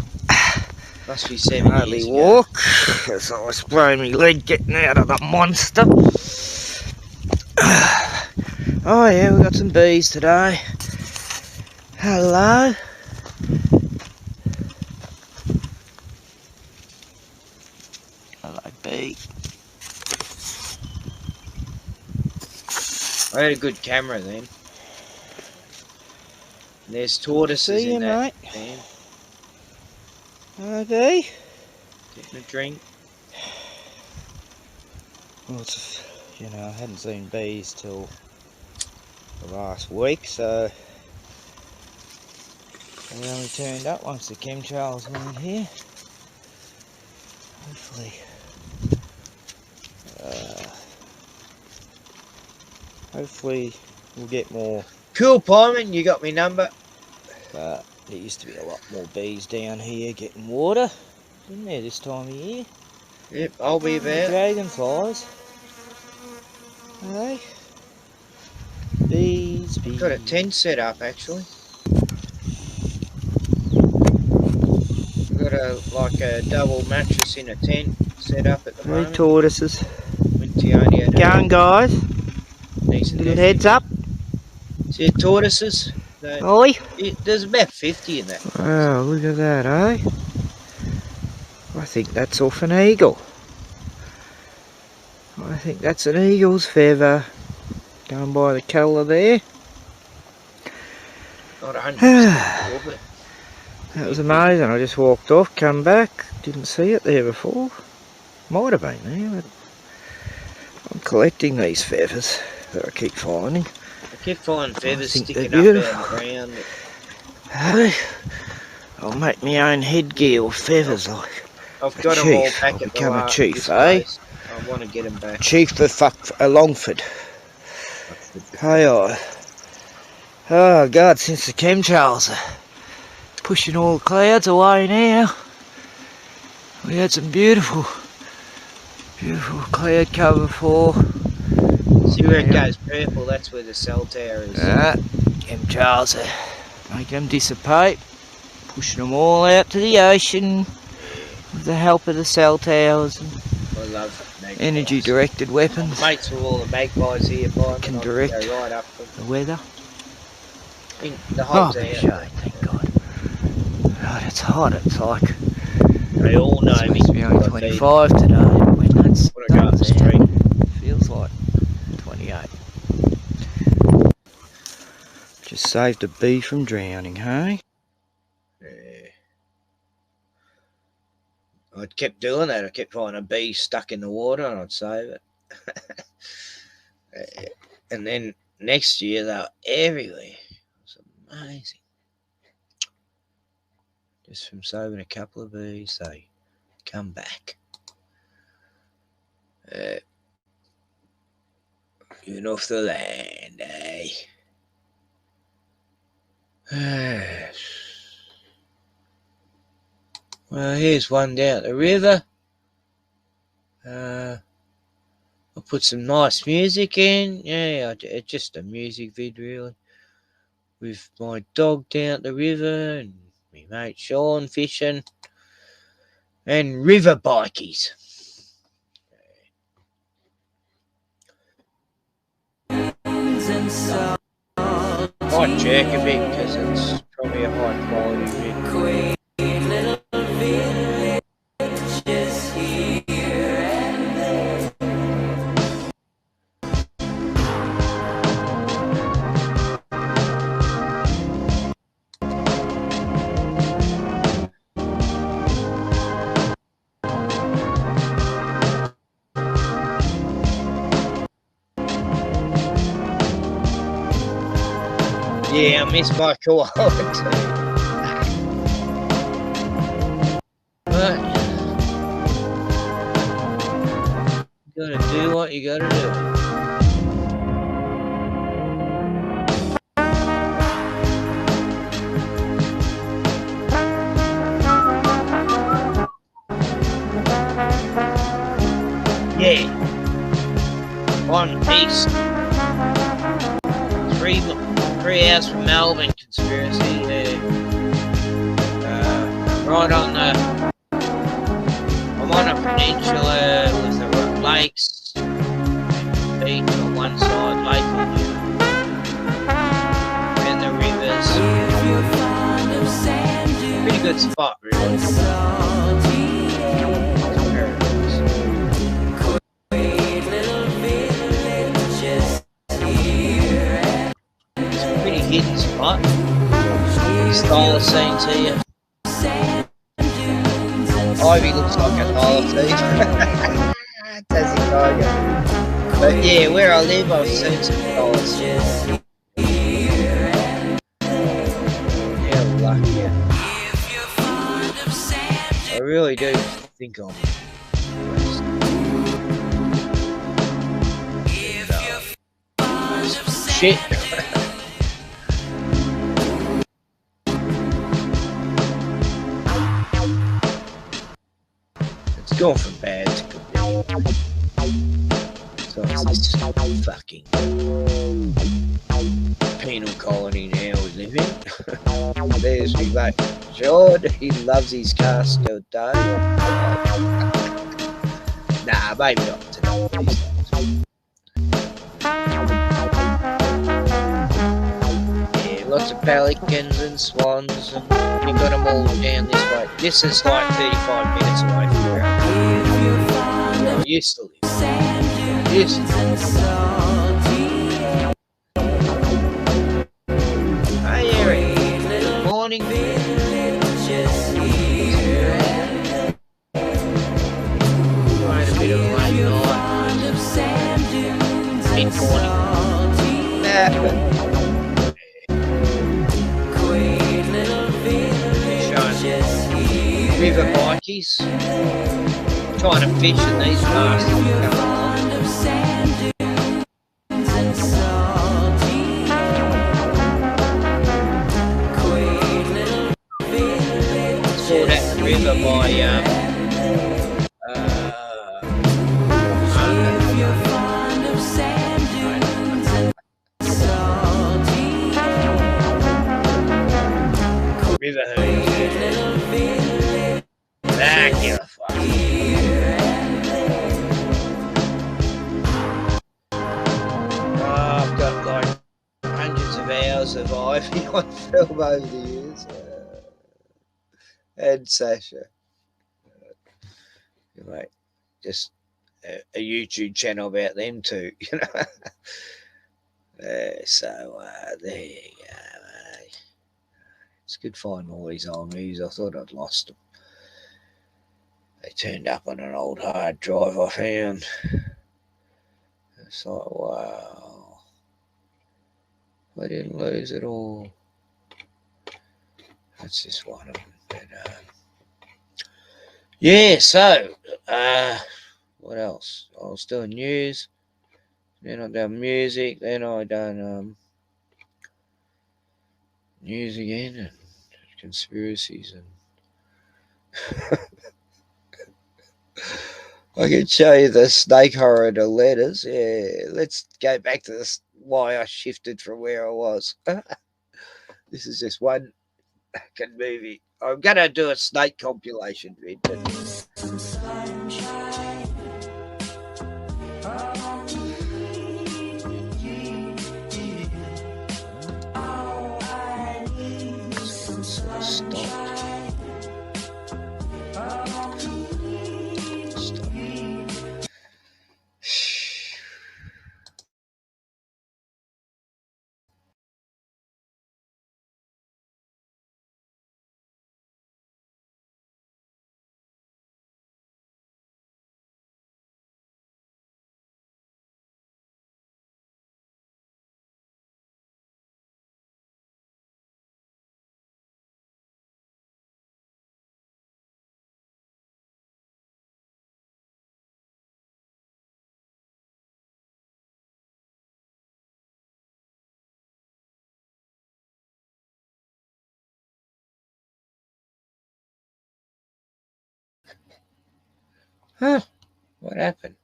must be 7 Hardly years walk as I spray my leg getting out of the monster. Oh yeah, we got some bees today. Hello. Hello, bee. I had a good camera then. There's tortoises in that van. Hello, bee. Getting a drink. Well, it's, you know, I hadn't seen bees till the last week, so they only turned up once the chemtrails weren't here. Hopefully we'll get more. Cool, Pyman, you got my number. But there used to be a lot more bees down here getting water, didn't there, this time of year? Yep, I'll be about. Dragonflies. Hey. Bees. Got a tent set up actually. Got a double mattress in a tent set up at the moment. Tortoises. Going, guys. Little heads up. See tortoises? Oi. There's about 50 in that. Wow, look at that, eh? I think that's off an eagle. I think that's an eagle's feather. Going by the colour there. Not 100%, but that was amazing. I just walked off, come back, didn't see it there before. Might have been there, but I'm collecting these feathers that I keep finding. I keep finding feathers sticking up out of the ground. Hey, I'll make my own headgear with feathers like. I've got them all back. I'll become a chief, eh? I want to get them back. Chief for Longford. Hey, oh God, since the chemtrails are pushing all the clouds away now, we had some beautiful cloud cover for. See where it goes purple, that's where the cell tower is. Chemtrails are making them dissipate, pushing them all out to the ocean with the help of the cell towers and energy directed weapons. Mates with all the magpies here, can direct right up the weather. The whole shade, thank God. Right, it's hot, it's like they all know me. It's supposed to be only 25 today. When that's it feels like 28. Just saved a bee from drowning, hey? Yeah. I kept doing that. I kept finding a bee stuck in the water and I'd save it. And then next year they were everywhere. It was amazing. Just from saving a couple of bees, they come back. Even off the land, eh? Well, here's one down the river. I'll put some nice music in. Yeah, it's just a music vid, really. With my dog down at the river and my mate Sean fishing. And river bikies. Might jerk a bit because it's probably a high quality vid. Yeah, I miss my koala too. But you gotta do what you gotta do. Yeah, on east, 3 hours from Melbourne, conspiracy. Right on the, I'm on a peninsula with the lakes, beach on one side, lake on the other. good spot, really. It's a pretty hidden spot. Style of scenes here. Ivy looks like a Thylacine. Tassie Tiger. But yeah, where I live, I've seen some Thylacines. How lucky. I really do think I'm shit. It's gone from bad to good. So it's this fucking penal colony now we live in. There's me mate George. He loves his car still, though. Nah, maybe not today. Yeah, lots of pelicans and swans, and you got them all down this way. This is like 35 minutes away from where I used to live. Hey Eric, good morning. Quite a bit of a late night. Mid-morning. River bikies. Trying to fish in these parts. Saw that river by River Hood. Ah, give a fuck. I've got like hundreds of hours of Ivy on film over the years. And Sasha. Right. Just a YouTube channel about them too, you know. So there you go. It's good finding all these old movies. I thought I'd lost them. They turned up on an old hard drive I found. It's like, wow. I didn't lose it all. That's just one of them. But, yeah, so, what else? I was doing news. Then I done music. Then I done news again and conspiracies and I can show you the snake horror letters. Yeah, let's go back to this. Why I shifted from where I was. This is just one fucking movie. I'm gonna do a snake compilation vid, but what happened?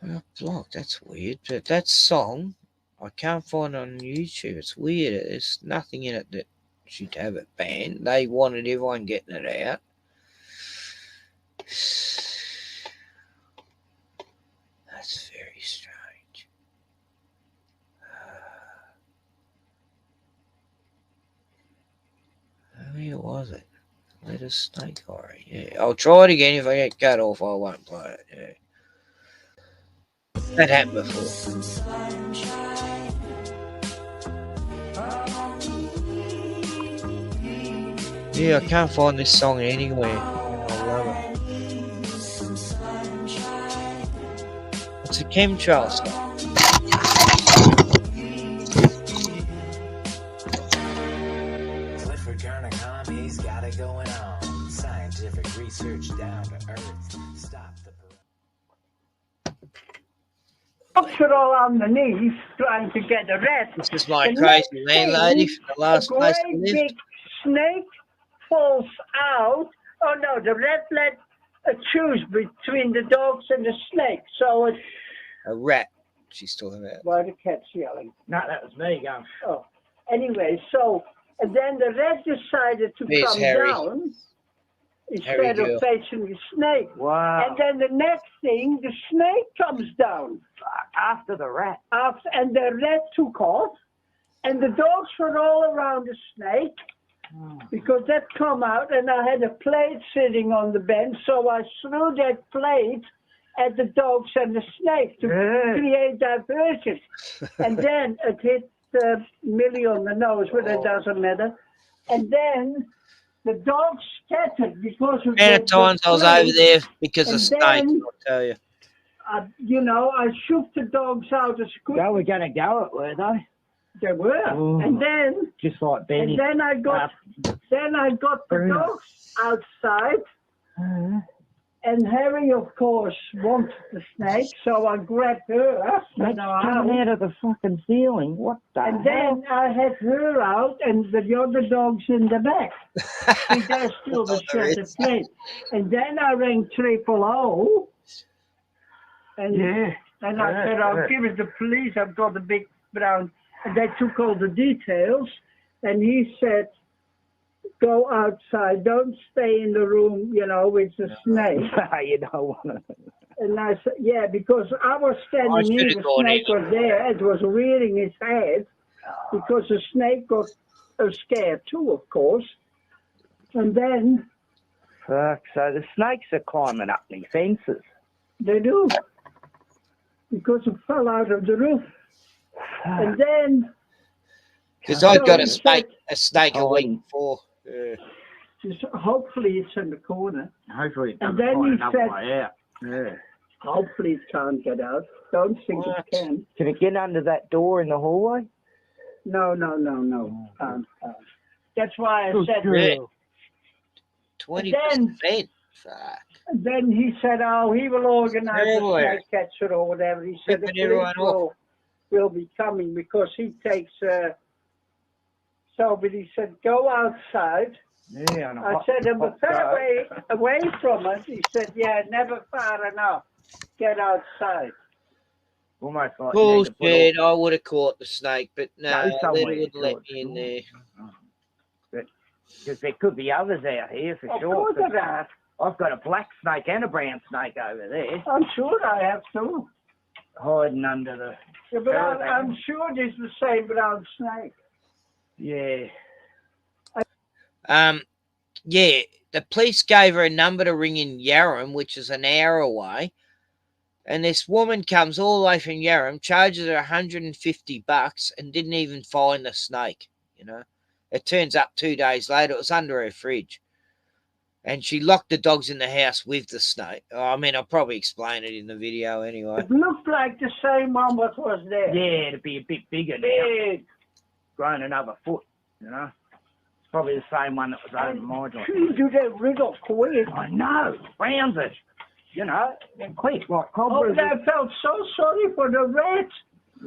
Well, blocked. That's weird. But that song, I can't find on YouTube. It's weird. There's nothing in it that should have it banned. They wanted everyone getting it out. That's very strange. Where was it? Let a snake horror. Yeah, I'll try it again. If I get cut off, I won't play it. Yeah. That happened before. Yeah, I can't find this song anywhere. I love it. It's a chemtrail song. Clifford Garner-He's got it going on. Scientific research down to earth. Stop the Dogs are all on the knees trying to get a rat. This is my crazy landlady from the last place I A great lived. big snake falls out. Oh no, the rat let choose between the dogs and the snake. So it's A rat, she's talking about. why the cat's yelling. No, that was me going. Oh, anyway, so and then the rat decided to There's come Harry. down Harry instead of girl. facing the snake. Wow. And then the next thing, the snake comes down. After the rat. And the rat took off, and the dogs were all around the snake because that come out, and I had a plate sitting on the bench, so I threw that plate at the dogs and the snake to create diversion. And then it hit Millie on the nose, but it doesn't matter. And then the dogs scattered because of Many times I was over there because of snakes, then, I'll tell you. you know, I shook the dogs out as quick. They were going to go it, were they? They were. Ooh. And then Just like Benny. And then I got the dogs outside, and Harry, of course, wanted the snake, so I grabbed her. Snake's coming out of the fucking ceiling. What the And hell? then I had her out, and the other dogs in the back. See, there's still the shattered plate. And then I rang 000, and and I said, I'll give it the police. I've got a big brown. And they took all the details, and he said, go outside. Don't stay in the room, you know, with the snake. You don't want to. And I said, yeah, because I was standing here, the snake was there. It was rearing its head because the snake got scared too, of course. And then... Fuck, so the snakes are climbing up these fences. They do. Because it fell out of the roof. And then... Because I've got a snake a week before. Hopefully it's in the corner. Hopefully it And doesn't then find he another said, way out. Yeah. hopefully it can't get out. Don't think it can. Can it get under that door in the hallway? No. That's why I said... 20%. And then he said, oh, he will organize a snake catcher or whatever. He said the police will be coming because he takes... but he said, go outside. Yeah, I said, I'm far away from us. He said, yeah, never far enough. Get outside. Almost like Bullshit, I would have caught the snake, but no, they wouldn't let me in there. Because there could be others out here for sure. Of course there are. I've got a black snake and a brown snake over there. I'm sure I have too. Hiding under the... Yeah, but I'm sure it's the same brown snake. Yeah. Yeah, the police gave her a number to ring in Yarram, which is an hour away. And this woman comes all the way from Yarram, charges her $150 and didn't even find the snake, you know. It turns up 2 days later, it was under her fridge. And she locked the dogs in the house with the snake. I mean, I'll probably explain it in the video anyway. It looked like the same one that was there. Yeah, it'd be a bit bigger now. Big. Grown another foot, you know. It's probably the same one that was over my joint. Do they wriggle quick? I know. Rounds it. You know, they're quick, like Oh, cobras. but I felt so sorry for the rats.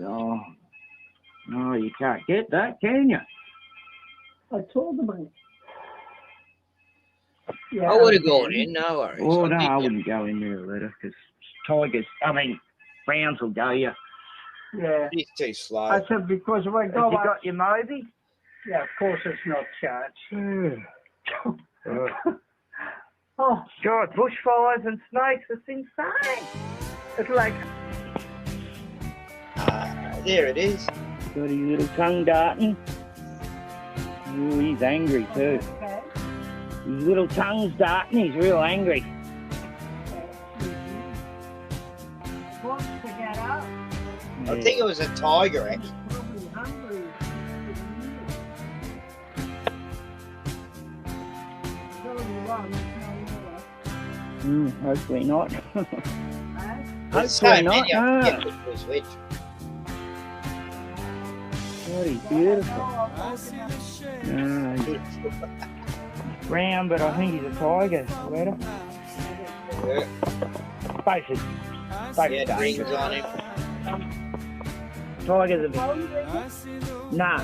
Oh, no, you can't get that, can you? I told them. I would have gone in, no worries. Oh, no, I wouldn't go in there, Letta, because browns will go you. Yeah. It's too slow. I said, because if I Have go you out... got your Moby? Yeah, of course it's not charged. Oh, God, bushfires and snakes, it's insane. It's like... There it is. Got his little tongue darting. Ooh, he's angry too. His little tongue's darting, he's real angry. I think it was a tiger, actually. Hopefully not. Hopefully not. God, he's beautiful. He's brown, but I think he's a tiger. Later. Yeah. Both rings on him. Tigers are nah.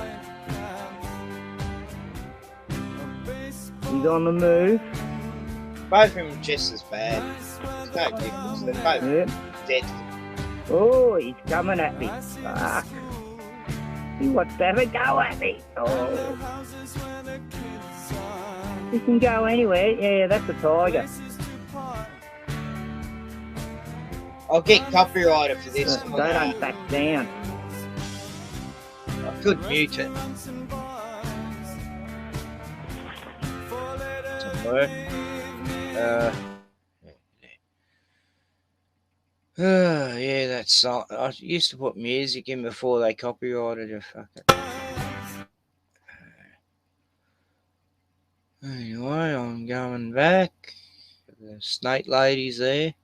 He's on the move. Both of them are just as bad. There's no difference. They're both dead. Oh, he's coming at me. Fuck. He wants to have a go at me. Oh. He can go anywhere. Yeah, that's a tiger. I'll get copyrighted for this. Don't back down. I could mute it. Somewhere. Yeah, that song. I used to put music in before they copyrighted it. Fuck it. Anyway, I'm going back. The snake lady's there.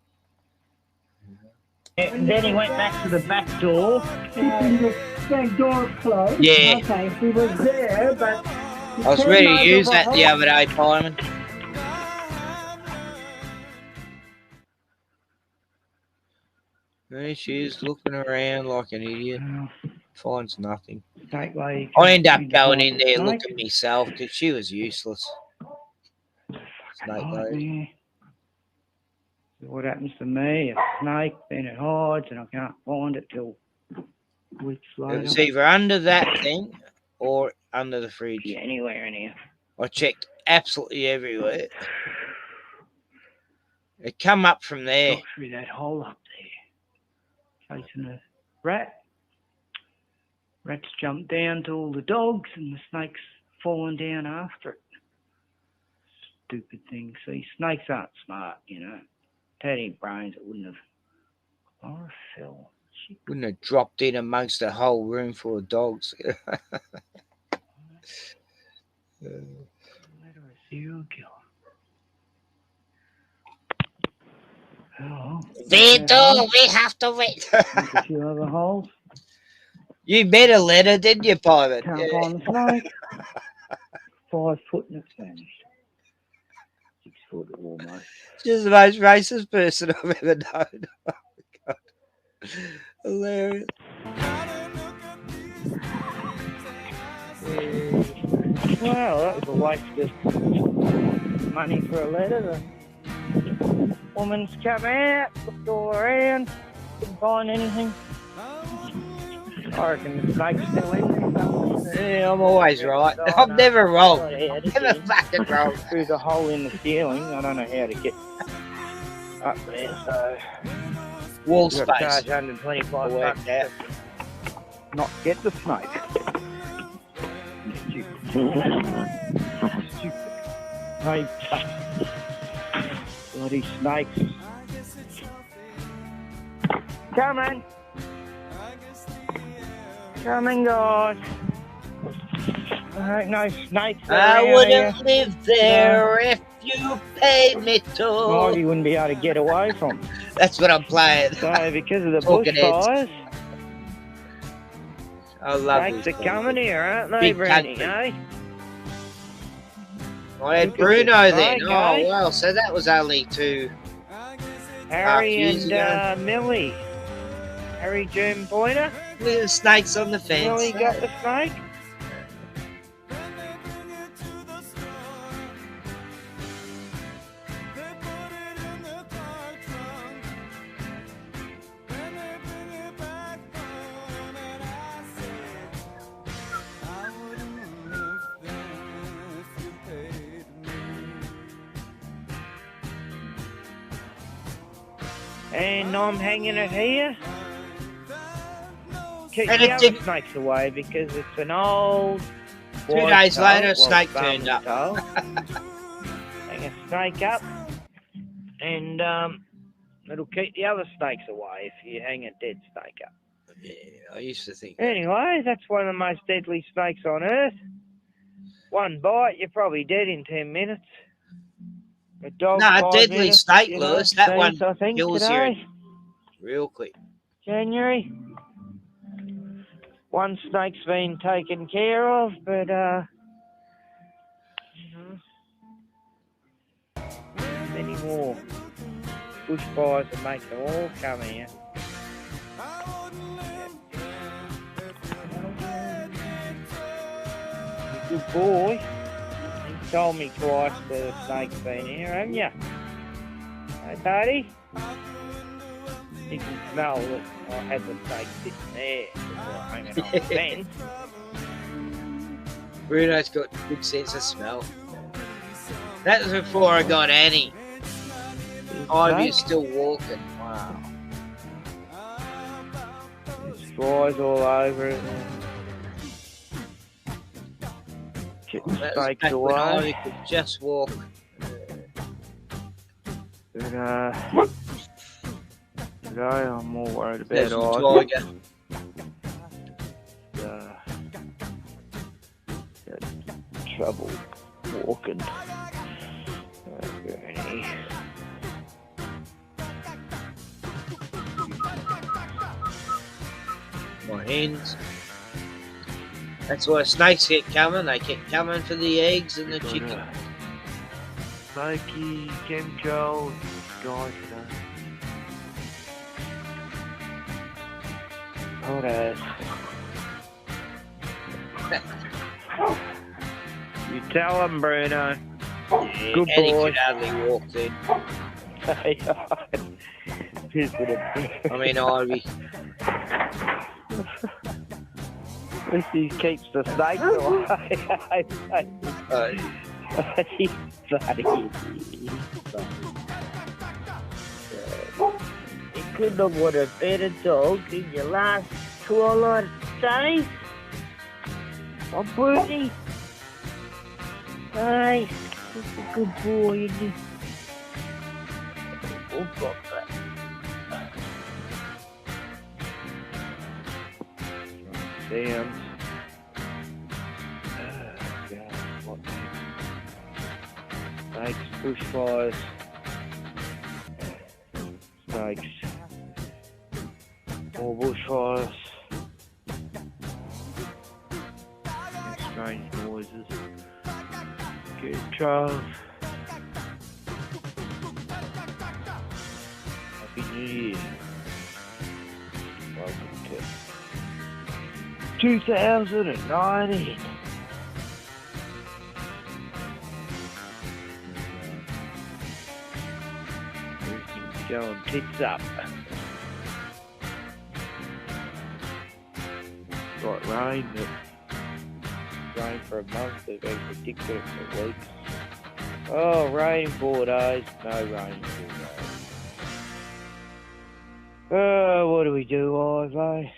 And then he went back to the back door. The back door closed. Yeah. Okay, he was there, but I was ready to use that the other day, Pyman. There she is, looking around like an idiot. Finds nothing. Snake lady. I end up going in there looking myself because she was useless. Snake lady. What happens to me? A snake, then it hides, and I can't find it till weeks later. It was either under that thing or under the fridge. Yeah, anywhere in here. I checked absolutely everywhere. It come up from there. Got through that hole up there. Chasing a rat. Rat's jumped down to all the dogs, and the snake's fallen down after it. Stupid thing. See, snakes aren't smart, you know. If it had any brains, it wouldn't have chlorophyll. Wouldn't have dropped in amongst a whole room full of dogs. Serial killer. Oh, Vito, we have to wait. A few other holes. You met a letter, didn't you, Pirate? Can't find the snake. 5 foot and it's vanished. 6 foot almost. She's the most racist person I've ever known. Oh, my God. Hilarious. Well, that was a waste of money for a letter. The woman's come out, looked all around, couldn't find anything. I reckon the snake's still in there. Yeah, I'm always right. I'm never wrong. Never fucking wrong. Through the hole in the ceiling, I don't know how to get up there, so... Wall space. Charge $125 to not get the snake. Stupid. Hey, bloody snakes. Come on. Come on, guys. No snakes. I wouldn't live there if you paid me to. Marty wouldn't be able to get away from them. That's what I'm playing. So, because of the bushfires, I love snakes are coming here, aren't they, Big Brandy? country. Eh? I had Bruno then. Oh, well, so that was only 2 Harry years and ago. Millie. Harry June Pointer. Little snakes on the fence. Millie got the snake. And I'm hanging it here. Keep the other snakes away because it's an old 2 days later, a snake turned up. Hang a snake up, and it'll keep the other snakes away if you hang a dead snake up. Yeah, I used to think. Anyway, that's one of the most deadly snakes on earth. One bite, you're probably dead in 10 minutes. A dog, No, 5 deadly minutes, snake, you know, Lewis. That one seems, I think, kills today. you real quick. January. One snake's been taken care of, but many more. Bushfires are making them all come here. You're a good boy. You told me twice that a snake's been here, haven't you? Hey, buddy? You can smell that I had the snake sitting there before hanging on the fence. Bruno's got good sense of smell. That was before I got Annie. Ivy's still walking. Wow. There's flies all over it. Get the That was snakes back when Ivy away. could just walk. But today I'm more worried about There's Ivy. your tiger. Got trouble walking. Gurney. My hens. That's why snakes kept coming. They kept coming for the eggs and the chicken. Snakey, chemtrails, guys, you know. Photos. You tell them, Bruno. Yeah, Good Annie boy. could hardly walk then. I mean, Ivy. At least he keeps the snakes away. He's funny. You couldn't have wanted a better dog in your last twilight days. Oh, Bertie. Hey, that's a good boy, isn't he? Oh, got that. Sounds. God, what snakes, bushfires, snakes, more bushfires, and strange noises, chemtrails. Happy New Year. Welcome to 2019. Everything's going tits up. Got rain, rain for a month, they've been predicting it for weeks. Oh, rain 4 days, no rain 4 days. Oh, what do we do, Ivy?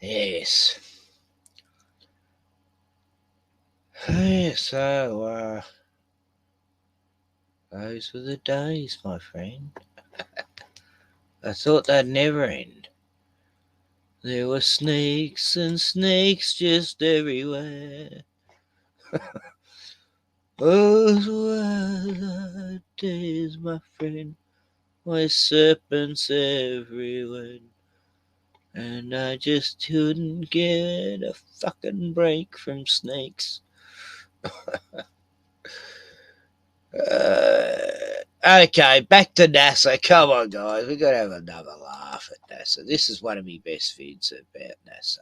Yes. Hey, so, those were the days, my friend. I thought they'd never end. There were snakes and snakes just everywhere. Those were the days, my friend, where serpents everywhere. And I just couldn't get a fucking break from snakes. Okay, back to NASA. Come on, guys. We've got to have another laugh at NASA. This is one of my best vids about NASA.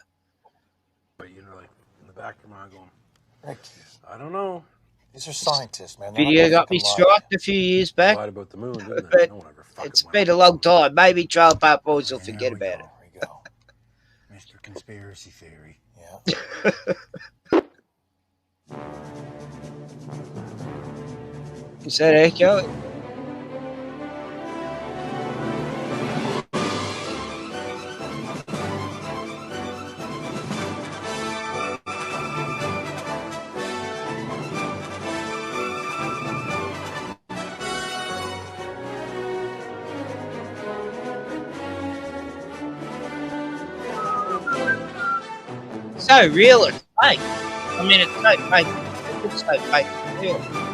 But you're like in the back of your mind going, I don't know. These are scientists, man. They're not Video gonna got fucking me lie. striked a few years back. Lied about the moon, didn't they? But No one ever fucking it's been a long time. Maybe Trump up boys will forget about it. Here we go. Mr. Conspiracy Theory. Yeah. Is that echo? So real it's fake. I mean, it's so fake. It's so fake. It's real.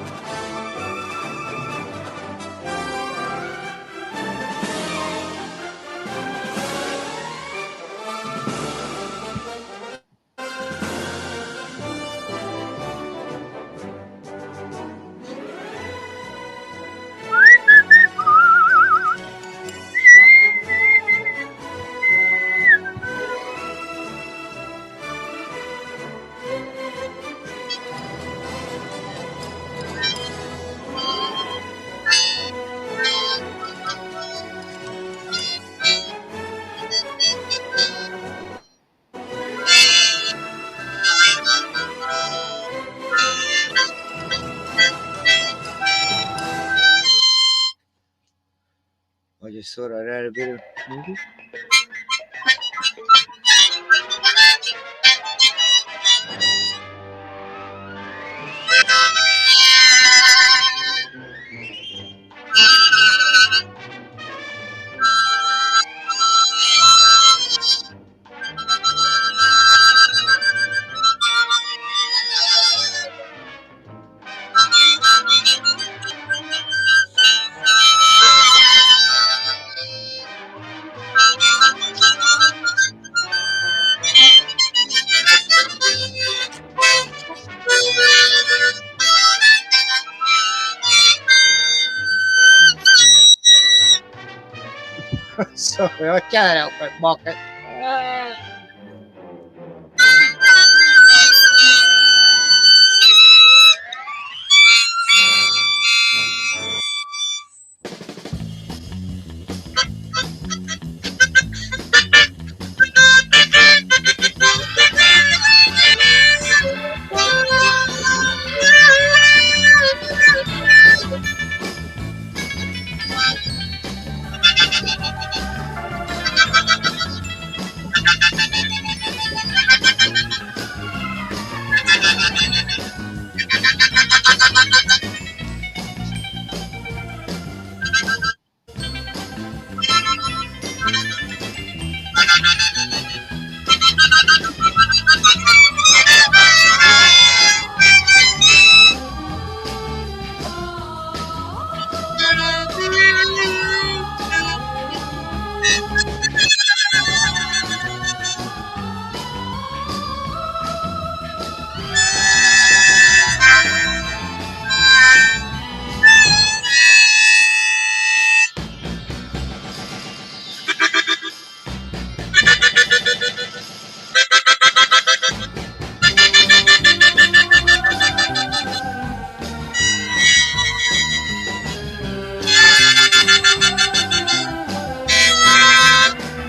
I just thought I'd add a bit of music. Sorry, I can't help but mock it.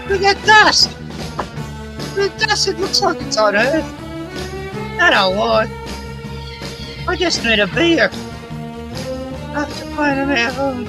Look at dust! The dust, it looks like it's on Earth. I don't lie. I just need a beer. After playing them out home.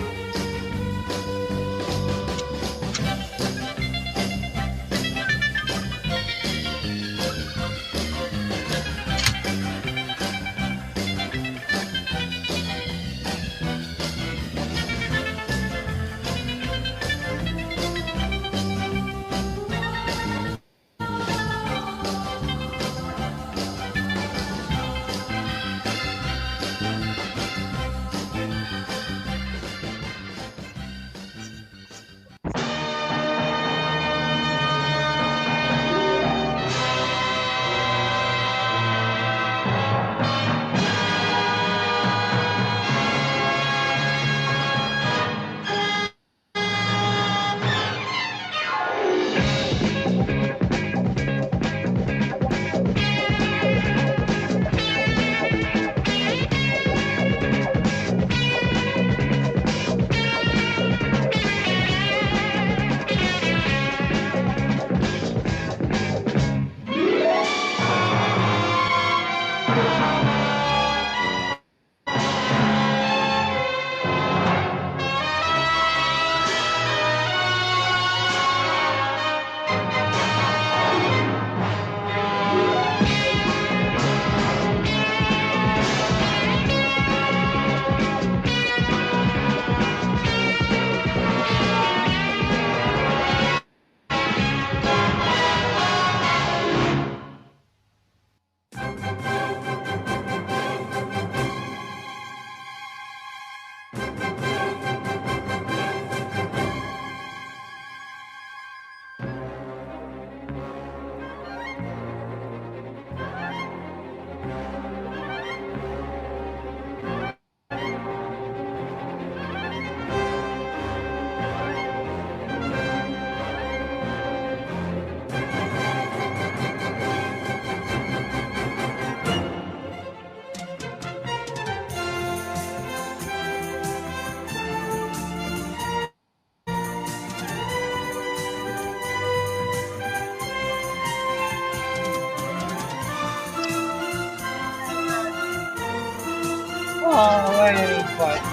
Oh, Annie, quite.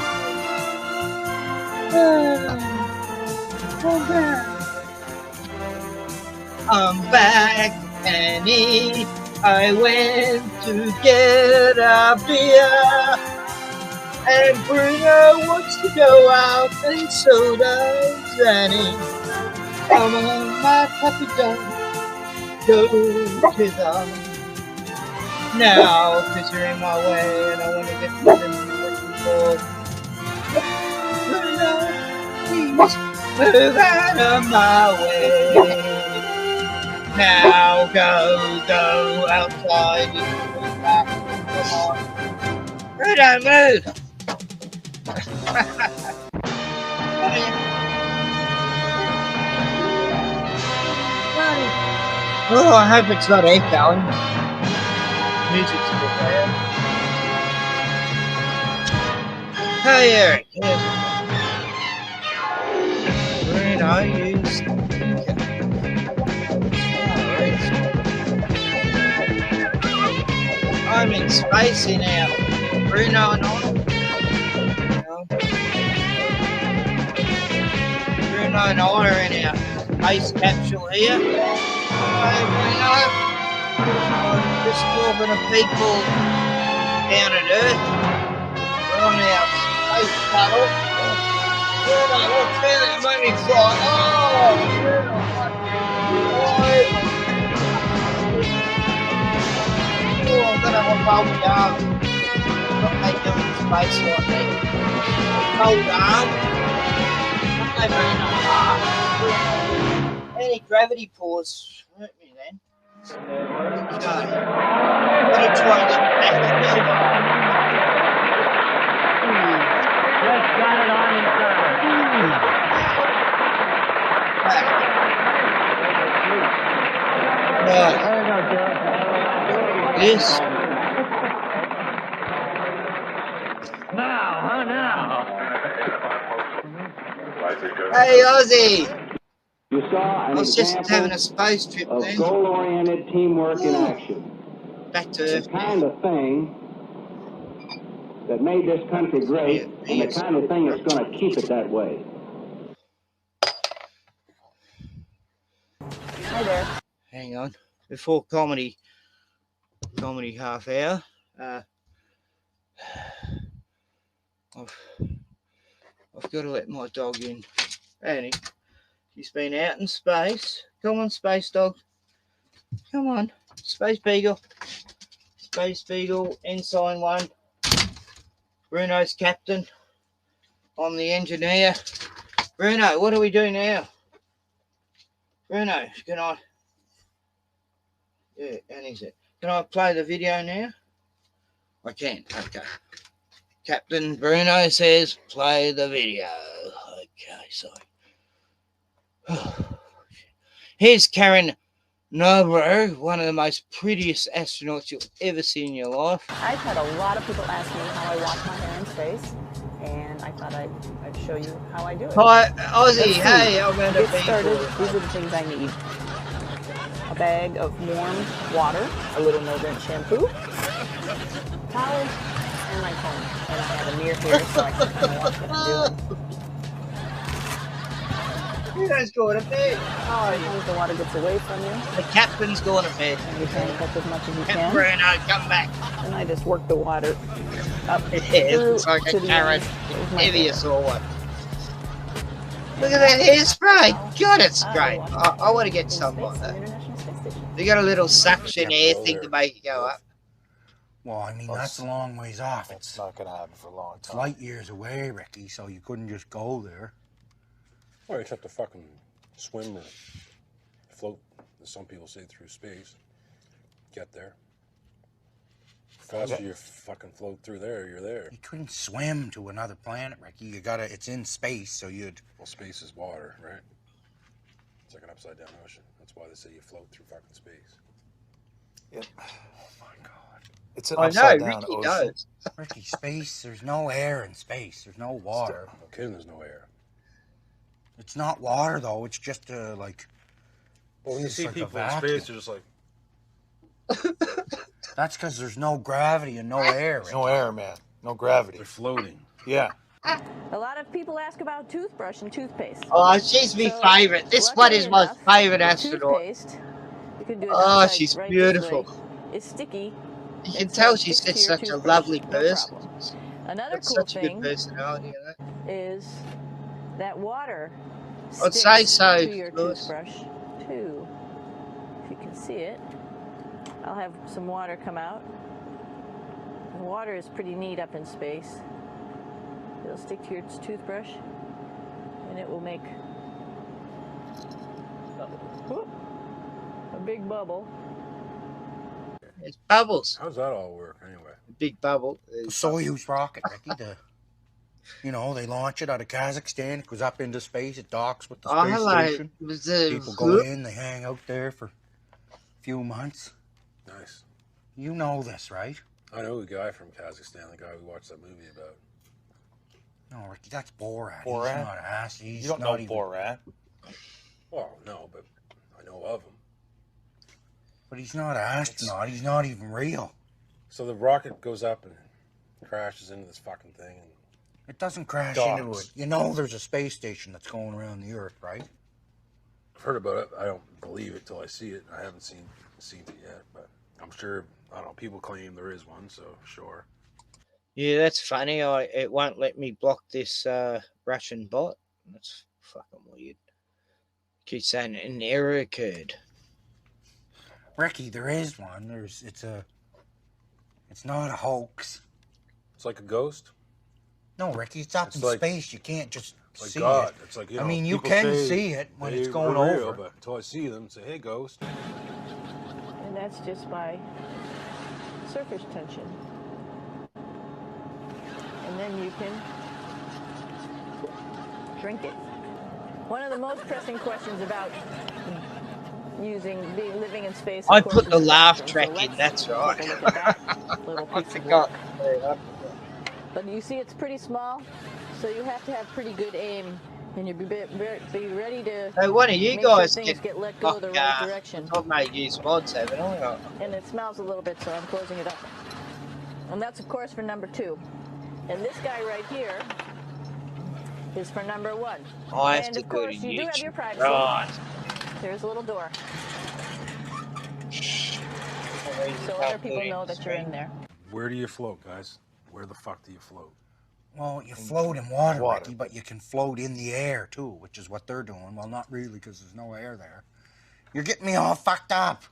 I'm back, Annie. I went to get a beer, and Bruno wants to go out, and so does Annie. Come on, my puppy dog, go to them now, 'cause you're in my way, and I want to get to them before. Bruno, please move out of my way. Now go outside. Come on. Bruno, move. Oh, I hope it's not echoing. Music's still there. Hey, Eric. Bruno, you I'm in space now. Bruno and I. Bruno and I are in our space capsule here. Hey, Bruno. I'm just talking to people down at Earth. We're on our space shuttle. Bruno, what's that? It made me fly. Oh, Bruno. Oh, I've got to have a cold arm. What they do in space like that? Cold arm. What they mean? Any gravity pause hurt me then. Okay. Gotta try and get back to me. Just got it on in service. Right. This. Now, huh, now? Hey, Ozzy! You saw I an was just example having a space trip of then. goal-oriented teamwork in action. Back to The Earth. kind of thing that made this country great, and the kind of thing that's going to keep it that way. Hi there. Hang on. Before comedy half hour. I've got to let my dog in. Annie, she's been out in space. Come on, space dog. Come on, Space Beagle. Space Beagle, Ensign 1. Bruno's captain. I'm the engineer. Bruno, what do we do now? Bruno, can I? Yeah, Annie's it. Can I play the video now? I can. Okay. Captain Bruno says play the video. Okay, so here's Karen Novo, one of the most prettiest astronauts you'll ever see in your life. I've had a lot of people ask me how I wash my hair in space, and I thought I'd show you how I do it. Hi, Ozzy. Hey, I'm going to get started. These are the things I need. A bag of warm water, a little no-rinse shampoo, towel, and my comb. And I have a mirror here so I can kind of watch what I'm doing. You guys going to bed? Oh, as long as the water gets away from you. The captain's going to bed. And you can up as much as you can. Bruno, come back. And I just work the water up It's like to a the carrot. end. Heaviest or what? Look at that hairspray. God, it's great. I want to get some like that. They got a little suction air thing to make it go up. Well, I mean, that's a long ways off. It's not going to happen for a long It's time. light years away, Ricky, so you couldn't just go there. Well, you just have to fucking swim or float, as some people say, through space. Get there. Faster you fucking float through there, you're there. You couldn't swim to another planet, Ricky. You gotta, it's in space, so you'd... Well, space is water, right? It's like an upside down ocean. That's why they say you float through fucking space. Yep. Oh my God. It's an I upside know, down Ricky ocean. does. Ricky, space, there's no air in space. There's no water. No kidding, there's no air. It's not water, though. It's just, like... Well, when you it's see like a people in vacuum. space, they're just like... That's because there's no gravity and no air. There's no air, man. No gravity. They're floating. Yeah. A lot of people ask about toothbrush and toothpaste. Oh, she's my favourite. This one luckily is my enough, favourite astronaut. Toothpaste, you can do it Oh, upside she's right beautiful. this way, is sticky. You can and so tell it she's sticks to just your such a toothbrush, lovely no person. problem. Another Got cool such a good thing personality. is that water I'd say sticks so, to your Lewis. toothbrush too. If you can see it, I'll have some water come out. The water is pretty neat up in space. It'll stick to your toothbrush, and it will make a big bubble. It's bubbles. How's that all work anyway? A big bubble. The Soyuz rocket, Ricky. They launch it out of Kazakhstan. It goes up into space. It docks with the space station. People go in. They hang out there for a few months. Nice. You know this, right? I know a guy from Kazakhstan, the guy we watched that movie about. No, Ricky, that's Borat. Borat? He's not ass. He's You don't not know even... Borat. Well, no, but I know of him. But he's not an astronaut. He's not even real. So the rocket goes up and crashes into this fucking thing. And it doesn't crash docks. into it. You know there's a space station that's going around the Earth, right? I've heard about it. I don't believe it till I see it. I haven't seen it yet, but I'm sure, I don't know, people claim there is one, so sure. Yeah, that's funny. It won't let me block this Russian bot. That's fucking weird. Keep saying an error occurred. Ricky, there is one. It's not a hoax. It's like a ghost? No, Ricky, it's up in space. You can't just see God. it. It's like, I mean, you can see it when it's going real, over. But until I see them, say, hey, ghost. And that's just by surface tension. And then you can drink it. One of the most pressing questions about living in space. I put the laugh track in. That's right. Take a look at that little piece I of forgot. work. But you see, it's pretty small, so you have to have pretty good aim, and you be ready to. Hey, one of you make guys sure things get let go the right direction. I've made use mods, haven't I? And it smells a little bit, so I'm closing it up. And that's, of course, for number 2. And this guy right here is for number 1. I have and to of course, go to you do have your privacy. Right. There's a little door. So other people know that you're in there. Where do you float, guys? Where the fuck do you float? Well, you float in water, Ricky, but you can float in the air, too, which is what they're doing. Well, not really, because there's no air there. You're getting me all fucked up.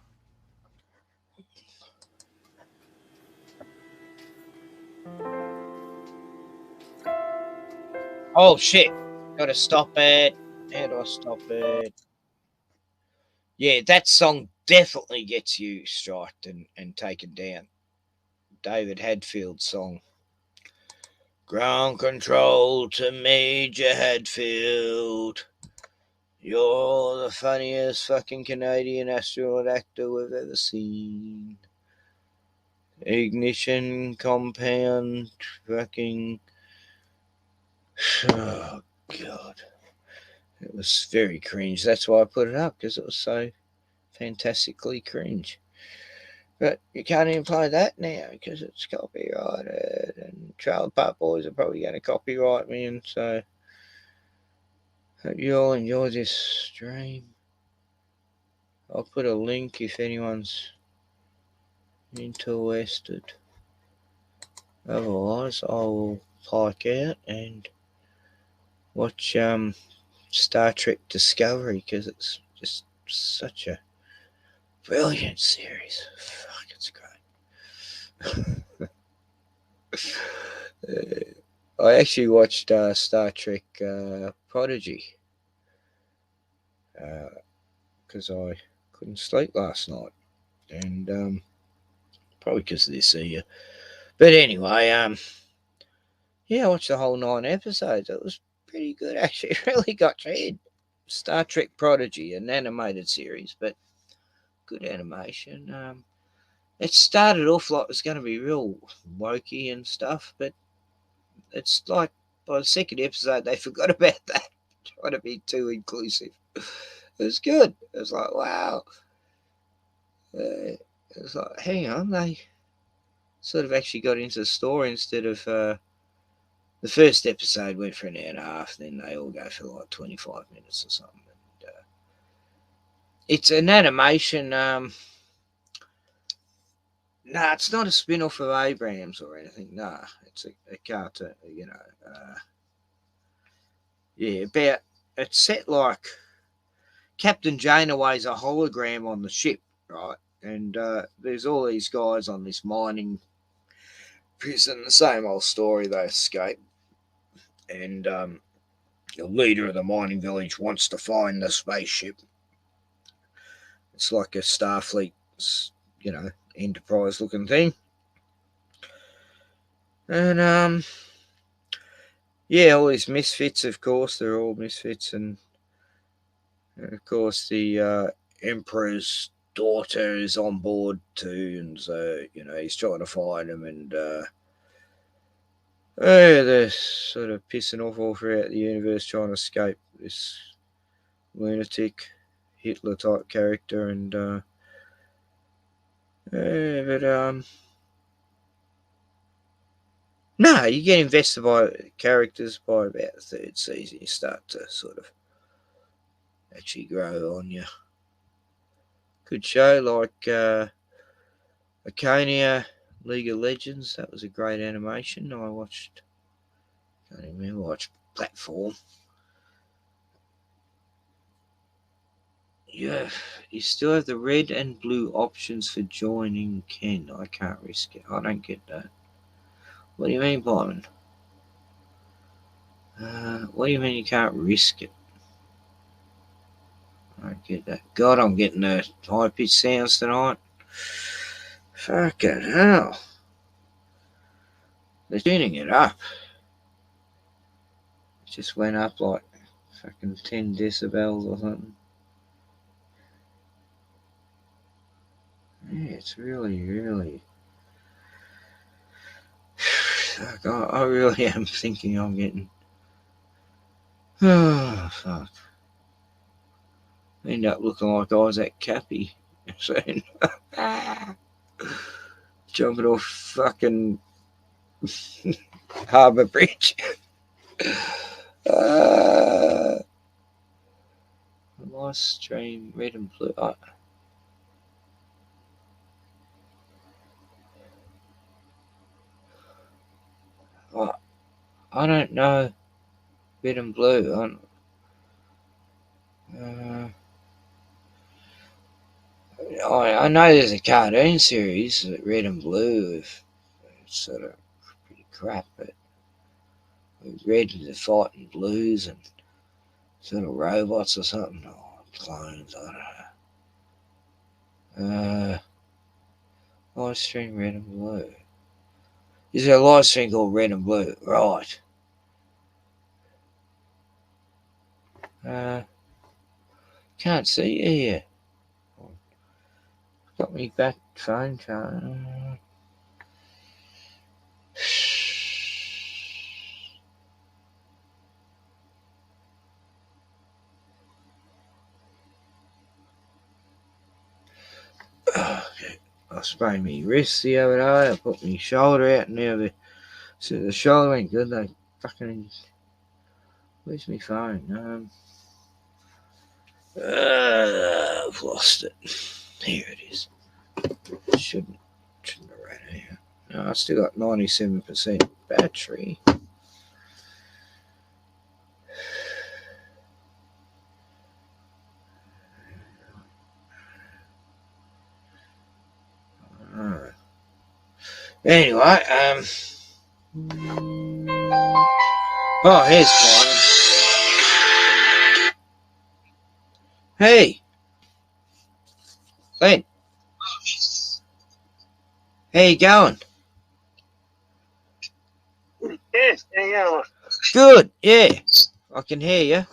Oh, shit. Gotta stop it. How do I stop it? Yeah, that song definitely gets you striked and taken down. David Hadfield's song. Ground control to Major Hadfield. You're the funniest fucking Canadian astronaut actor we've ever seen. Ignition compound fucking... Oh, God. It was very cringe. That's why I put it up, because it was so fantastically cringe. But you can't even play that now because it's copyrighted, and Trailer Park Boys are probably going to copyright me, and so hope you all enjoy this stream. I'll put a link if anyone's interested. Otherwise, I will pike out and watch Star Trek Discovery, because it's just such a brilliant series. Fuck, it's great. I actually watched Star Trek Prodigy because I couldn't sleep last night, and probably because of this year. But anyway, yeah, I watched the whole 9 episodes. It was pretty good, actually. It really got your head. Star Trek Prodigy, an animated series, but good animation. It started off like it was going to be real wokey and stuff, but it's like by the second episode they forgot about that, trying to be too inclusive. It was good. It was like, wow. It was like, hang on, sort of actually got into the story instead of the first episode went for an hour and a half, then they all go for like 25 minutes or something. And, it's an animation. No, it's not a spin-off of Abrams or anything. No, it's a cartoon, you know. Yeah, it's set like Captain Janeway's a hologram on the ship, right? And there's all these guys on this mining prison, the same old story, they escape. And the leader of the mining village wants to find the spaceship. It's like a Starfleet, you know, Enterprise looking thing. And yeah, all these misfits, of course, they're all misfits. And of course, the Emperor's daughter is on board too, and so, you know, he's trying to find them, and they're sort of pissing off all throughout the universe trying to escape this lunatic Hitler type character. And no, you get invested by characters by about the third season. You start to sort of actually grow on you. Good show, like Akonia, League of Legends. That was a great animation. I watched, can't even remember which platform. Yeah, you still have the red and blue options for joining Ken. I can't risk it. I don't get that. What do you mean, Byron? What do you mean you can't risk it? I don't get that. God, I'm getting the high-pitched sounds tonight. Fucking hell. They're tuning it up. It just went up like fucking 10 decibels or something. Yeah, it's really, really... I really am thinking I'm getting... Oh, fuck. End up looking like Isaac Cappy soon. Jumping off fucking Harbour Bridge. Live stream red and blue. I don't know red and blue. I know there's a cartoon series, red and blue, it's sort of pretty crap, but red is the fighting blues and sort of robots or something. Oh, clones, I don't know. Live stream red and blue. Is there a live stream called red and blue? Right. Can't see you here. Got me back phone chart. Okay. I sprained my wrist the other day. I put my shoulder out, and now the shoulder ain't good. They fucking... Where's my phone? I've lost it. Here it is. Shouldn't have ran out. No, I still got 97% battery. Anyway, oh, here's Clive. Hey, Len. How you going? Yes, how you going? Good, yeah. I can hear you.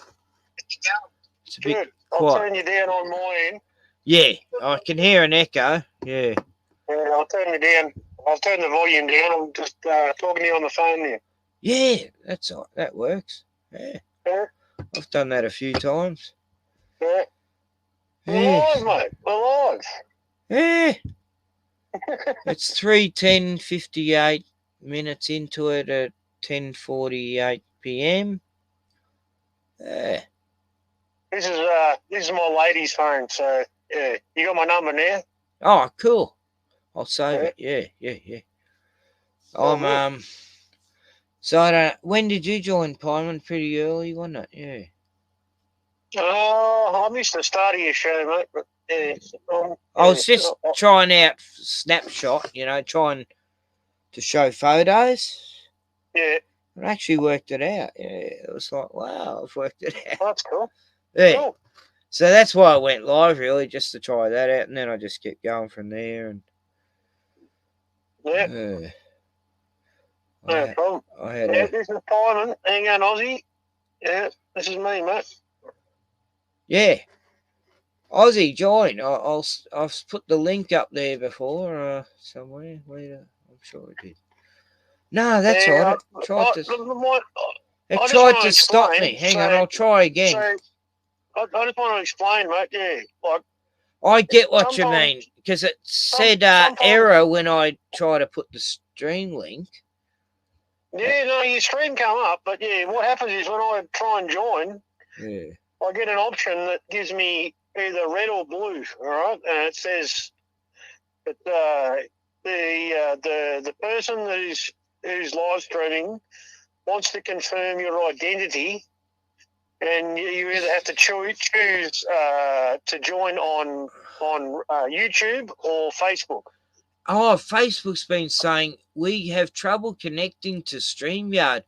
It's a bit Good. quiet. I'll turn you down on my end. Yeah, I can hear an echo. Yeah. Yeah, I'll turn you down. I'll turn the volume down. I'm just talking to you on the phone now. Yeah, that's all. That works. Yeah. Yeah. I've done that a few times. Yeah. We're Yeah. live, mate. We're live. Yeah. It's 3:10:58 minutes into it at 10:48 p.m. Yeah. This is my lady's phone, so yeah. You got my number now? Oh, cool. I'll save it. Yeah. I'm So I don't. When did you join Pyman? Pretty early, wasn't it? Yeah. Oh, I missed the start of your show, mate. But yeah, I was just trying out Snapshot, trying to show photos. Yeah. I actually worked it out. Yeah, it was like, wow, I've worked it out. Oh, that's cool. Yeah. Cool. So that's why I went live, really, just to try that out, and then I just kept going from there. And yeah. No problem. I had this is Pyman. Hang on, Aussie. Yeah, this is me, mate. Yeah. Aussie, join. I've put the link up there before somewhere. Wait, I'm sure I did. No, that's all right. It tried to stop me. Hang on, I'll try again. So, I just want to explain, mate. Yeah, like I get what you mean, because it said error when I try to put the stream link. Yeah, no, your stream come up, but yeah, what happens is when I try and join, I get an option that gives me either red or blue. All right, and it says that the person who's live streaming wants to confirm your identity, and you either have to choose to join on YouTube or Facebook. Oh, Facebook's been saying we have trouble connecting to StreamYard.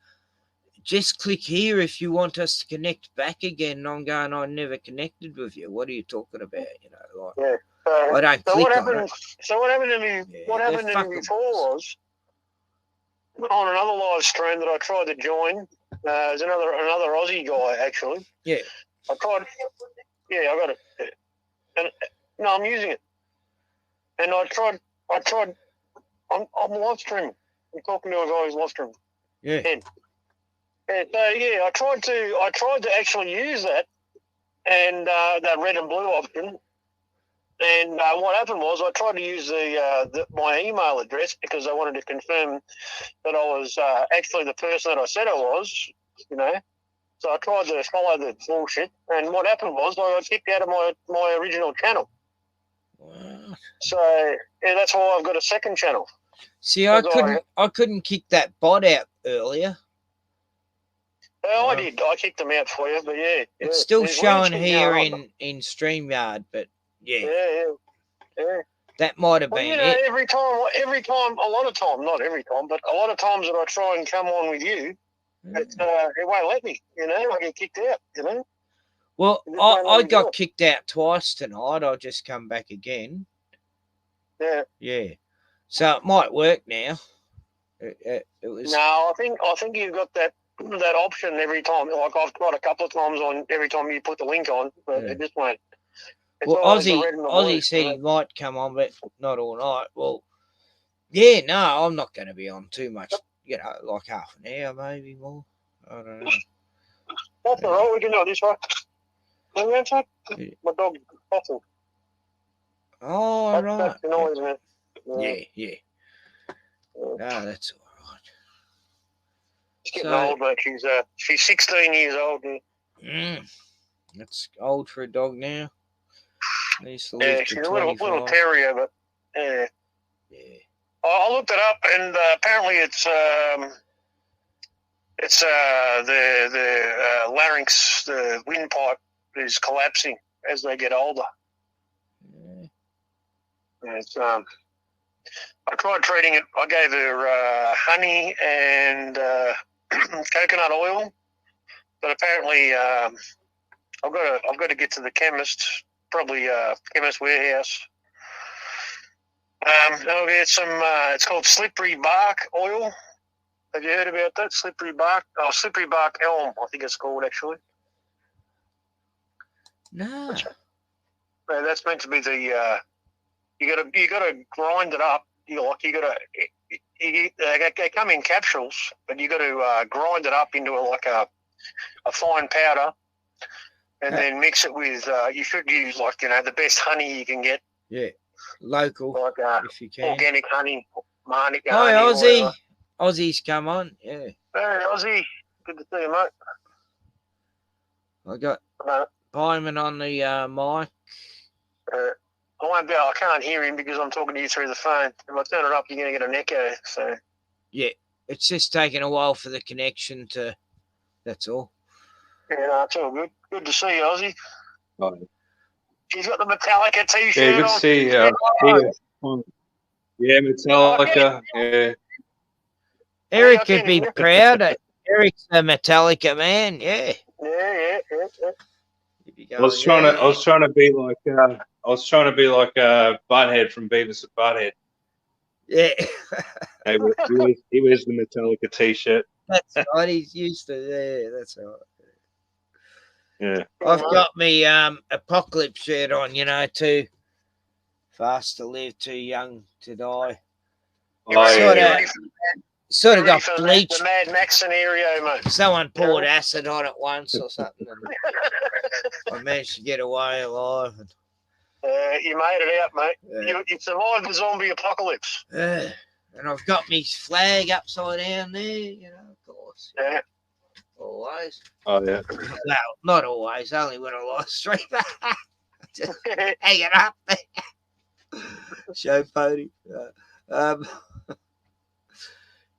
Just click here if you want us to connect back again. And I'm going, I never connected with you. What are you talking about? I don't click on it. So what happened to me? What happened to me before was on another live stream that I tried to join. There's another Aussie guy actually. Yeah. I tried. Yeah, I got it. And no, I'm using it. And I tried. I'm live streaming. I'm talking to a guy who's live streaming. Yeah. And so yeah, I tried to actually use that and that red and blue option. And what happened was I tried to use my email address because I wanted to confirm that I was actually the person that I said I was, So I tried to follow the bullshit, and what happened was I got kicked out of my original channel. Wow. So yeah, that's why I've got a second channel. See, I couldn't kick that bot out earlier. I did. I kicked them out for you, but yeah. It's still showing here in StreamYard, but yeah. That might have been it. Every time, a lot of time, not every time, but a lot of times that I try and come on with you, it won't let me, I get kicked out, Well, I got kicked out twice tonight. I'll just come back again. Yeah. Yeah. So it might work now. It was. No, I think you've got that option every time. Like I've tried a couple of times on every time you put the link on, but it just won't. Well, Aussie said he might come on, but not all night. Well, yeah, no, I'm not going to be on too much. Like half an hour, maybe more. I don't know. That's all right. We can do this right. My dog's coughing. Oh, right. That's the noise, man. Yeah. No, that's all right. She's getting old, mate. She's 16 years old. That's old for a dog now. She's a little terrier, but yeah. I looked it up, and apparently it's the larynx, the windpipe is collapsing as they get older. It's I tried treating it. I gave her honey and coconut oil, but apparently I've got to get to the chemist, probably Chemist Warehouse. I'll get some. It's called slippery bark oil. Have you heard about that? Slippery bark elm, I think it's called actually. No. That's meant to be the. You gotta grind it up. They come in capsules, but you got to grind it up into a fine powder, and then mix it with. You should use the best honey you can get. Yeah. local, like if you can. organic honey, Marnik Hi, honey. Aussie. Aussie's come on. Yeah. Hey, Aussie. Good to see you, mate. I got Byman on the mic. I can't hear him because I'm talking to you through the phone. If I turn it up, you're going to get an echo. So yeah, it's just taking a while for the connection to. That's all. Yeah, no, it's all good. Good to see you, Aussie. Oh. He's got the Metallica T-shirt Yeah, good to on. see you. Yeah, Metallica. Yeah. Eric could be proud. Eric's a Metallica man. Yeah. Yeah. I was trying to be like Butthead from Beavis and Butthead. Yeah. he wears the Metallica T-shirt. That's right. He's used to. Yeah, that's right. Yeah. I've got me Apocalypse shirt on. Too fast to live, too young to die. Sort of got bleached. The Mad Max scenario, mate. Someone poured acid on it once or something. And I managed to get away alive. You made it out, mate. You survived the zombie apocalypse. And I've got me flag upside down there, of course. Yeah. Always. Oh, yeah. Well, not always, only when I lost street. Just hang it up there. Show pony.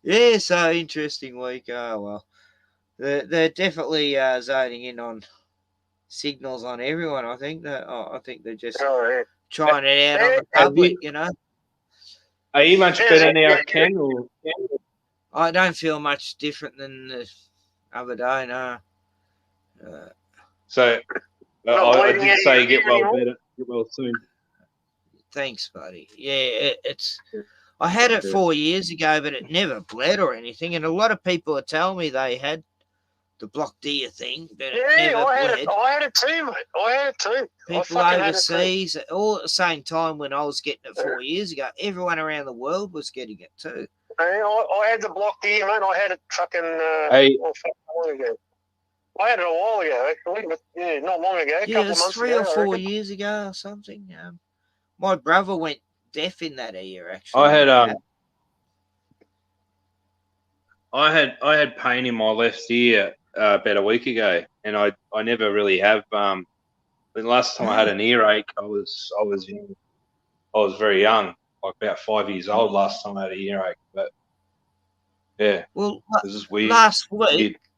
Yeah, so interesting week. Oh, well. They're definitely zoning in on signals on everyone, I think. I think they're just trying it out on the public, Are you much better now, Ken? Or? I don't feel much different than the other day, no. So, I did say get well soon. Thanks, buddy. Yeah, I had it 4 years ago, but it never bled or anything. And a lot of people are telling me they had the block deer thing, but it never bled. I had it too, mate. I had it too. People overseas, all at the same time when I was getting it 4 years ago, everyone around the world was getting it too. I had the block deer, mate. I had it fucking long ago. I had it a while ago, actually, but not long ago. A couple it was months 3 ago, or 4 years ago or something. My brother went deaf in that year, actually. I had pain in my left ear about a week ago, and I never really have. The last time I had an earache, I was very young, like about 5 years old. Last time I had an earache, but yeah. Well, this is weird.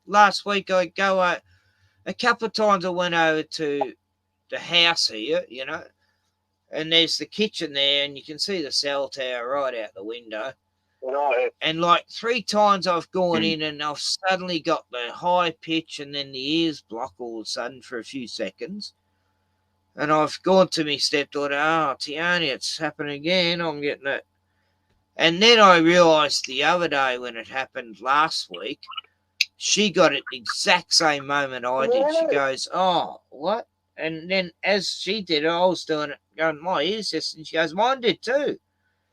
Last week I go a couple of times. I went over to the house here, and there's the kitchen there, and you can see the cell tower right out the window. And like 3 times I've gone in and I've suddenly got the high pitch and then the ears block all of a sudden for a few seconds. And I've gone to my stepdaughter, Tiani, it's happening again. I'm getting it. And then I realised the other day when it happened last week, she got it the exact same moment I did. She goes, oh, what? And then as she did it, I was doing it, going, my ears just, and she goes, mine did too.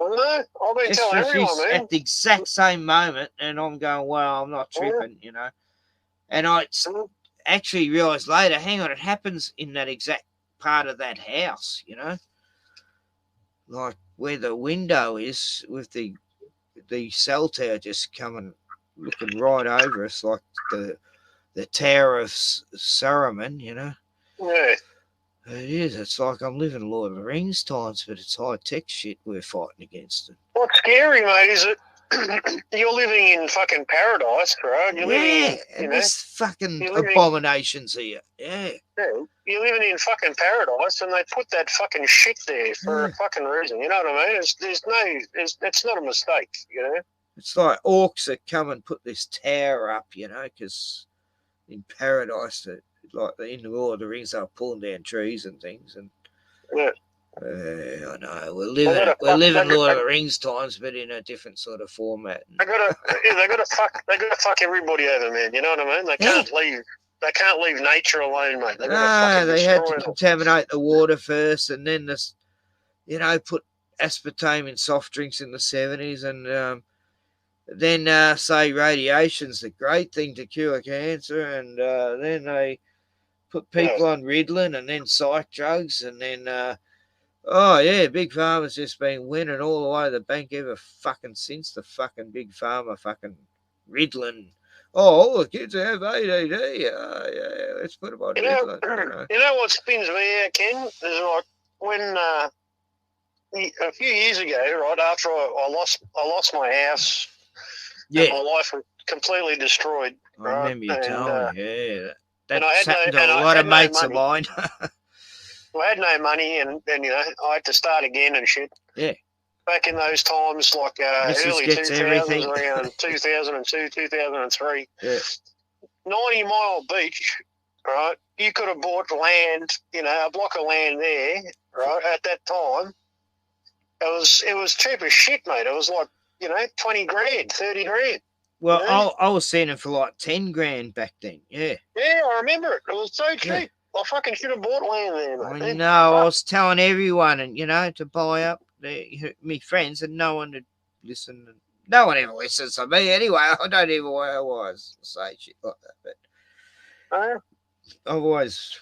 I've been telling everyone, man. At the exact same moment, and I'm going, well, I'm not tripping, And I actually realised later, hang on, it happens in that exact part of that house, like where the window is with the cell tower just coming, looking right over us, like the Tower of Saruman, Yeah. It is. It's like I'm living Lord of the Rings times, but it's high-tech shit we're fighting against. What's scary, mate, is that you're living in fucking paradise, right? You're living in, there's fucking abominations here. Yeah. You're living in fucking paradise, and they put that fucking shit there for a fucking reason. You know what I mean? It's not a mistake, It's like orcs that come and put this tower up, because in paradise, like in the Lord of the Rings, they're pulling down trees and things, and I know we're living Lord of the Rings times, but in a different sort of format. They gotta fuck everybody over, man. You know what I mean? They can't leave nature alone, mate. They had to contaminate the water first, and then put aspartame in soft drinks in the 70s, and then say radiation's the great thing to cure cancer, and then they put people on Ritalin and then psych drugs, and then Oh, yeah, Big Pharma's just been winning all the way to the bank ever fucking since the fucking Big Pharma fucking riddling. Oh, all the kids have ADD. Oh, yeah, let's put them on Ritalin. You know what spins me out, Ken? Is like when a few years ago, right after I lost my house, yeah, and my life was completely destroyed. I right? remember you telling me. Yeah, and I that's had happened no, to and a I lot had of no mates of money. mine. I had no money, and you know I had to start again and shit. Yeah. Back in those times, like early 2000s, everything. around 2002, 2003. Yeah. 90 Mile Beach, right? You could have bought land, you know, a block of land there, right? At that time, it was cheap as shit, mate. It was like, you know, 20 grand, 30 grand. Well, you know? I was seeing it for like 10 grand back then. Yeah. Yeah, I remember it. It was so cheap. Yeah. I fucking should have bought land there, mate. I know. I was telling everyone, and you know, to buy up me friends, and no one would listen. No one ever listens to me anyway. I don't even always say shit like that. But I've always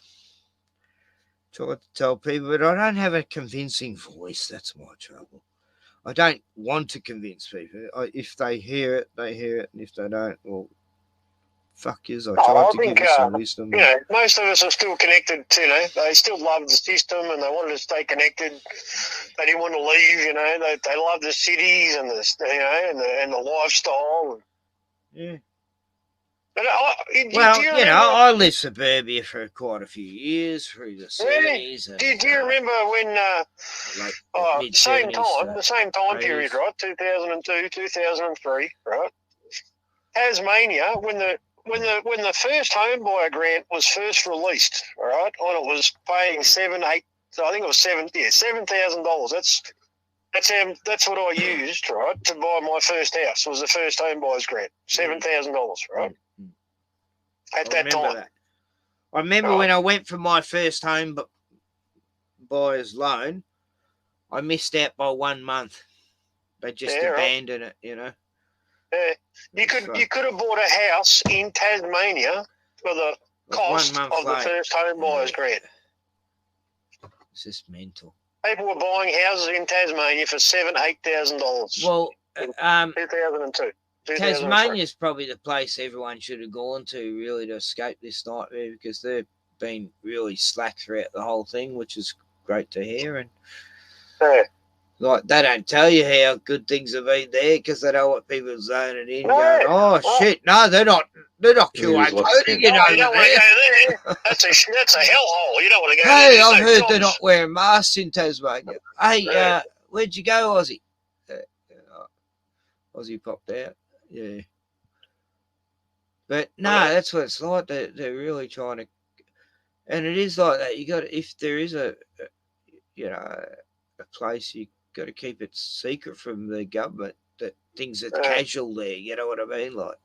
tried to tell people, but I don't have a convincing voice. That's my trouble. I don't want to convince people. If they hear it, they hear it, and if they don't, well, fuck yous. I tried to give you some wisdom. You know, most of us are still connected to, you know, they still love the system and they wanted to stay connected. They didn't want to leave, you know, they love the cities and the, you know, and the lifestyle. Yeah. But well, you know, I lived suburbia for quite a few years through the 70s. Do you remember when, the same time period, right? 2002, 2003, right? Tasmania, when the first home buyer grant was first released, right, and it was paying $7,000. That's what I used, right, to buy my first house. Was the first home buyer's grant, $7,000, right? At that time. I remember when I went for my first home buyer's loan, I missed out by 1 month. They just abandoned it, you know. Yeah, you could have bought a house in Tasmania for the cost of the first home buyer's grant. It's just mental. People were buying houses in Tasmania for $7,000-$8,000. Well, 2002. Tasmania's probably the place everyone should have gone to really to escape this nightmare, because they've been really slack throughout the whole thing, which is great to hear. And like, they don't tell you how good things have been there, because they don't want people zoning in, going, "Oh shit, no, they're not QR coding it over there." That's a hellhole. You don't want to go hey, there. I've heard they're not wearing masks in Tasmania. Hey, where'd you go, Aussie? Aussie popped out. Yeah. But no, that's what it's like. They're really trying to, and it is like that. You got to, if there is a place, you got to keep it secret from the government that things are casual there. You know what I mean? Like,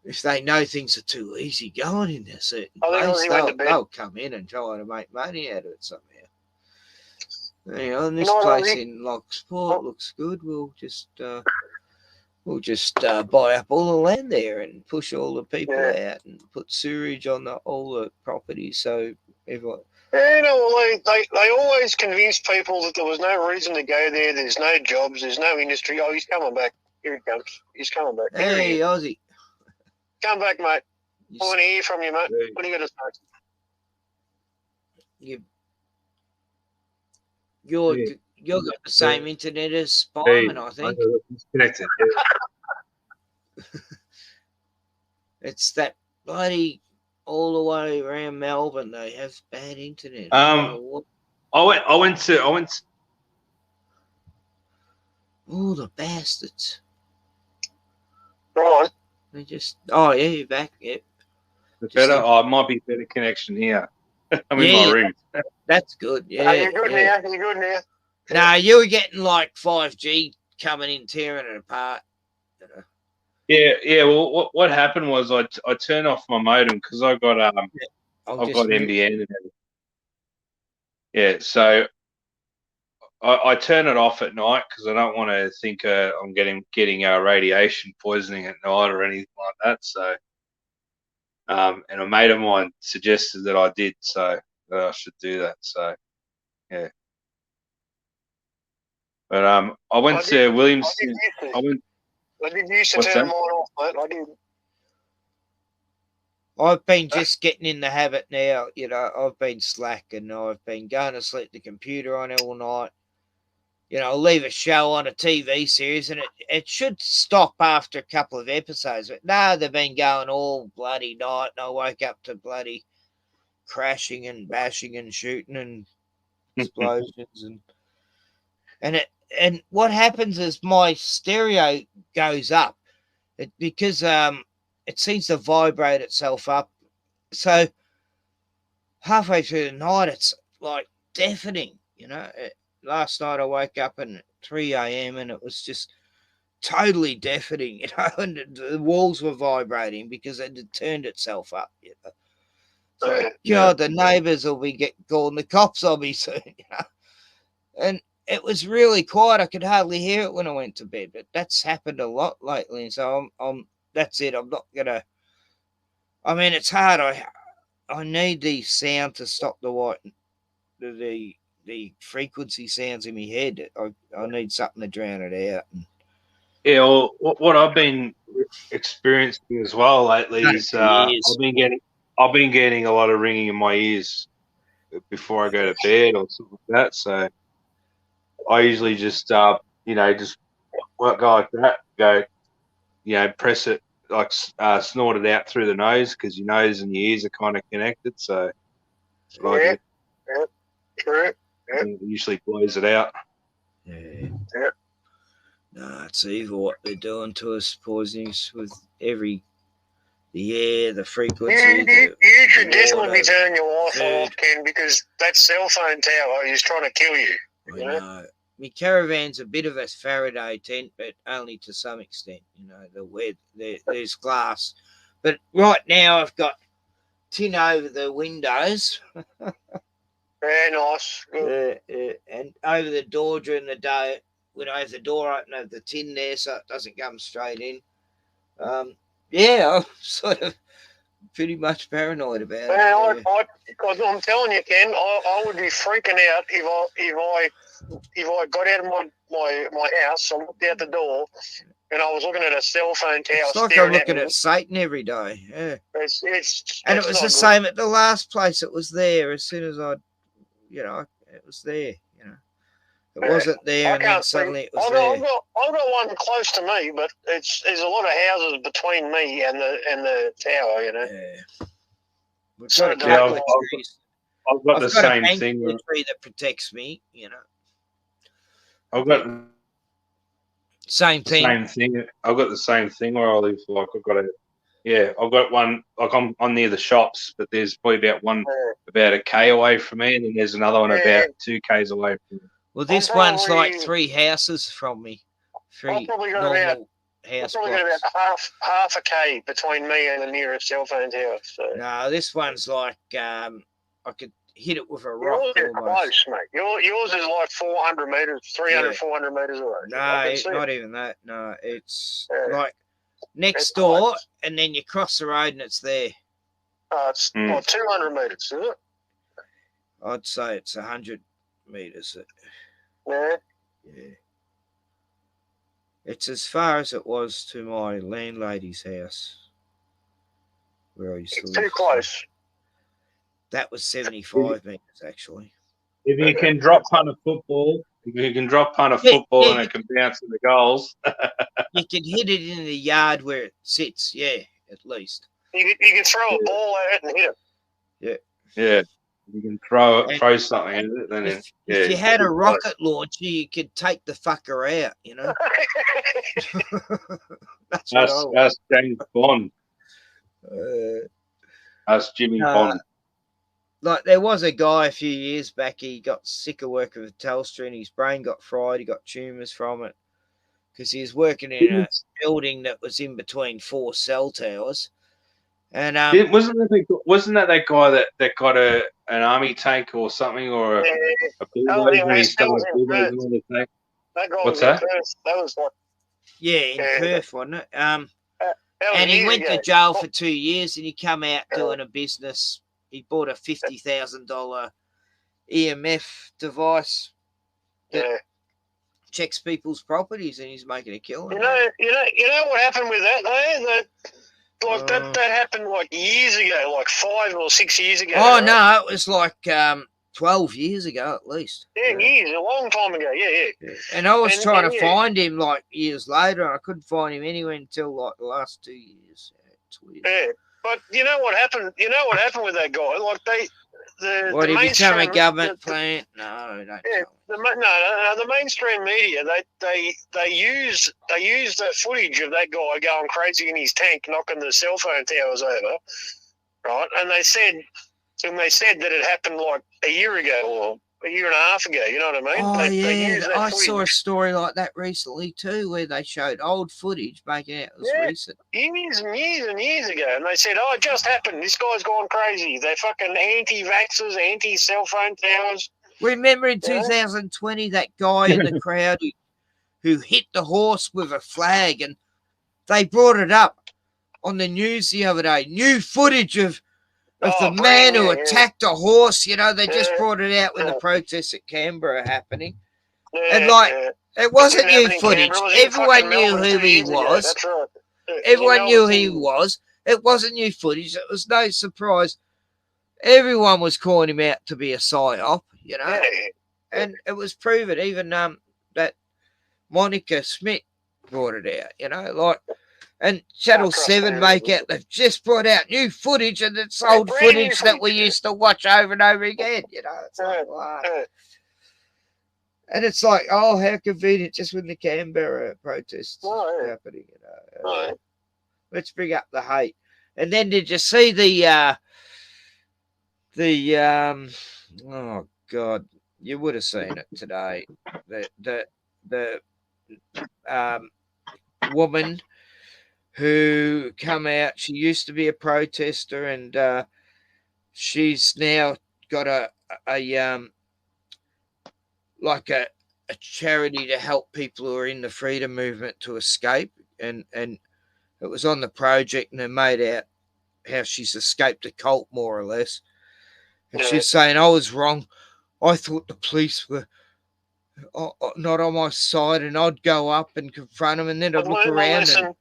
if they know things are too easy going in a certain place, they'll come in and try to make money out of it somehow. You know, and this place in Locksport looks good. We'll just buy up all the land there and push all the people out and put sewerage on all the properties, so everyone. Yeah, you know, well, they always convince people that there was no reason to go there. There's no jobs. There's no industry. Oh, he's coming back. Here he comes. He's coming back. Hey, Aussie. Come back, mate. I want to hear from you, mate. What do you got to say? You've got the same internet as Spiderman, I think. Connected. It's that bloody all the way around Melbourne. They have bad internet. I went to. Oh, the bastards! Right. They just. Oh yeah, you're back. Yep. Better. It might be better connection here. I'm in my room. That's good. Yeah. You're good now. You're good now. No, you were getting like 5G coming in, tearing it apart. You know? Yeah. Well, what happened was I turned off my modem because I got I've got NBN and everything. Yeah, so I turn it off at night because I don't want to think I'm getting radiation poisoning at night or anything like that. So, and a mate of mine suggested that I did, so that I should do that. So, yeah. But I went to Williams. I did used to What's turn that? mine off, mate. I did. I've been just getting in the habit now. You know, I've been slacking. I've been going to sleep the computer on all night. You know, I'll leave a show on a TV series, and it should stop after a couple of episodes. But no, they've been going all bloody night, and I woke up to bloody crashing and bashing and shooting and explosions and what happens is my stereo goes up because it seems to vibrate itself up. So halfway through the night, it's like deafening. You know, last night I woke up at 3 a.m. and it was just totally deafening. You know, and the walls were vibrating because it had turned itself up. You know. So, God, the neighbours will be calling the cops on me soon. You know? And it was really quiet. I could hardly hear it when I went to bed, but that's happened a lot lately. And so I'm that's it. I'm not gonna. I mean, it's hard. I need the sound to stop the frequency sounds in my head. I need something to drown it out. Yeah, well, what I've been experiencing as well lately is I've been getting a lot of ringing in my ears before I go to bed or something like that. So I usually just just go like that, press it like snort it out through the nose because your nose and your ears are kind of connected. So that's what I do. Yeah, true. Yeah. It usually blows it out. Yeah. No, it's evil what they're doing to us, poisoning us with the air, the frequency. You should definitely be turning your Wi-Fi off, Ken, because that cell phone tower is trying to kill you. I know. My caravan's a bit of a Faraday tent, but only to some extent. You know, there's glass, but right now I've got tin over the windows. Very nice. And over the door during the day. When I have the door open, I have the tin there so it doesn't come straight in. I'm sort of pretty much paranoid about it. I'm telling you, Ken, I would be freaking out if I got out of my house, I looked out the door, and I was looking at a cell phone tower. It's like I'm looking at Satan every day. Yeah. And it was the same at the last place. It was there as soon as it was there. You know. It wasn't there, and then suddenly it was there. I've got one close to me, but there's a lot of houses between me and the tower, you know. Yeah. I've got the same thing. The tree that protects me, you know. I've got same thing. I've got the same thing where I live. Like I've got one. Like I'm near the shops, but there's probably about a K away from me, and then there's another one about 2 Ks away from me. Well, this one's like 3 houses from me. I've probably got about half a K between me and the nearest cell phone tower. So. No, this one's like I could hit it with a rock. Yours is close, mate. Yours is like 400 metres, 300, 400 metres away. No, not even that. No, it's like next door, and then you cross the road and it's there. It's like 200 metres, is it? I'd say it's 100 metres. Yeah. It's as far as it was to my landlady's house where I used to live. It's too close. That was 75 metres, actually. If you can drop punt a football, and it can bounce in the goals. You can hit it in the yard where it sits, at least. You can throw a ball at it and hit it. Yeah. You can throw something at it. Then if you had a rocket launcher, you could take the fucker out, you know. That's James Bond. That's Jimmy Bond. Like there was a guy a few years back. He got sick of working with Telstra, and his brain got fried. He got tumours from it because he was working in a building that was in between 4 cell towers. And wasn't that guy that got an army tank or something or a bulldozer when he started bulldozing on the tank? What's that? That was what? Yeah, in Perth, wasn't it? And he went to jail for 2 years, and he come out doing a business. He bought a $50,000 EMF device that checks people's properties and he's making a killing. You know what happened with that, though? That happened like years ago, like 5 or 6 years ago. Oh, right? no, it was like 12 years ago at least. Yeah, years, a long time ago. Yeah. And I was trying to find him like years later, and I couldn't find him anywhere until like the last 2 years. Yeah, it's weird. Yeah, but you know what happened? You know what happened with that guy? Like What, the he become a mainstream government plant? No, don't. Yeah, the mainstream media they use that footage of that guy going crazy in his tank, knocking the cell phone towers over, right? And they said that it happened like a year ago or a year and a half ago. You know what I mean? Oh, They used that I footage. saw a story like that recently too, where they showed old footage making out it was recent. Years and years and years ago, and they said, "Oh, it just happened. This guy's gone crazy. They're fucking anti-vaxxers, anti-cell phone towers." Remember in 2020 that guy in the crowd who hit the horse with a flag, and they brought it up on the news the other day. New footage of the man who attacked a horse. You know, they just brought it out when the protests at Canberra are happening. And it wasn't new footage. Everyone knew who he was. That's right. Everyone knew who he was. It wasn't new footage. It was no surprise. Everyone was calling him out to be a psyop, you know. And it was proven. Even that Monica Smith brought it out, you know, like. And Channel 7 make out they've just brought out new footage, and it's old footage that we used to watch over and over again, you know. It's like, wow. And it's like, oh, how convenient, just when the Canberra protests happening, you know. Let's bring up the hate. And then did you see oh God, you would have seen it today. The woman who come out, she used to be a protester, and she's now got a charity to help people who are in the freedom movement to escape, and it was on the project, and they made out how she's escaped a cult, more or less. And she's saying, I was wrong. I thought the police were not on my side, and I'd go up and confront them, and then I'd look around, and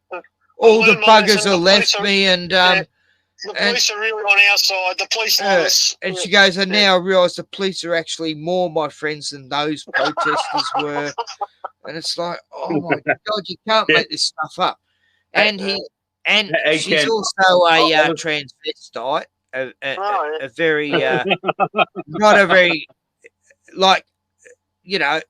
all the buggers have left me, and the police are really on our side. The police love us. And she goes, and now I realise the police are actually more my friends than those protesters were. And it's like, oh my God, you can't make this stuff up. And she's also a transvestite, a very not a very, like, you know,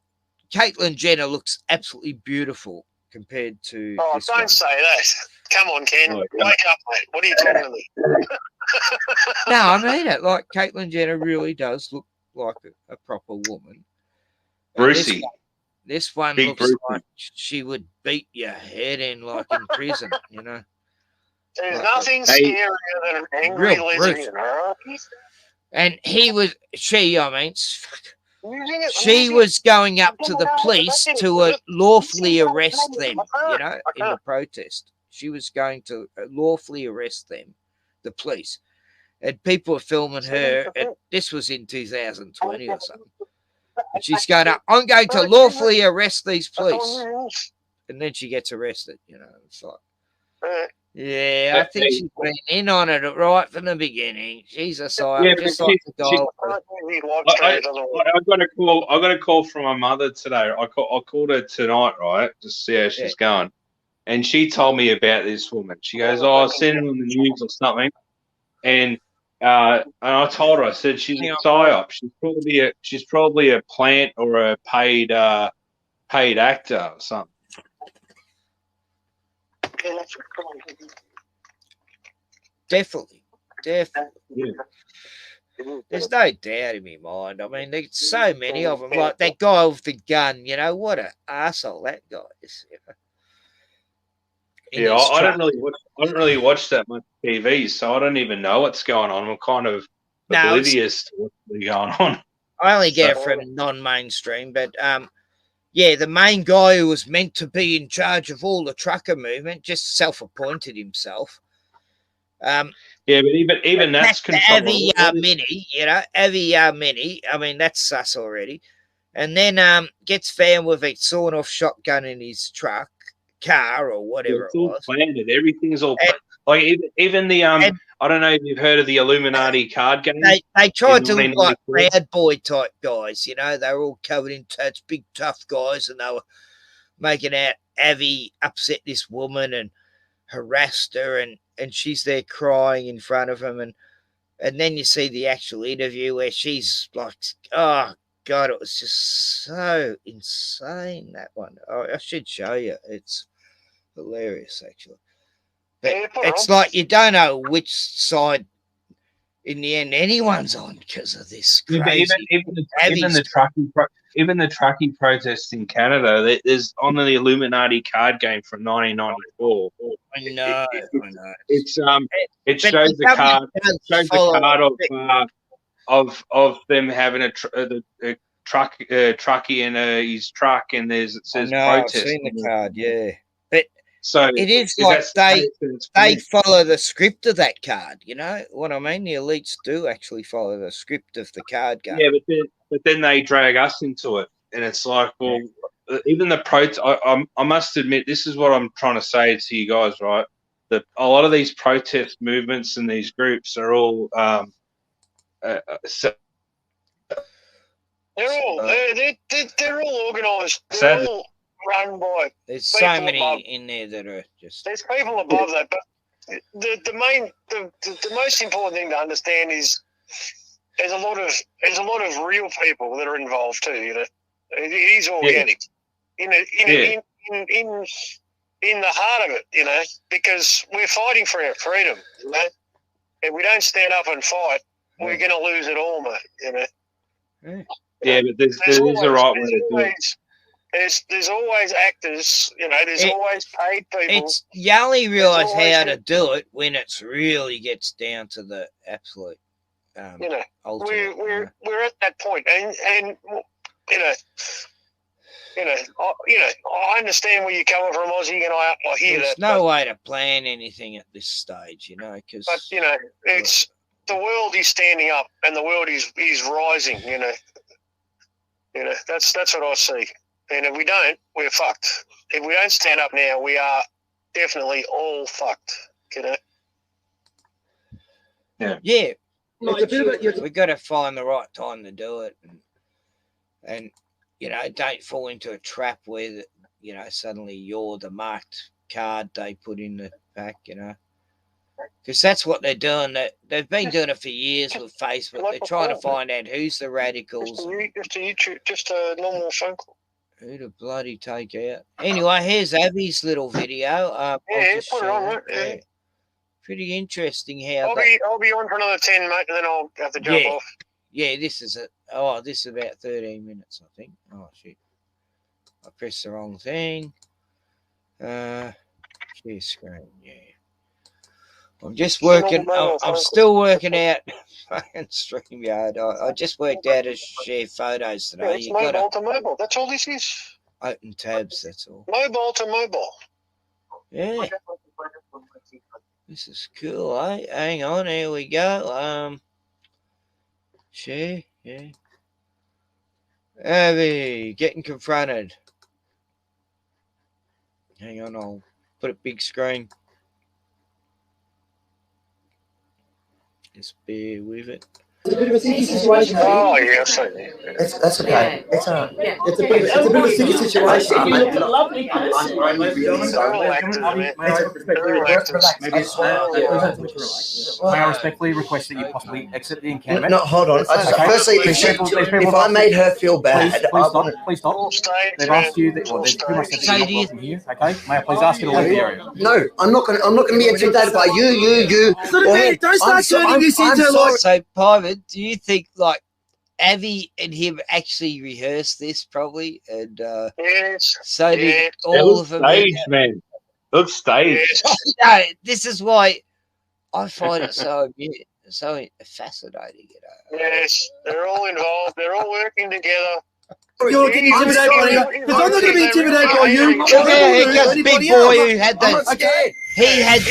Caitlyn Jenner looks absolutely beautiful compared to. Oh, don't say that. Come on, Ken. Wake up, mate. What are you talking about? No, I mean it. Like, Caitlyn Jenner really does look like a proper woman. Brucey. This one Big looks Brucey. like she would beat your head in, like in prison, you know. There's nothing scarier than an angry Real lesbian, all right? And she was going up to the police to lawfully arrest them, you know, in the protest. She was going to lawfully arrest them, the police. And people were filming her. And this was in 2020 or something. And she's going up, I'm going to lawfully arrest these police. And then she gets arrested, you know. It's like, yeah, I think she's been in on it right from the beginning. She's a psyop, just like the guy. I got a call from my mother today. I called her tonight, right, to see how she's going. And she told me about this woman. She goes, "Oh, I've seen it on the news or something." And I told her, I said, she's a psyop. She's probably a plant or a paid actor or something. Definitely. Yeah. There's no doubt in my mind. I mean, there's so many of them. Like that guy with the gun, you know, what an arsehole that guy is. You know? Yeah, I don't really watch that much TV, so I don't even know what's going on. I'm kind of oblivious to what's really going on. I only get it from non-mainstream, but yeah, the main guy who was meant to be in charge of all the trucker movement just self-appointed himself. Yeah, but even that's controlled. Avi Mini, you know, Avi Mini. I mean, that's sus already. and then gets found with a sawn-off shotgun in his car or whatever It's all planned. Everything's all planned. Like even the and I don't know if you've heard of the Illuminati card game. they tried to look like 1994. Proud Boy type guys, you know. They were all covered in tats, big tough guys, and they were making out Avi upset this woman and harassed her, and she's there crying in front of him, and then you see the actual interview where she's like, oh God, it was just so insane, that one. I should show you. It's hilarious, actually. But it's like you don't know which side in the end anyone's on because of this crazy. Even the trucking protests in Canada, there's on the Illuminati card game from 1994. I know. It shows the card of them having a truckie in his truck, and it says protest. I've seen the card, yeah. But so it is like they follow the script of that card, you know what I mean? The elites do actually follow the script of the card game. Yeah, but then they drag us into it, and it's like, well, even the I must admit, this is what I'm trying to say to you guys, right? That a lot of these protest movements and these groups are all they're all organised. They're all run by. There's so many in there that are just. There's people above that, but the most important thing to understand is there's a lot of real people that are involved too. You know, it is organic. In the heart of it, you know, because we're fighting for our freedom. You know, if we don't stand up and fight, we're going to lose it all, mate. You know. Yeah, but there's always a right way to do it. There's always actors, you know. There's always paid people. You only realise how to do it when it's really gets down to the absolute. You know, ultimate, we're at that point, and I understand where you're coming from, Ozzy, and I hear There's that. no way to plan anything at this stage, you know, because. But you know, it's the world is standing up, and the world is rising. You know, that's what I see. And if we don't, we're fucked. If we don't stand up now, we are definitely all fucked. You know. Yeah. We've got to find the right time to do it, and you know, don't fall into a trap where you know suddenly you're the marked card they put in the pack, you know, because that's what they're doing. They've been doing it for years with Facebook. They're trying to find out who's the radicals. Just a normal phone call. Who to bloody take out? Anyway, here's Abby's little video. Put it on, mate. Pretty interesting how I'll be on for another 10, mate, and then I'll have to jump off. Yeah, this is about 13 minutes, I think. Oh shit. I pressed the wrong thing. Share screen, yeah. I'm just working I'm still working out fucking StreamYard. I just worked out to share photos today. It's mobile to mobile. That's all this is. Open tabs, that's all. Mobile to mobile. Yeah. This is cool, eh? Hang on, here we go. Share, yeah. Abby, getting confronted. Hang on, I'll put a big screen. Just bear with it. It's a bit of a sticky situation. Oh, yeah, I've seen it. That's okay. It's a bit of a sticky situation. You're a lovely person. May I respectfully request that you possibly exit the encampment? No, hold on. Firstly, if I made her feel bad, please stop. They've asked you that. Well, they've pretty much said that you're not welcome here. Okay. May I please ask you to leave the area? No, I'm not going to be intimidated by you. Don't start turning this into like. So, Private, do you think like Avi and him actually rehearsed this probably? And yes. So did all of them. Stage, man. Looks staged. No, this is why I find it so fascinating. You know. Yes, they're all involved. They're all working together. You're getting intimidated by you. Because I'm not going to be intimidated by you. Because Big Boy who had the he had the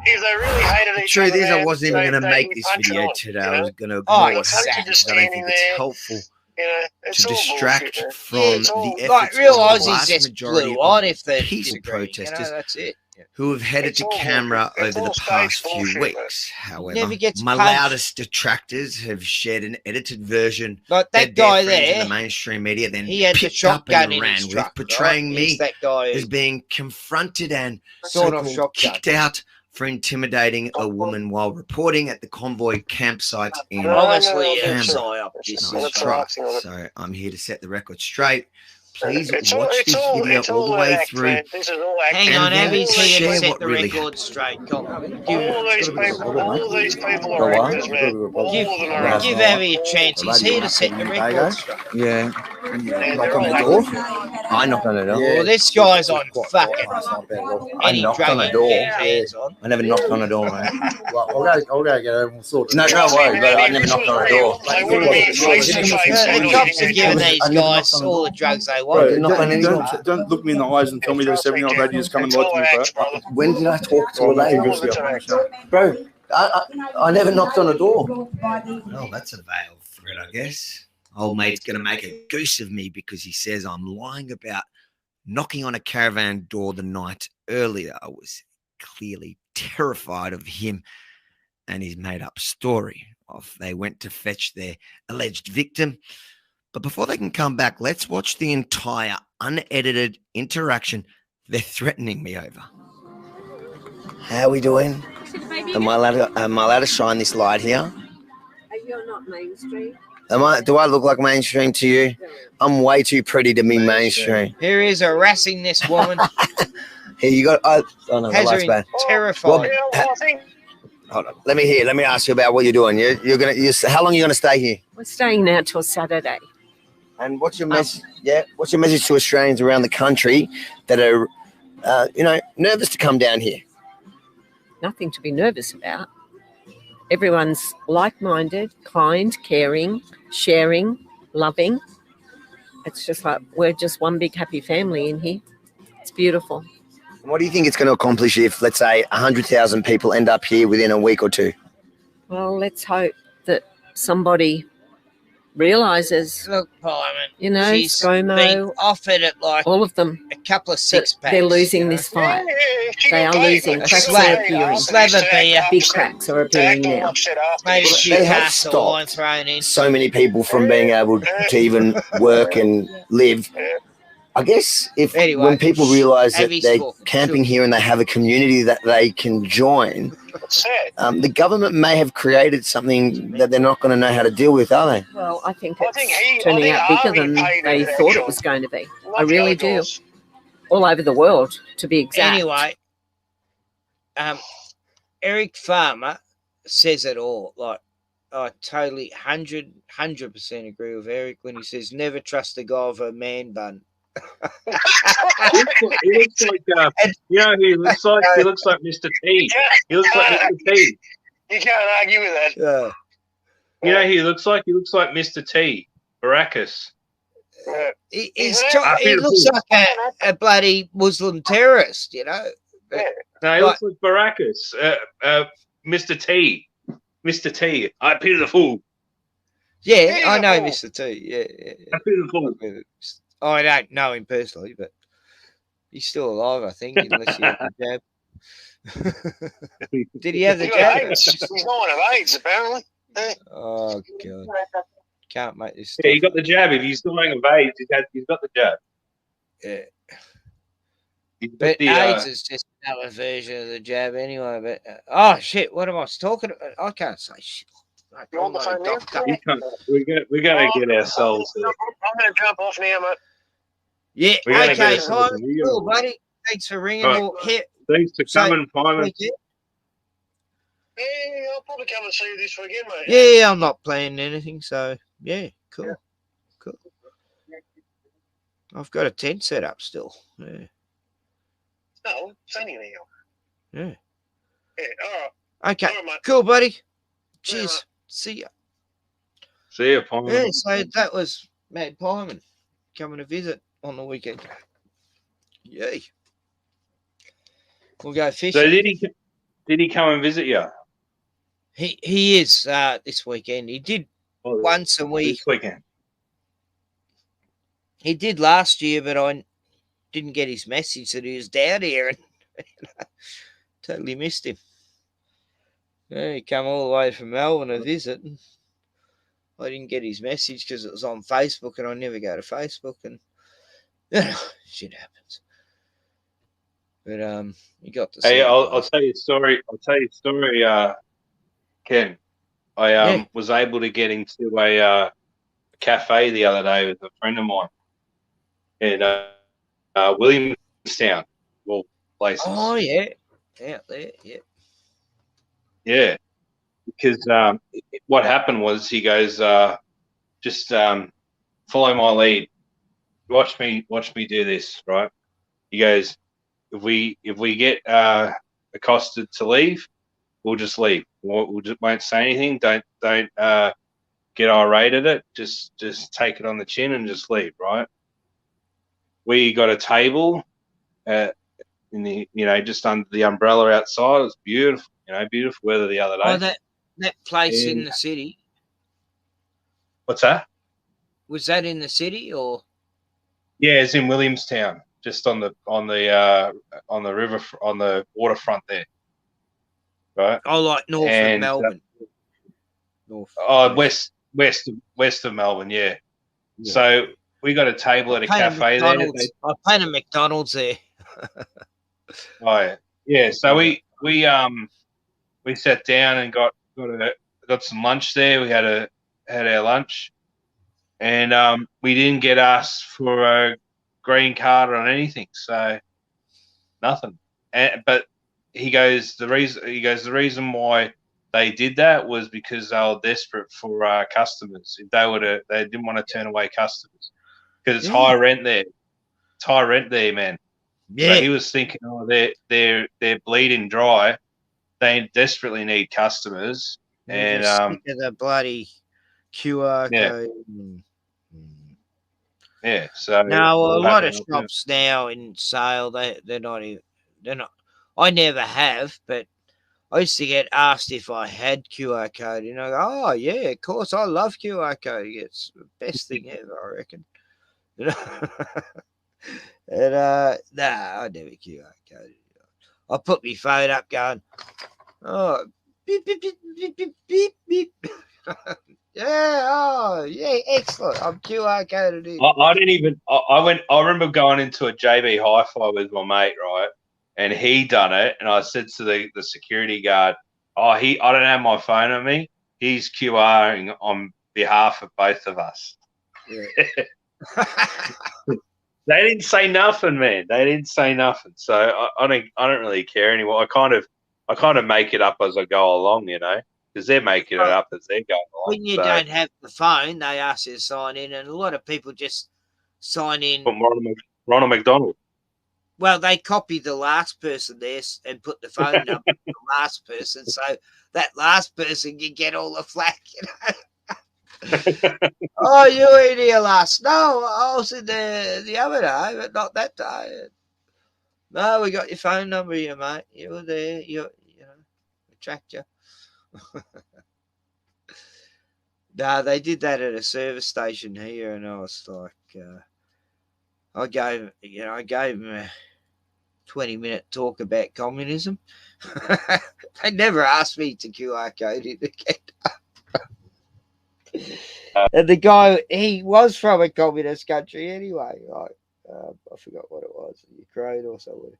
If they really hated each Truth other, is, I wasn't even going to make this video today. I was going to ignore Zach because I don't think it's helpful. You know, it's to all distract bullshit, from all, the Like, efforts realise of the he's vast just majority blew on of if they peaceful disagree. protesters That's it. Yeah. who have headed It's to all camera bullshit. It's over the all past space few bullshit, weeks. However, never gets my punched. loudest detractors have shared an edited version Like that that their guy friends in there, the mainstream media then he had the picked up shotgun and in his ran with, truck, portraying right? me He's that guy as being confronted and sawed off so-called shotgun. kicked out for intimidating a woman while reporting at the convoy campsite in Obviously, Canberra. it's a psyop. This Nice is try. right. So I'm here to set the record straight. Please It's watch all, this video all the an way act, through. man. This is all act. Hang on, then Abby's here to share set what the really record straight. Come on, All these people are actors, man. All of them are actors. give Abby a chance. He's here to set the record straight. Yeah. And Knock they're on the all door. actors. I knocked on the door. Well, this guy's on fucking I any knocked drug on the he door. can get hands on. I never knocked on the door, mate. Well, I'll go get over and sort it. No, don't worry, but I never knocked on the door. They want to be face to face. The cops are giving these guys all the drugs they want. Bro, don't look me in the eyes and tell me there's 70-year-old ladies come and lie to me, bro. When did I talk to a lady? Bro, I never knocked on a door. Well, that's a veiled threat, I guess. Old mate's going to make a goose of me because he says I'm lying about knocking on a caravan door the night earlier. I was clearly terrified of him and his made-up story. Off they went to fetch their alleged victim. But before they can come back, let's watch the entire unedited interaction they're threatening me over. How are we doing? Am I allowed to shine this light here? You're not mainstream. Do I look like mainstream to you? I'm way too pretty to be mainstream. Here he is harassing this woman. Here you got. Oh no, the Has her light's bad. terrified. Hold on. Let me ask you about what you're doing. How long are you gonna stay here? We're staying now till Saturday. And what's your message? What's your message to Australians around the country that are, nervous to come down here? Nothing to be nervous about. Everyone's like-minded, kind, caring, sharing, loving. It's just like we're just one big happy family in here. It's beautiful. What do you think it's going to accomplish if, let's say, 100,000 people end up here within a week or two? Well, let's hope that somebody realises. Look, Parliament. You know, she's ScoMo, been offered it like all of them. A couple of six-packs. They're losing this fight. They are losing. Cracks are appearing. Slab of beer. Big cracks are appearing now. Maybe a few They have casts of wine stopped thrown in. so many people from being able to even work and live. I guess when people realise that they're camping here and they have a community that they can join, the government may have created something that they're not going to know how to deal with, are they? Well, I think it's turning out bigger than they thought it was going to be. I really do. All over the world, to be exact. Anyway, Eric Farmer says it all. Like, I totally 100% agree with Eric when he says, never trust a guy with a man bun. He looks like you know who he looks like? He looks like Mr. T. He looks like Mr. T. You can't argue with that. Yeah. You know who he looks like? He looks like Mr. T. Baracus. He looks like a bloody Muslim terrorist, you know. No, he looks like Baracus. Mr. T. Mr. T. I Peter the Fool. Yeah, I know Mr. T. Yeah. I Peter the Fool. I don't know him personally, but he's still alive, I think, unless he had the jab. Did he have the jab? He's dying of AIDS, apparently. Oh, God. Can't make this stuff. Yeah, he got the jab. If he's dying of AIDS, he's got the jab. Yeah. But AIDS is just another version of the jab anyway. But oh, shit, what am I talking about? I can't say shit. You're on the phone now? We're going to get ourselves. I'm going to jump off now, mate. Yeah, okay, time. Cool, buddy. Thanks for ringing. Right. Thanks for coming, Simon. Yeah, I'll probably come and see you this weekend, mate. Yeah, I'm not planning anything, so yeah, cool. Cool. I've got a tent set up still. Yeah. No, sunny now. Yeah. Yeah, all right. Okay, All right, mate. cool, buddy. Cheers. See ya. See ya, Simon. Yeah, so that was Mad Pyman coming to visit on the weekend. Yay. We'll go fishing. So did he come and visit you? He is this weekend. He did once, and we this weekend. He did last year, but I didn't get his message that he was down here, and totally missed him. Yeah, he come all the way from Melbourne to visit. And I didn't get his message because it was on Facebook, and I never go to Facebook, and shit happens. But you got to see. Hey, I'll tell you a story. Ken. I was able to get into a cafe the other day with a friend of mine in Williamstown, well, places. Oh yeah, out there, yeah. Yeah, because what happened was he goes, just follow my lead. Watch me do this, right? He goes, if we get accosted to leave, we'll just leave. We'll just won't say anything. Don't get irate at it. Just take it on the chin and just leave, right? We got a table in the just under the umbrella outside. It was beautiful, beautiful weather the other day. Oh, that place in the city. What's that? Was that in the city or? Yeah, it's in Williamstown, just on the river, on the waterfront there, right? Oh, like north of Melbourne. West of Melbourne, yeah. So we got a table at a cafe there. I paid a McDonald's there. Oh yeah. So we sat down and got some lunch there. We had our lunch, and we didn't get asked for a green card on anything, so nothing. But he goes the reason why they did that was because they were desperate for customers. If they didn't want to turn away customers because it's high rent there. It's high rent there, man. Yeah. So he was thinking, oh, they're bleeding dry. They desperately need customers, and sick of the bloody QR code. Yeah. So now a lot of shops now in sale, they're not. I never have, but I used to get asked if I had QR code, and I go, "Oh yeah, of course, I love QR code. It's the best thing ever, I reckon." And I never QR code. I put my phone up, going, "Oh, beep beep beep beep beep beep beep." Yeah, oh yeah, excellent. I'm QR coded in. I didn't even. I remember going into a JB Hi-Fi with my mate, right? And he done it, and I said to the security guard, I don't have my phone on me. He's QRing on behalf of both of us. Yeah. They didn't say nothing, man. They didn't say nothing. So I don't really care anymore. I kind of make it up as I go along, because they're making it up as they're going along. When you don't have the phone, they ask you to sign in, and a lot of people just sign in. From Ronald McDonald. Well, they copy the last person there and put the phone number of the last person, so that last person can get all the flack, Oh, you were in here last? No, I was in there the other day, but not that day. No, we got your phone number here, mate. You were there. We tracked you. No, they did that at a service station here, and I was like, I gave him a 20-minute talk about communism. They never asked me to QR code it again. And the guy, he was from a communist country anyway. I forgot what it was, Ukraine or somewhere.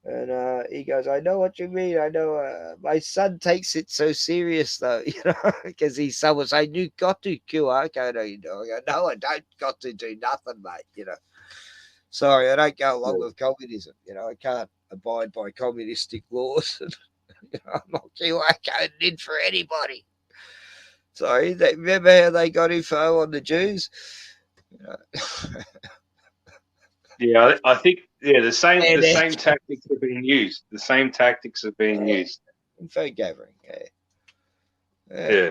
And he goes, I know what you mean. I know my son takes it so serious, though, because his son was saying, you got to QR code. I go, no, I don't got to do nothing, mate. Sorry, I don't go along with communism. I can't abide by communistic laws. I'm not QR coding in for anybody. Sorry, remember how they got info on the Jews? Yeah, I think the same tactics are being used. The same tactics are being used. Info gathering, yeah.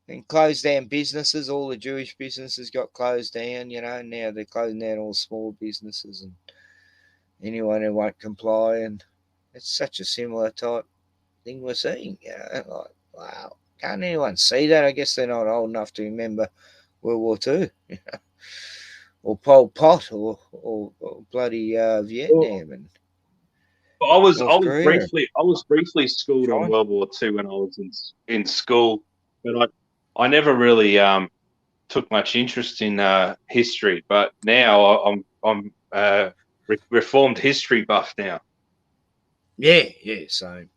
And closed down businesses. All the Jewish businesses got closed down. Now they're closing down all small businesses and anyone who won't comply. And it's such a similar type thing we're seeing. Like, wow, can't anyone see that? I guess they're not old enough to remember World War II. or Pol Pot, or bloody Vietnam and I was North Korea. briefly schooled on World War II when I was in school, but I never really took much interest in history. But now I'm reformed history buff now. Yeah, same.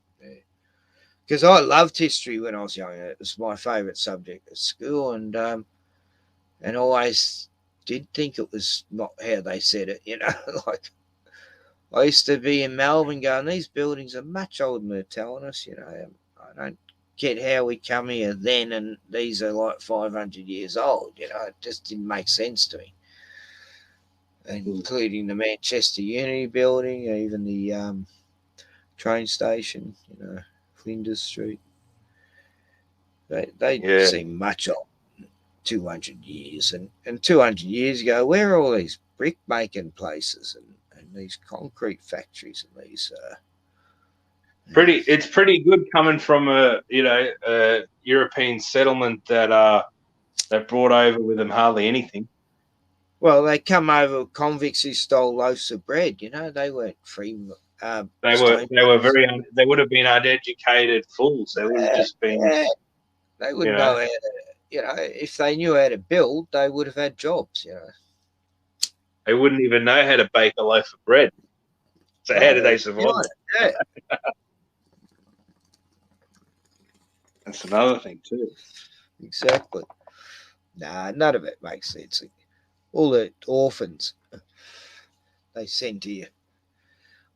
Because I loved history when I was young. It was my favourite subject at school, and always did think it was not how they said it. Like I used to be in Melbourne going, these buildings are much older than they're telling us. I don't get how we come here then, and these are like 500 years old. It just didn't make sense to me. Including the Manchester Unity building, even the train station, Flinders Street. They seem much old, 200 years. And 200 years ago, where are all these brick making places and these concrete factories and these? It's pretty good coming from a European settlement that brought over with them hardly anything. Well, they come over convicts who stole loaves of bread. They weren't free. They would have been uneducated fools. They would have just been. Yeah. They wouldn't know how to. If they knew how to build, they would have had jobs. They wouldn't even know how to bake a loaf of bread. So how did they survive? Yeah. That's another thing too. Exactly. Nah, none of it makes sense. All the orphans they send to you.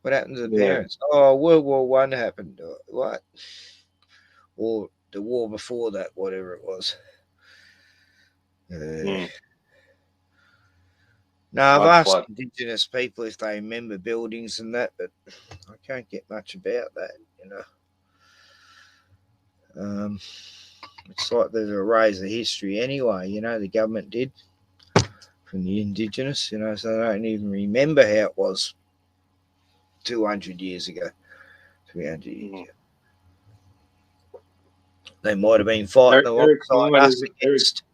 What happened to the parents? Oh, World War One happened. What? Or the war before that, whatever it was. No, I've asked Indigenous people if they remember buildings and that, but I can't get much about that. It's like they've erased the history anyway. The government did from the Indigenous. So they don't even remember how it was 200 years ago, 300 years ago. They might have been fighting alongside us against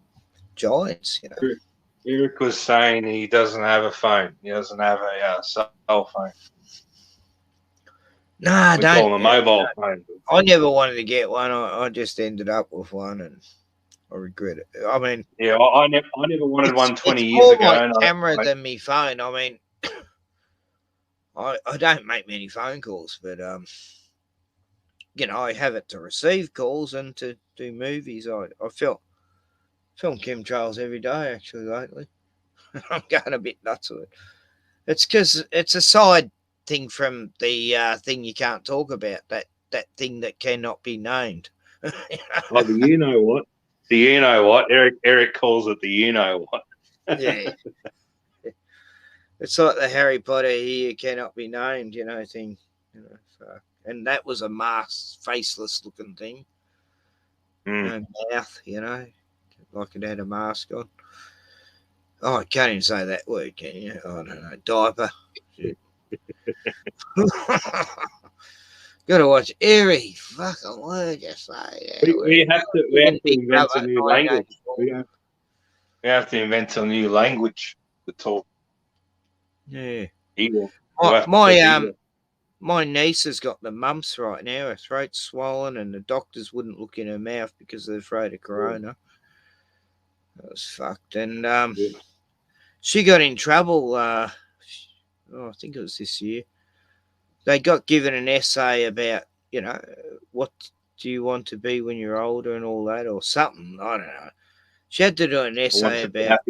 giants. Eric was saying he doesn't have a phone. He doesn't have a cell phone. Nah, we call them a mobile phone. I never wanted to get one. I just ended up with one, and I regret it. I mean, yeah, I never wanted one 20 years more ago. My camera than me phone. I mean, I don't make many phone calls, but I have it to receive calls and to do movies. I film chemtrails every day actually lately. I'm going a bit nuts with it. It's because it's a side thing from the thing you can't talk about. That thing that cannot be named. Oh, the you know what? The you know what? Eric calls it the you know what. Yeah. It's like the Harry Potter here cannot be named, thing. And that was a masked, faceless looking thing. No mouth, like it had a mask on. Oh, I can't even say that word, can you? I don't know. Diaper. Got to watch every fucking word you say. Yeah, we have to invent a new language. We have to invent a new language to talk. Yeah. Evil. My niece has got the mumps right now. Her throat's swollen, and the doctors wouldn't look in her mouth because they're afraid of corona. That was fucked. And she got in trouble. I think it was this year. They got given an essay about, what do you want to be when you're older and all that, or something. I don't know. She had to do an essay about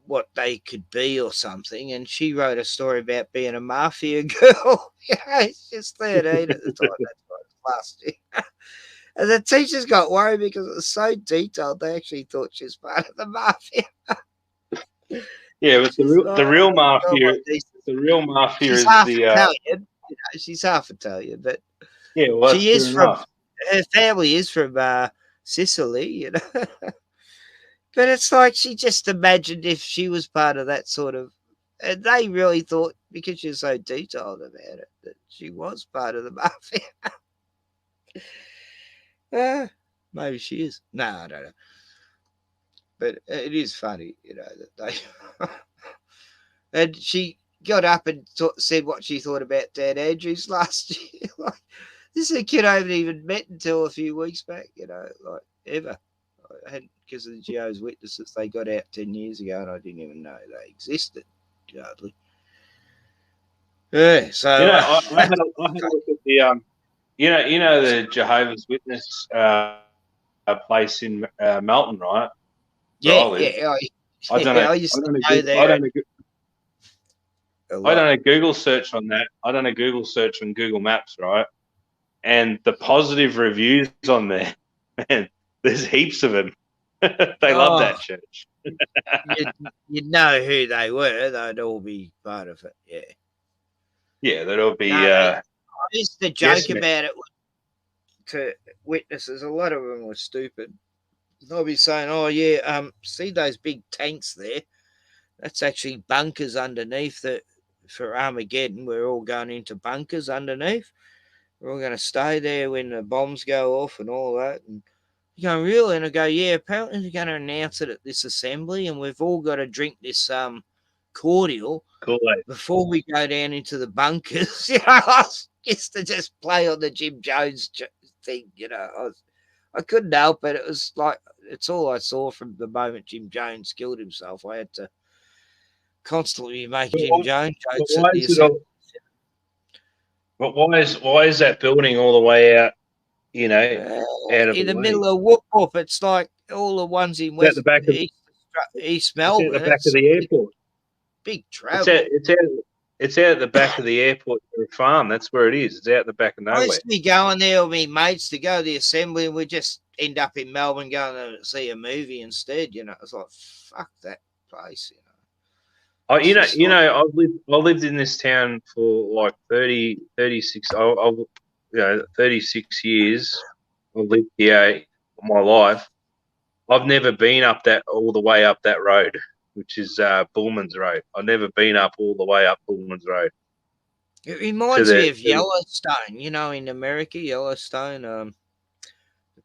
what they could be or something, and she wrote a story about being a mafia girl. It's just 13 at the time. That's what it was last year. And the teachers got worried because it was so detailed. They actually thought she was part of the mafia. Yeah, but the real mafia she's is half the Italian. She's half Italian, but yeah, well, she is from. Enough. Her family is from Sicily, But it's like she just imagined if she was part of that sort of. And they really thought, because she was so detailed about it, that she was part of the mafia. Maybe she is. No, I don't know. But it is funny, that they. And she got up and said what she thought about Dan Andrews last year. Like, this is a kid I haven't even met until a few weeks back, like ever. Because of the Jehovah's Witnesses, they got out 10 years ago, and I didn't even know they existed. Hardly. Yeah, so I had a look at the the Jehovah's Witness place in Melton, right? Where I live. I done a Google search on that. I done a Google search on Google Maps, right? And the positive reviews on there, man, there's heaps of them. They love that church. you'd know who they were. They'd all be part of it. Yeah. Yeah, they'd all be. I used to joke yes, about it to witnesses. A lot of them were stupid. They'll be saying, "Oh yeah, see those big tanks there? That's actually bunkers underneath for Armageddon. We're all going into bunkers underneath. We're all going to stay there when the bombs go off and all that." And you go, really? And I go, yeah, apparently they're going to announce it at this assembly, and we've all got to drink this cordial before we go down into the bunkers. I used to just play on the Jim Jones thing. I couldn't help it. It was like, it's all I saw from the moment Jim Jones killed himself. I had to constantly make Jim Jones jokes at the assembly. But why is that building all the way out? Out of in the middle of Whoop Whoop, it's like all the ones in West East Melbourne. It's at the back of the airport. Big travel. It's out at the back of the airport farm. That's where it is. It's out the back of nowhere. I used to be going there with my mates to go to the assembly, and we just end up in Melbourne going to see a movie instead. It's like, fuck that place. I lived in this town for like 36 years. I've lived here all my life. I've never been all the way up that road, which is Bullman's Road. I've never been up all the way up Bullman's Road. It reminds me of Yellowstone, in America, Yellowstone, the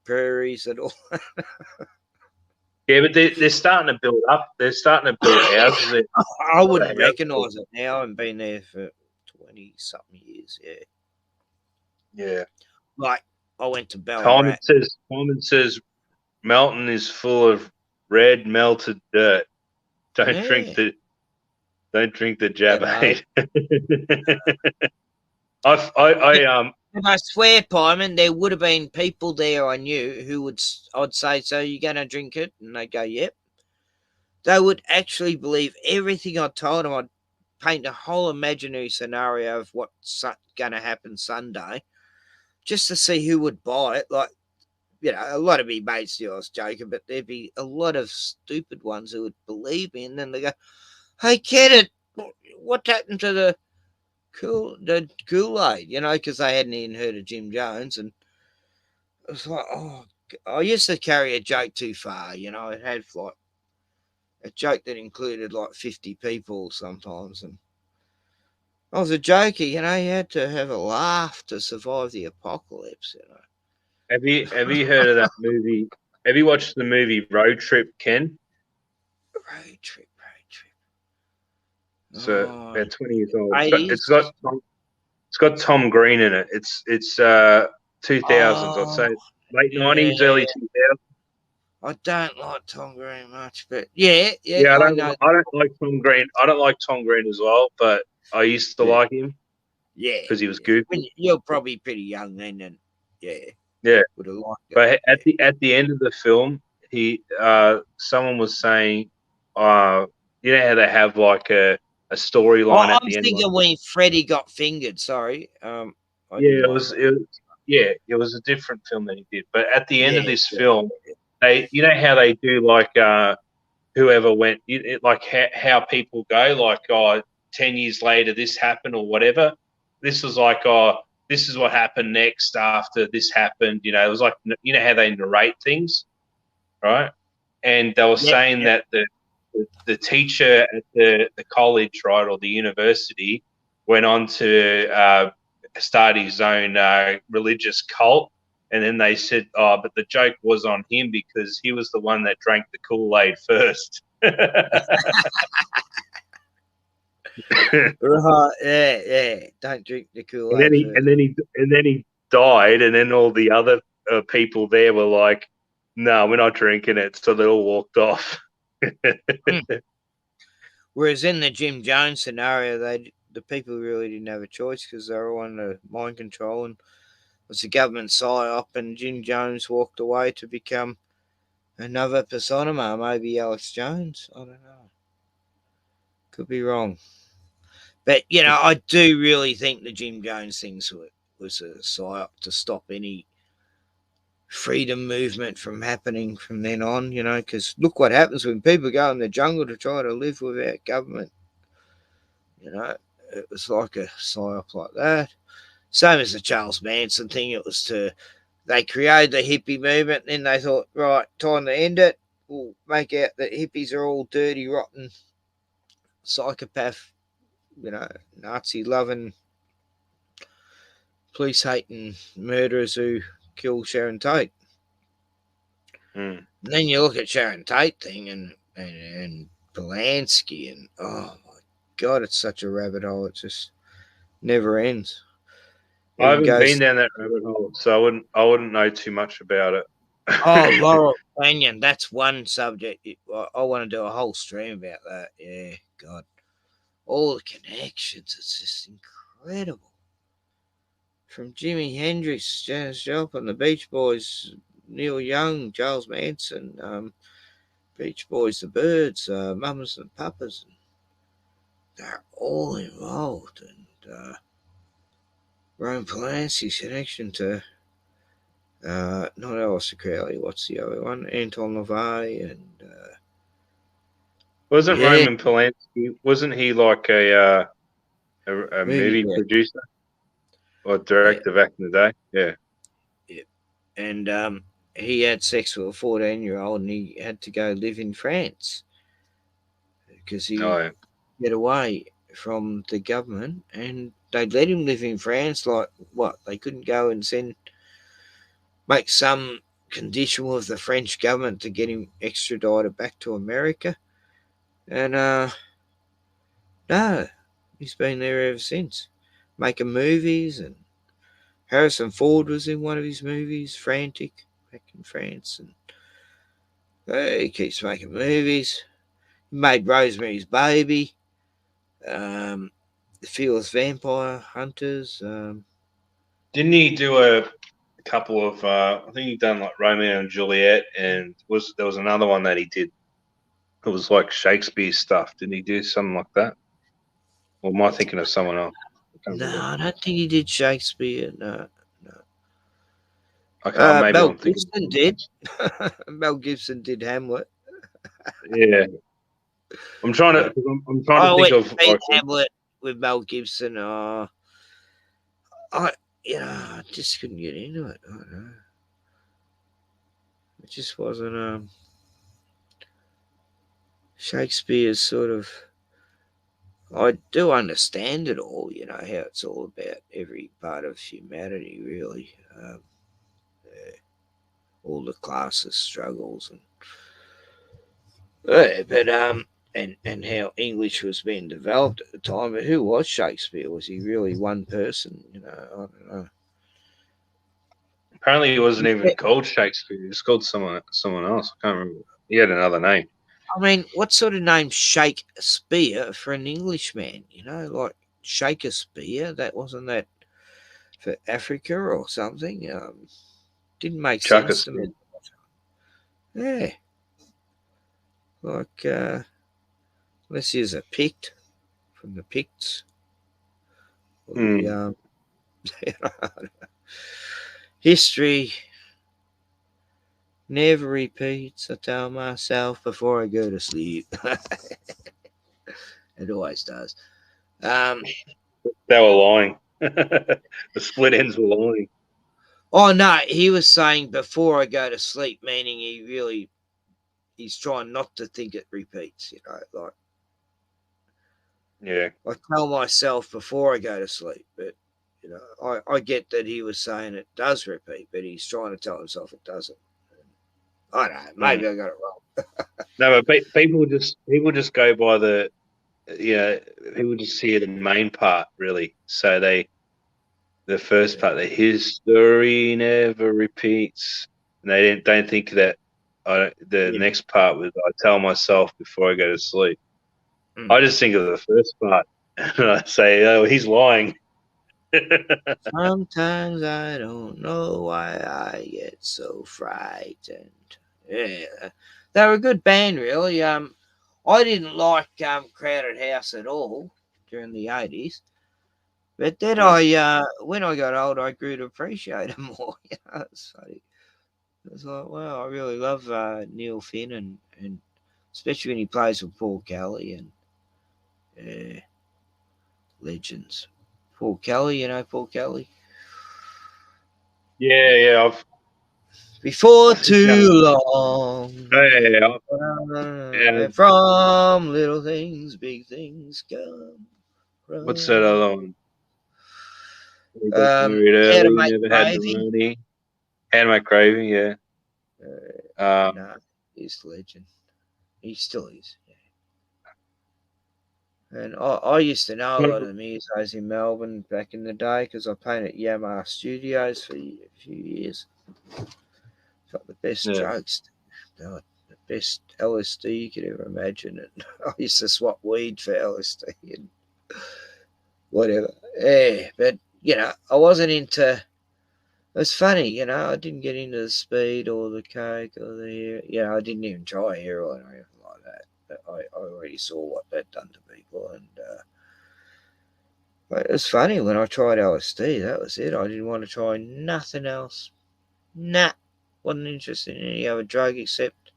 prairies and all. Yeah, but they're starting to build up. They're starting to build houses there. I wouldn't recognise it now. I haven't been there for 20-something years, yeah. Yeah. Like, I went to Ballarat. Simon says Melton is full of red melted dirt. Don't drink the Jabba. And I swear, Pyman, there would have been people there I knew who I'd say, "So you're going to drink it?" And they'd go, "Yep." They would actually believe everything I told them. I'd paint a whole imaginary scenario of what's going to happen Sunday just to see who would buy it. Like, a lot of me mates knew I was joking, but there'd be a lot of stupid ones who would believe me. And then they go, "Hey, Ken, what happened to the Kool-Aid?" Because they hadn't even heard of Jim Jones. And it was like, I used to carry a joke too far. It had like a joke that included like 50 people sometimes. And I was a joker, you had to have a laugh to survive the apocalypse. Have you heard of that movie? Have you watched the movie Road Trip, Ken? Road Trip. So about 20 years old. It's got Tom Green in it. It's 2000s, I'd say. Late 90s, early 2000s. I don't like Tom Green much, but yeah. I don't like Tom Green. I don't like Tom Green as well, but I used to like him. Yeah, because he was goofy. You're probably pretty young then, and yeah. Would have liked it. But at the end of the film, someone was saying, how they have like a storyline at the end. I'm thinking when Freddie got fingered. Sorry. It was a different film that he did. But at the end of this film, they, how they do like whoever went, like how people go, like 10 years later this happened or whatever. This was like this is what happened next after this happened. It was like how they narrate things, right? And they were saying that the teacher at the college, right, or the university, went on to start his own religious cult, And then they said, "Oh, but the joke was on him because he was the one that drank the Kool-Aid first." Right, yeah. Don't drink the Kool-Aid and first. then he died, and then all the other people there were like, "No, we're not drinking it," so they all walked off. Whereas in the Jim Jones scenario, the people really didn't have a choice because they were under mind control, and it was a government psyop, and Jim Jones walked away to become another persona, maybe Alex Jones. I don't know. Could be wrong. But, I do really think the Jim Jones thing was a psyop to stop any freedom movement from happening from then on, because look what happens when people go in the jungle to try to live without government. It was like a psyop like that. Same as the Charles Manson thing. They created the hippie movement, and then they thought, right, time to end it. We'll make out that hippies are all dirty, rotten, psychopath, Nazi-loving, police-hating murderers who kill Sharon Tate. And then you look at Sharon Tate thing and Polanski, and oh my God, it's such a rabbit hole. It just never ends. I haven't been down that rabbit hole, so I wouldn't know too much about it. Oh, Laurel Canyon, that's one subject. I want to do a whole stream about that. Yeah, God. All the connections, it's just incredible. From Jimi Hendrix, Janis Joplin, the Beach Boys, Neil Young, Charles Manson, Beach Boys, the Byrds, Mamas and Papas. They're all involved. And Roman Polanski's connection to not Aleister Crowley, what's the other one? Anton LaVey and Wasn't Roman Polanski? Wasn't he like a movie producer or director back in the day? Yeah. And he had sex with a 14-year-old, and he had to go live in France because he get away from the government, and they'd let him live in France. Like what? They couldn't go and make some condition with the French government to get him extradited back to America. And no, he's been there ever since, making movies. And Harrison Ford was in one of his movies, Frantic, back in France. And he keeps making movies. He made Rosemary's Baby, The Fearless Vampire Hunters. Didn't he do a couple of? I think he done like Romeo and Juliet, and there was another one that he did. It was like Shakespeare stuff. Didn't he do something like that? Or am I thinking of someone else? No, I don't think he did Shakespeare. No. Okay, maybe Mel I'm thinking. Gibson did. Mel Gibson did Hamlet. Yeah, I'm trying to. I'm trying to think of like, Hamlet with Mel Gibson. I just couldn't get into it. I don't know. It just wasn't Shakespeare's sort of. I do understand it all, how it's all about every part of humanity, really. All the classes struggles and how English was being developed at the time. But who was Shakespeare? Was he really one person? I don't know. Apparently, he wasn't even called Shakespeare. He was called someone else. I can't remember. He had another name. I mean, what sort of name Shakespeare for an Englishman? Like Shakespeare. Wasn't that for Africa or something? Didn't make sense to me. Yeah. Like, unless he's a Pict from the Picts. Or the, history never repeats. I tell myself before I go to sleep. It always does. They were lying. The split ends were lying. Oh, no, he was saying before I go to sleep, meaning he's trying not to think it repeats, like. Yeah. I tell myself before I go to sleep, but You know, I get that he was saying it does repeat, but he's trying to tell himself it doesn't. I don't know. Maybe I got it wrong. No, but people just go by the people just hear the main part really. So the first part, that his story never repeats, and they don't think that the next part was I tell myself before I go to sleep. I just think of the first part, and I say, "Oh, he's lying." Sometimes I don't know why I get so frightened. Yeah, they were a good band, really. I didn't like Crowded House at all during the 80s, but then when I got older, I grew to appreciate them more. You know, it's funny. It's like, wow, I really love Neil Finn, and especially when he plays with Paul Kelly and legends. Paul Kelly, you know Paul Kelly. Yeah. Before too long. Yeah. From little things, big things come. What's that other one? How to Make Never had the Gravy. money. How to Make Gravy, yeah. No, he's a legend. He still is. Yeah. And I used to know a lot of the musos in Melbourne back in the day because I painted Yamaha Studios for a few years. Got the best drugs. God, the best LSD you could ever imagine. And I used to swap weed for LSD and whatever. Yeah, but I wasn't into. It was funny, I didn't get into the speed or the coke or the. I didn't even try heroin or anything like that. But I already saw what that done to people, and but it was funny when I tried LSD. That was it. I didn't want to try nothing else. Nah, wasn't interested in any other drug except a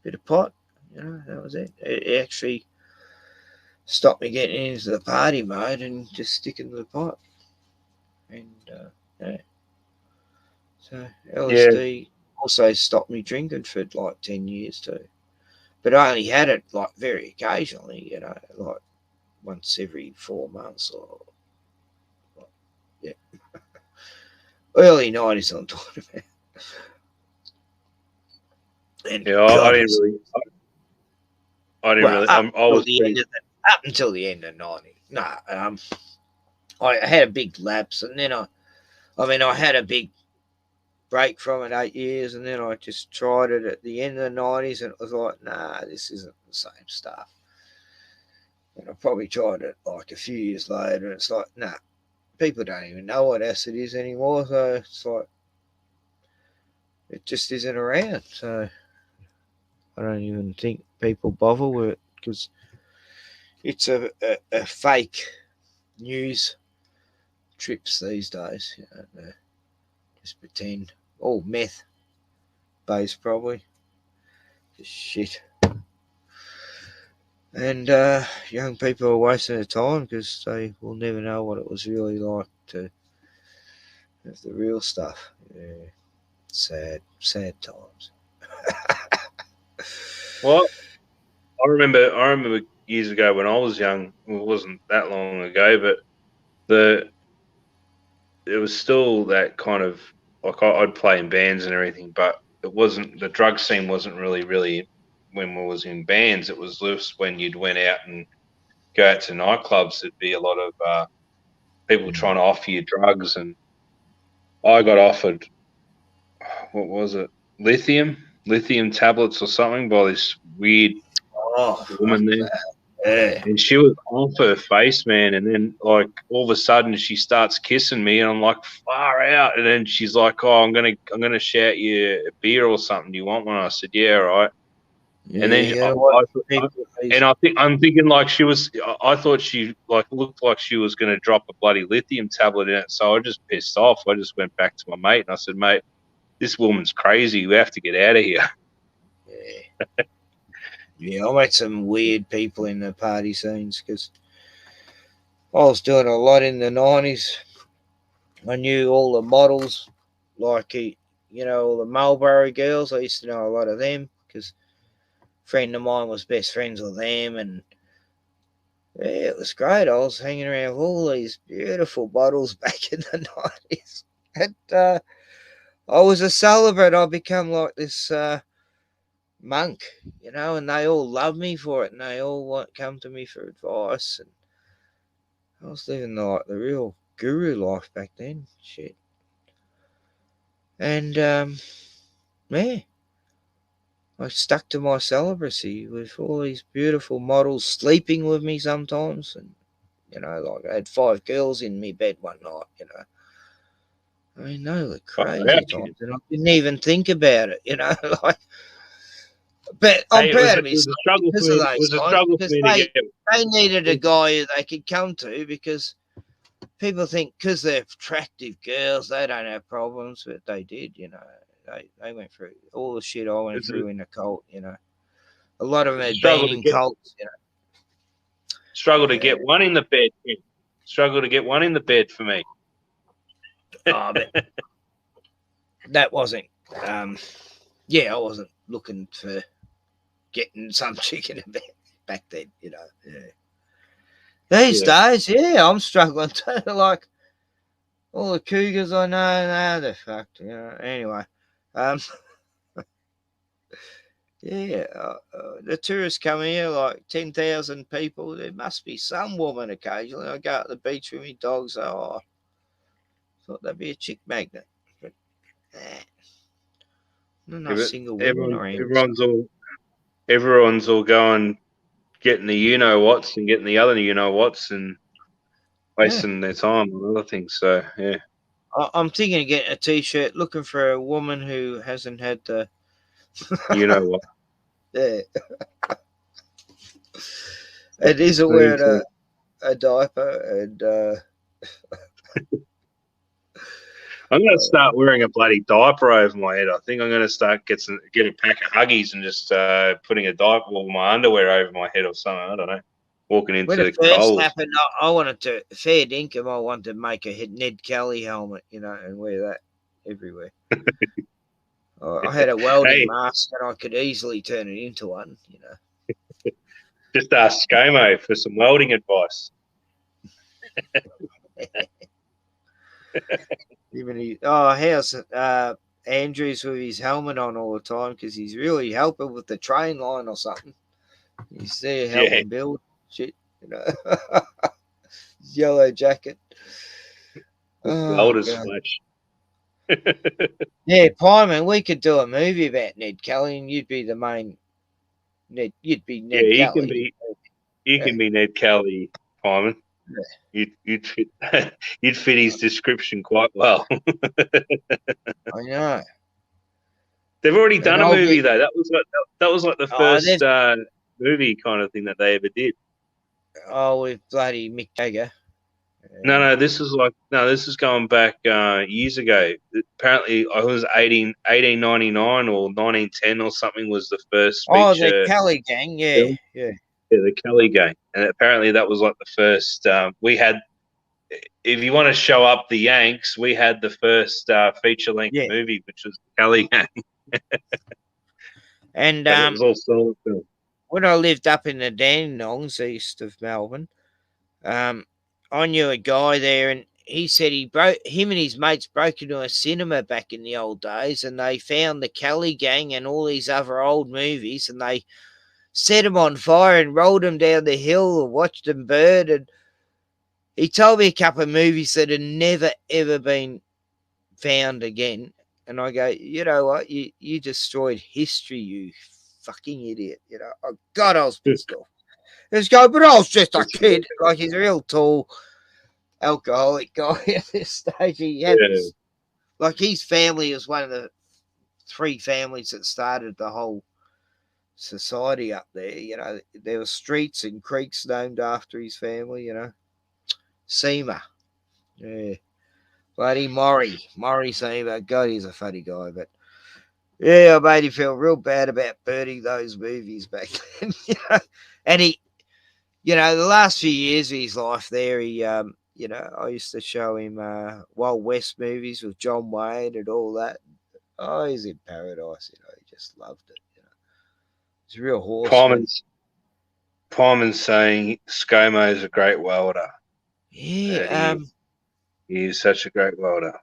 bit of pot. That was it. It actually stopped me getting into the party mode and just sticking to the pot. And yeah. So LSD also stopped me drinking for like 10 years too. But I only had it like very occasionally, like once every 4 months or yeah. Early 90s I'm talking about. And I didn't really. Up until the end of 90. No, I had a big lapse, and then I had a big break from it 8 years, and then I just tried it at the end of the 90s, and it was like, nah, this isn't the same stuff. And I probably tried it like a few years later, and it's like, nah, people don't even know what acid is anymore, so it's like, it just isn't around. So I don't even think people bother with it because it's a fake news trips these days. Just pretend. Oh, meth based probably. Just shit. And young people are wasting their time because they will never know what it was really like to have the real stuff. Yeah. Sad times. Well, I remember years ago when I was young. Well, it wasn't that long ago, but it was still that kind of like I'd play in bands and everything, but it wasn't the drug scene wasn't really when we was in bands. It was just when you'd went out and go out to nightclubs. There'd be a lot of people trying to offer you drugs, and I got offered what was it, lithium tablets or something by this weird woman there. Yeah. And she was off her face, man. And then, like, all of a sudden, she starts kissing me, and I'm like, far out. And then she's like, "Oh, I'm gonna shout you a beer or something. Do you want one?" I said, "Yeah, all right." Yeah, And then I'm thinking like she was. I thought she like looked like she was gonna drop a bloody lithium tablet in it. So I just pissed off. I just went back to my mate and I said, "Mate, this woman's crazy. We have to get out of here." Yeah, I met some weird people in the party scenes because I was doing a lot in the 90s. I knew all the models, like, all the Marlboro girls. I used to know a lot of them because a friend of mine was best friends with them. And Yeah, it was great. I was hanging around with all these beautiful bottles back in the 90s. And I was a celibate. I become like this monk, and they all love me for it, and they all come to me for advice. And I was living like the real guru life back then. Shit. And yeah, I stuck to my celibacy with all these beautiful models sleeping with me sometimes, and like I had 5 girls in me bed one night. I mean, they were crazy times, and I didn't even think about it. Like. But I'm proud of myself because of those guys, because they needed a guy who they could come to, because people think because they're attractive girls they don't have problems, but they did. They went through all the shit I went through in a cult. A lot of them had been in cults. Struggle to get one in the bed. Struggle to get one in the bed for me. Oh, but that wasn't. I wasn't looking for getting some chick in a bed back then. Yeah. These days, I'm struggling too. Like all the cougars I know, they're fucked. Anyway, the tourists come here, like 10,000 people. There must be some woman occasionally. I go out the beach with my dogs. Thought there'd be a chick magnet, but not enough single women around. Everyone's all going, getting the you-know-whats and getting the other you-know-whats and wasting their time on other things. So, yeah. I'm thinking of getting a T-shirt looking for a woman who hasn't had the... You know what? Yeah. It isn't wearing a diaper, and... I'm going to start wearing a bloody diaper over my head. I think I'm going to start get a pack of Huggies and just putting a diaper or my underwear over my head or something. I don't know. Walking into when it first Coles. happened, I wanted to, fair dinkum, I wanted to make a Ned Kelly helmet, and wear that everywhere. I had a welding mask and I could easily turn it into one, Just ask ScoMo for some welding advice. How's Andrews with his helmet on all the time, because he's really helping with the train line or something. He's there helping build shit, Yellow jacket. Welder's flesh. Yeah, Pyman, we could do a movie about Ned Kelly, and you'd be the main Ned. You'd be Ned Kelly. You can be Ned Kelly, Pyman. Yeah. You'd fit you'd fit his description quite well. I know. They've already done a movie though. That was like the first movie kind of thing that they ever did. Oh, with bloody Mick Jagger. No, this is going back years ago. Apparently, I was 1899 or 1910 or something was the first feature. Oh, the Kelly Gang, yeah. Yeah, the Kelly Gang. And apparently that was like the first, we had, if you want to show up the Yanks, we had the first feature-length movie, which was the Kelly Gang. And it was all solid film. When I lived up in the Dandenongs, east of Melbourne, I knew a guy there, and he said him and his mates broke into a cinema back in the old days, and they found the Kelly Gang and all these other old movies, and they set them on fire and rolled them down the hill and watched them burn. And he told me a couple of movies that had never, ever been found again. And I go, you know what? You destroyed history, you fucking idiot. Oh, God, I was pissed off. This guy, but I was just a kid. Like, he's a real tall alcoholic guy at this stage. He had like, his family was one of the 3 families that started the whole society up there. There were streets and creeks named after his family. Seamer, bloody Morrie Seamer. God, he's a funny guy. But I made him feel real bad about burning those movies back then. And he, the last few years of his life there, he I used to show him Wild West movies with John Wayne and all that. Oh, he's in paradise. He just loved it. He's a real horse. Pyman's saying ScoMo's a great welder. Yeah. He is such a great welder.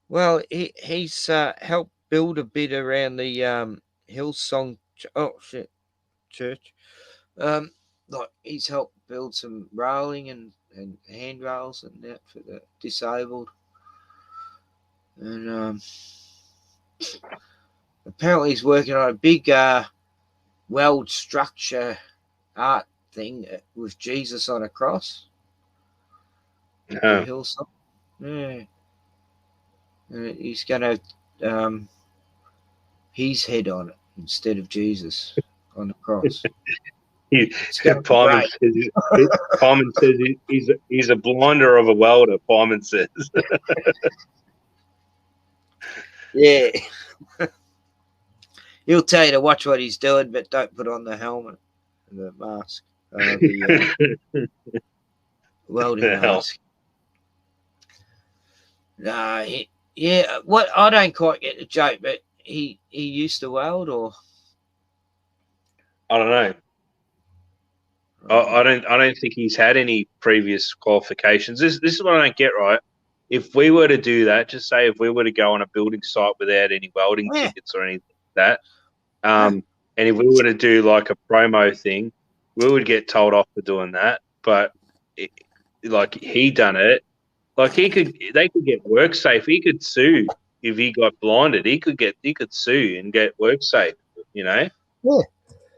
Well, he's helped build a bit around the Hillsong church. Like he's helped build some railing and handrails and that for the disabled. And apparently he's working on a big weld structure art thing with Jesus on a cross. The Hillsong. Yeah. And he's going to his head on it instead of Jesus on the cross. Pyman says he's a blinder of a welder. Pyman says. Yeah. He'll tell you to watch what he's doing, but don't put on the helmet and the mask. The welding mask. No, yeah. What I don't quite get the joke, but he used to weld, or I don't know. I don't think he's had any previous qualifications. This is what I don't get, right. If we were to do that, just say if we were to go on a building site without any welding tickets or anything like that, and if we were to do like a promo thing, we would get told off for doing that. But like he done it, like they could get work safe. He could sue if he got blinded. He could sue and get work safe. You know, yeah,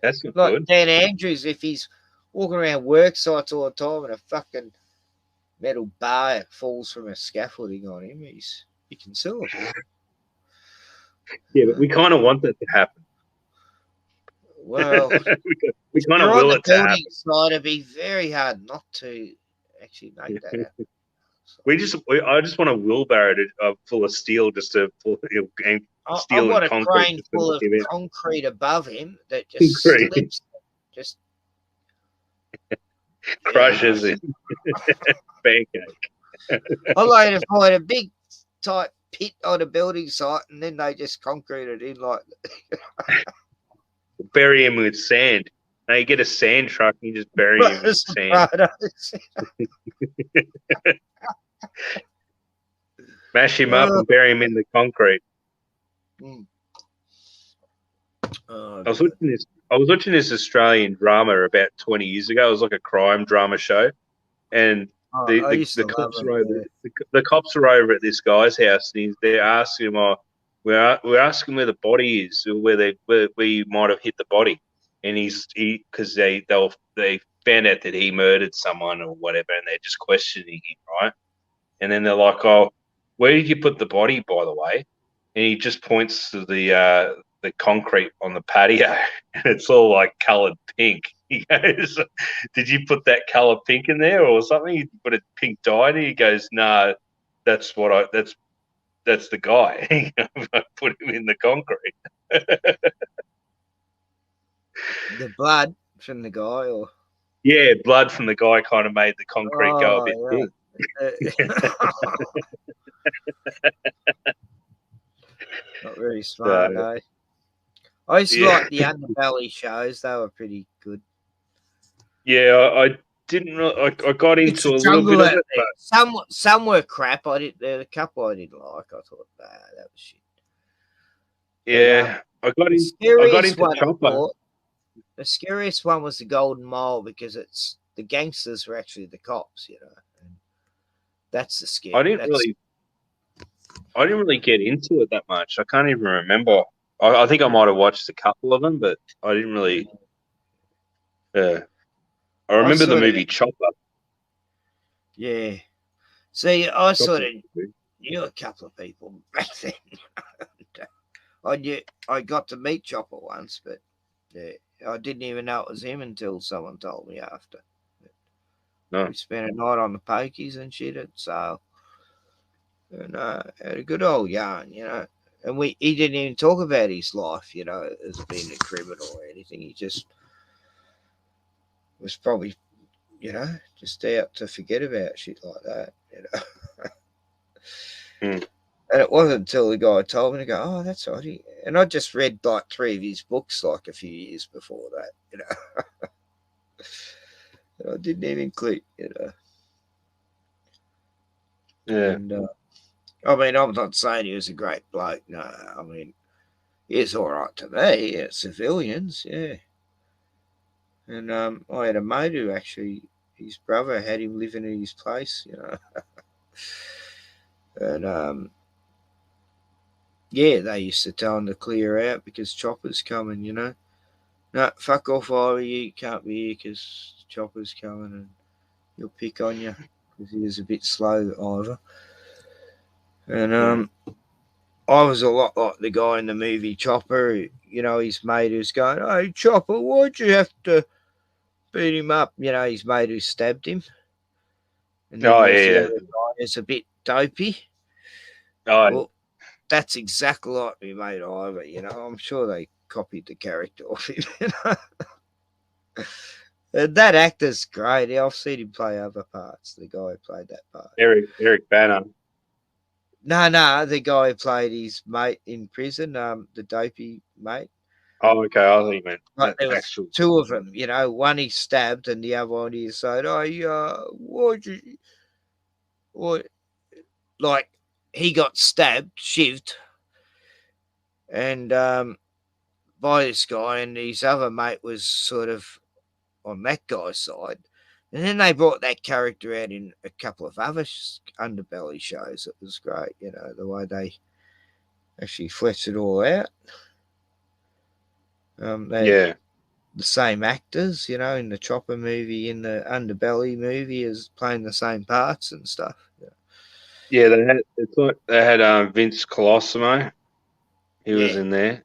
that's not like good. Dan Andrews, if he's walking around work sites all the time and a fucking metal bar falls from a scaffolding on him, he can sue him. Yeah, but we kind of want that to happen. Well, we kind of will it to happen. Side, it'd be very hard not to actually make that happen. I just want a wheelbarrow full of steel, just to steel and concrete. I want a crane full of concrete above him that just slips, just crushes him. Pancake. I like to find a big tight pit on a building site, and then they just concrete it in like. Bury him with sand. Now you get a sand truck and you just bury him with sand. Mash him up and bury him in the concrete. I was watching this Australian drama about 20 years ago. It was like a crime drama show, and the cops were over at this guy's house, and they're asking him, we're asking where the body is, where you might have hit the body, and because they found out that he murdered someone or whatever, and they're just questioning him, right? And then they're like, "Oh, where did you put the body, by the way?" And he just points to the concrete on the patio, and it's all like coloured pink. He goes, "Did you put that colour pink in there or something? You put a pink dye in it?" He goes, "No, that's the guy." I put him in the concrete. The blood from the guy, or yeah, blood from the guy kind of made the concrete go a bit pink. Not very smart, eh? I used to like the underbelly shows; they were pretty good. Yeah, I didn't. I got into a little bit of it. But some were crap. There were a couple I didn't like. I thought that was shit. Yeah, but, I got into Chopper. The scariest one was the Golden Mile because the gangsters were actually the cops, you know. And that's the scary. I didn't really get into it that much. I can't even remember. I think I might have watched a couple of them, but I didn't really. I remember the movie Chopper. Yeah. See, I sort of knew a couple of people back then. I got to meet Chopper once, but I didn't even know it was him until someone told me after. We spent a night on the pokies and shit at Sale. And had a good old yarn, you know. And he didn't even talk about his life, you know, as being a criminal or anything. He just was probably, you know, just out to forget about shit like that, you know. And it wasn't until the guy told me to go, oh, that's right. And I just read like 3 of his books like a few years before that, you know. And I didn't even click, you know. Yeah. And I mean, I'm not saying he was a great bloke. No, I mean, he's all right to me. Yeah, civilians, yeah. And I had a mate who actually, his brother had him living in his place, you know. And yeah, they used to tell him to clear out because choppers coming, you know. No, fuck off, Ivor, you can't be here because choppers coming and he'll pick on you because he was a bit slow, Ivor. And I was a lot like the guy in the movie Chopper, you know, his mate who's going, hey, Chopper, why'd you have to beat him up? You know, his mate who stabbed him. And then there's the other guy who's a bit dopey. Oh, well, that's exactly like me mate Ivor, you know. I'm sure they copied the character off him, you know. And that actor's great. I've seen him play other parts, the guy who played that part. Eric Banner. No, the guy who played his mate in prison, the dopey mate. Oh, okay. I think you meant Like there was actual. 2 of them, you know. One he stabbed, and the other one he said, "Oh, why'd you?" What? Like he got stabbed, shivved, and by this guy, and his other mate was sort of on that guy's side. And then they brought that character out in a couple of other underbelly shows. It was great, you know, the way they actually fleshed it all out. The same actors, you know, in the Chopper movie, in the Underbelly movie, as playing the same parts and stuff. Yeah, they had Vince Colosimo. He was in there,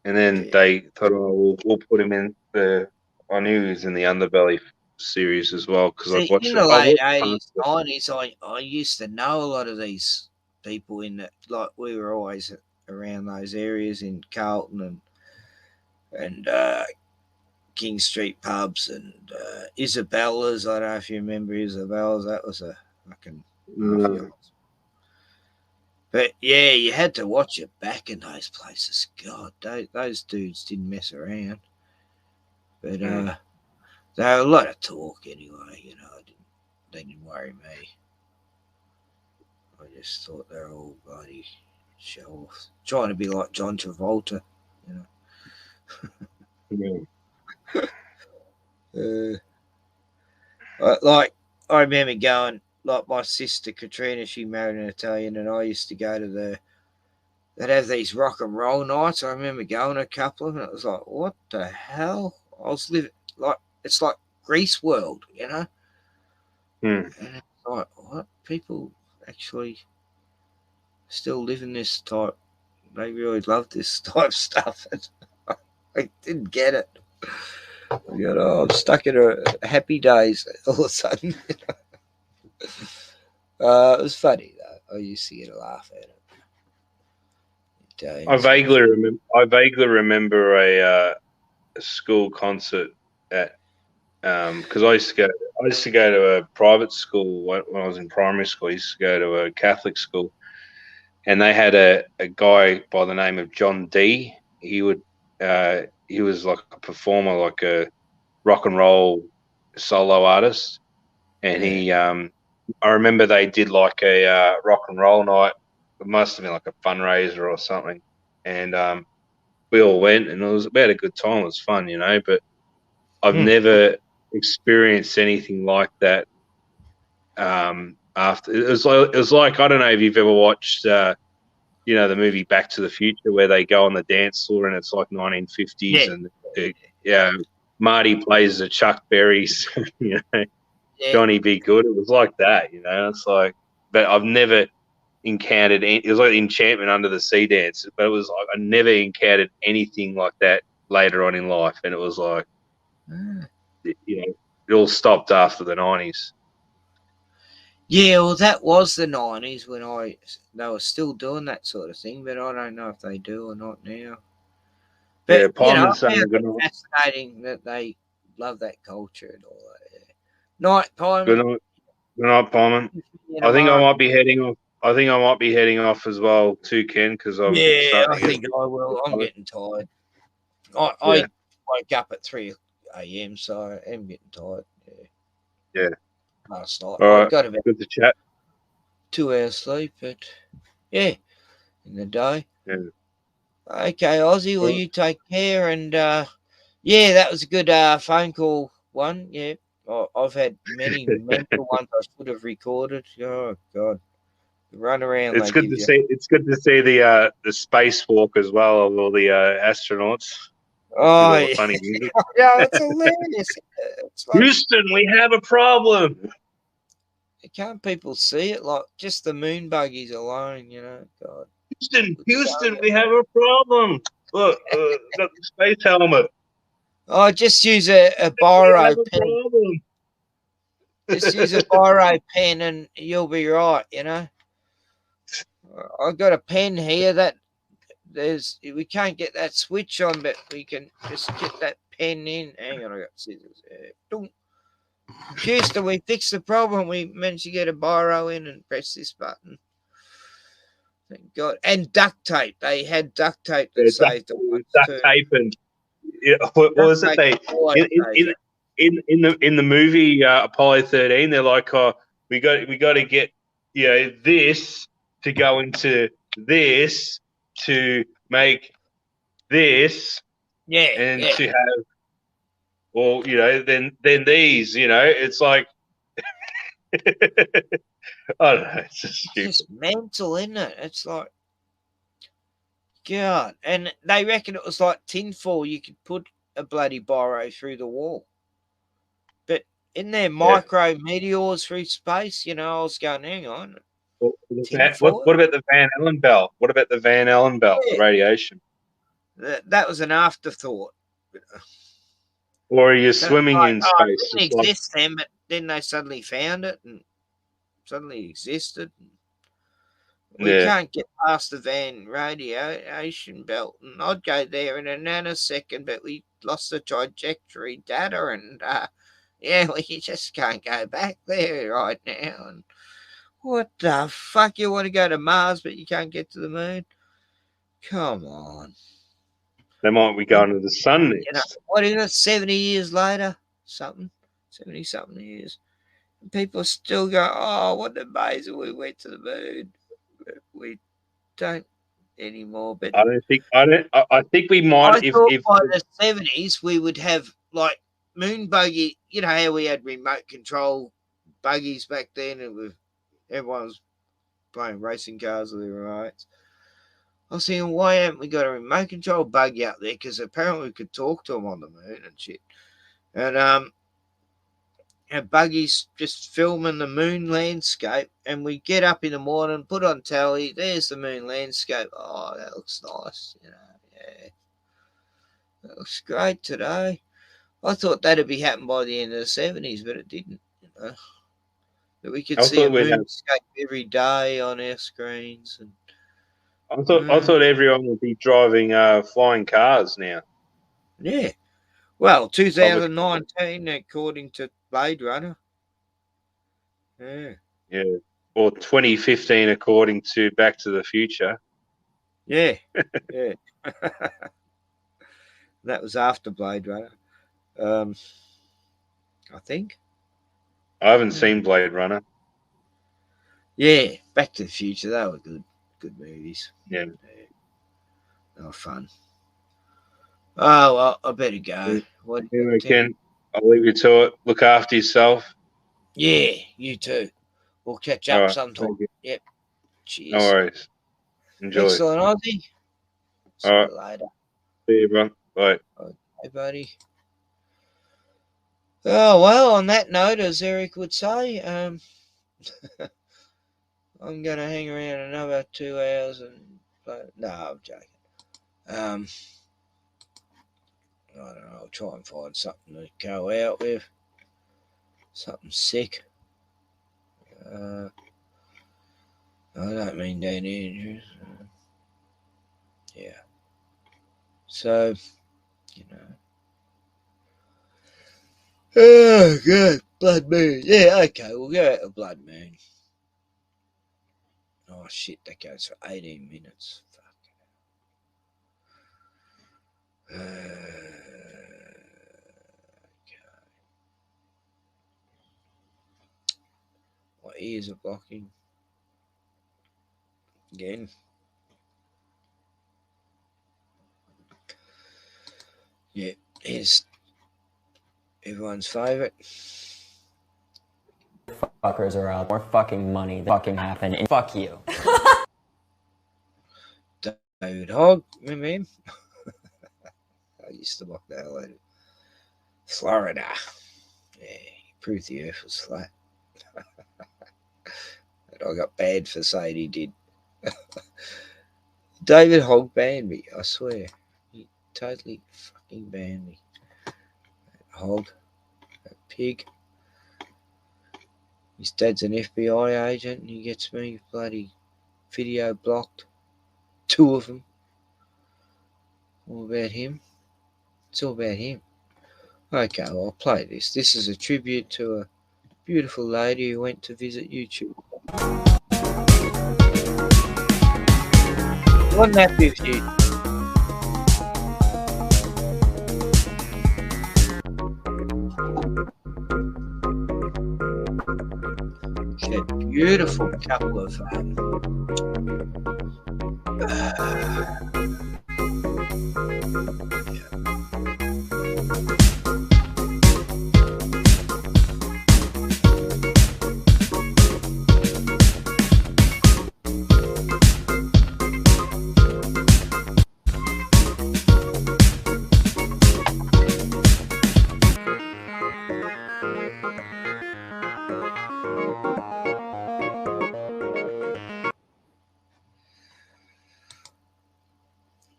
and then they thought, oh, we'll put him in the. I knew he was in the Underbelly series as well because I've watched in it. the late 80s, 90s, I used to know a lot of these people in the, like we were always around those areas in Carlton and King Street pubs and Isabella's. I don't know if you remember Isabella's. That was a fucking mafia. But yeah, you had to watch it back in those places. God, those dudes didn't mess around. But they were a lot of talk anyway. You know, they didn't worry me. I just thought they were all bloody show offs, trying to be like John Travolta. You know. Like I remember going, like my sister Katrina, she married an Italian, and I used to go to they'd have these rock and roll nights. I remember going to a couple of them, and it was like, what the hell? I was living like, it's like Grease World, you know? And it's like, what? People actually still live in this type, they really love this type of stuff. I didn't get it. You know, I'm stuck in a happy days all of a sudden. You know? It was funny though. I used to get a laugh at it. I vaguely remember a school concert at because I used to go to a private school when I was in primary school. I used to go to a Catholic school, and they had a guy by the name of John D. He was like a performer, like a rock and roll solo artist, and he I remember they did like a rock and roll night. It must have been like a fundraiser or something, and we all went, and we had a good time. It was fun, you know. But I've never experienced anything like that. After it was like I don't know if you've ever watched you know, the movie Back to the Future where they go on the dance floor and it's like 1950s and Marty plays the Chuck Berry's, you know, Johnny Be Good. It was like that, you know. It's like, but I've never encountered it was like Enchantment Under the Sea dance, but it was like I never encountered anything like that later on in life, and it was like, you know, it all stopped after the 90s. Yeah, well, that was the 90s when they were still doing that sort of thing, but I don't know if they do or not now. But, Yeah, you know, I found it's fascinating that they love that culture and all that. Yeah. Night, Pyman. Good night, Pyman. I think I might be heading off. I think I might be heading off as well too, Ken, because I'm starting I to think get. I will. I'm getting tired. I Yeah. woke up at 3 a.m., so I am getting tired. Yeah. Last night. All I right. got about Good to chat. 2 hours sleep, but yeah, in the day. Yeah. Okay, Ozzy, well, you take care. And yeah, that was a good phone call one. Yeah, I've had many mental ones I should have recorded. Oh, God. The run around It's they good give to you. see. It's good to see the spacewalk as well of all the astronauts. Oh, With all the yeah. funny music. Yeah, it's hilarious. It's like, Houston, we have a problem. can't people see it? Like, just the moon buggies alone, God. Houston, we have a problem. Look, got the space helmet. Oh, just use a We biro have a pen. problem. Just use a biro pen and you'll be right, I've got a pen here that we can't get that switch on, but we can just get that pen in. Hang on, I got scissors. Houston, we fixed the problem. We managed to get a biro in and press this button. Thank God. And duct tape. They had duct tape that saved them. Duct tape and what was it? They in the movie Apollo 13, they're like, oh, we got to get this to go into this to make this, and to have, well, then these, it's like I don't know, it's just stupid. It's just mental, isn't it? It's like, God. And they reckon it was like tinfoil. You could put a bloody biro through the wall. But in their micro meteors through space, I was going, hang on. What about the Van Allen belt? What about the Van Allen belt, the radiation? That was an afterthought. Or are you swimming in space? It didn't exist then, but then they suddenly found it and suddenly existed. We can't get past the Van radiation belt, and I'd go there in a nanosecond, but we lost the trajectory data, and we just can't go back there right now. And what the fuck? You want to go to Mars, but you can't get to the moon? Come on. They might be going to the sun next. What is it, 70 years later? 70-something years. And people still go, oh, what amazing, we went to the moon. But we don't anymore. But I think we might. I thought by the 70s we would have like moon buggy. You know how we had remote control buggies back then, and everyone was playing racing cars with their remotes. I was thinking, why haven't we got a remote control buggy out there? Because apparently we could talk to them on the moon and shit. And buggies just filming the moon landscape, and we get up in the morning, put on telly, there's the moon landscape. Oh, that looks nice, That looks great today. I thought that'd be happening by the end of the 70s, but it didn't, That we could see a moonscape every day on our screens. And I thought everyone would be driving flying cars now. Yeah. Well, 2019, according to Blade Runner. Yeah. Yeah. Or 2015, according to Back to the Future. Yeah. Yeah. That was after Blade Runner. I think. I haven't seen Blade Runner. Yeah. Back to the Future. They were good movies. Yeah. They were fun. Oh, well, I better go. What do you Ken, I'll leave you to it. Look after yourself. Yeah, you too. We'll catch up sometime. Yep. Cheers. No worries. Enjoy. Excellent, Ozzy. See you later. See you, bro. Bye. Okay, buddy. Oh, well, on that note, as Eric would say, I'm going to hang around another 2 hours and play. No, I'm joking. I don't know. I'll try and find something to go out with. Something sick. I don't mean Dan Andrews. Yeah. So, Oh, good. Blood Moon. Yeah, okay. We'll go out of Blood Moon. Oh shit, that goes for 18 minutes. Fuck. My ears are blocking. Again. Yeah, here's everyone's favourite. Fuckers are out. More fucking money than fucking happen. And fuck you. David Hogg, remember him? I used to mock that hell out of Florida. Yeah, he proved the earth was flat. And I got banned for saying he did. David Hogg banned me, I swear. He totally fucking banned me. Hogg, that pig. His dad's an FBI agent and he gets me bloody video blocked. 2 of them. All about him. It's all about him. Okay, well, I'll play this. This is a tribute to a beautiful lady who went to visit YouTube. Wasn't that with you? She had a beautiful couple of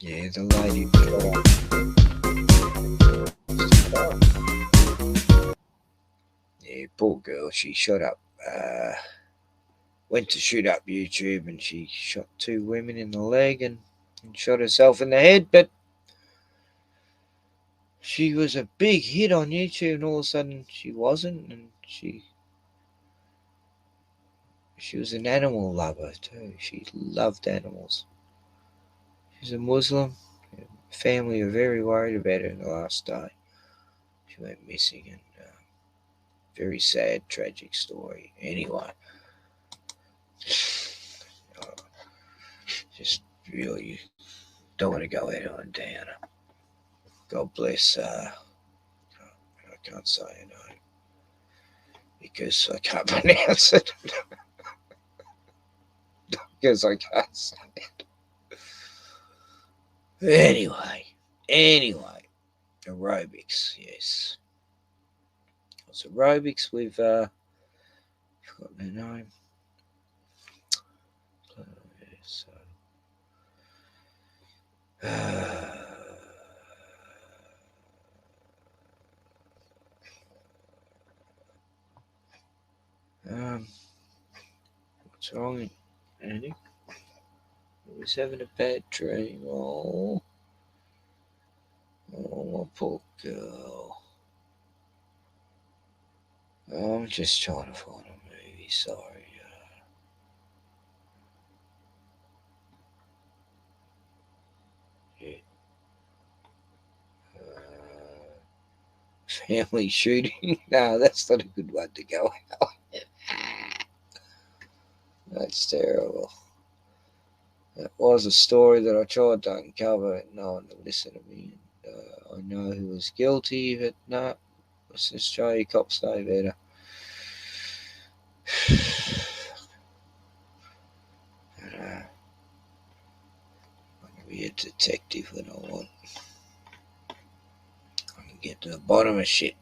yeah, the lady shot up. Yeah, poor girl, she shot up. Went to shoot up YouTube and she shot 2 women in the leg and shot herself in the head, but she was a big hit on YouTube and all of a sudden she wasn't, and she was an animal lover too. She loved animals. She's a Muslim. Her family are very worried about her in the last day. She went missing, and very sad, tragic story. Anyway, just really don't want to go out on downer. God bless. I can't say her name because I can't pronounce it. Because I can't say it. Anyway, aerobics, yes. It's aerobics with forgotten her name. So, what's wrong, Andy? I was having a bad dream. Oh, my poor girl. I'm just trying to find a movie. Sorry. Family shooting? No, that's not a good one to go out. That's terrible. That was a story that I tried to uncover and no one would listen to me. And, I know who was guilty, but no, let's just try your cops know better. But, I can be a detective when I want. I can get to the bottom of shit.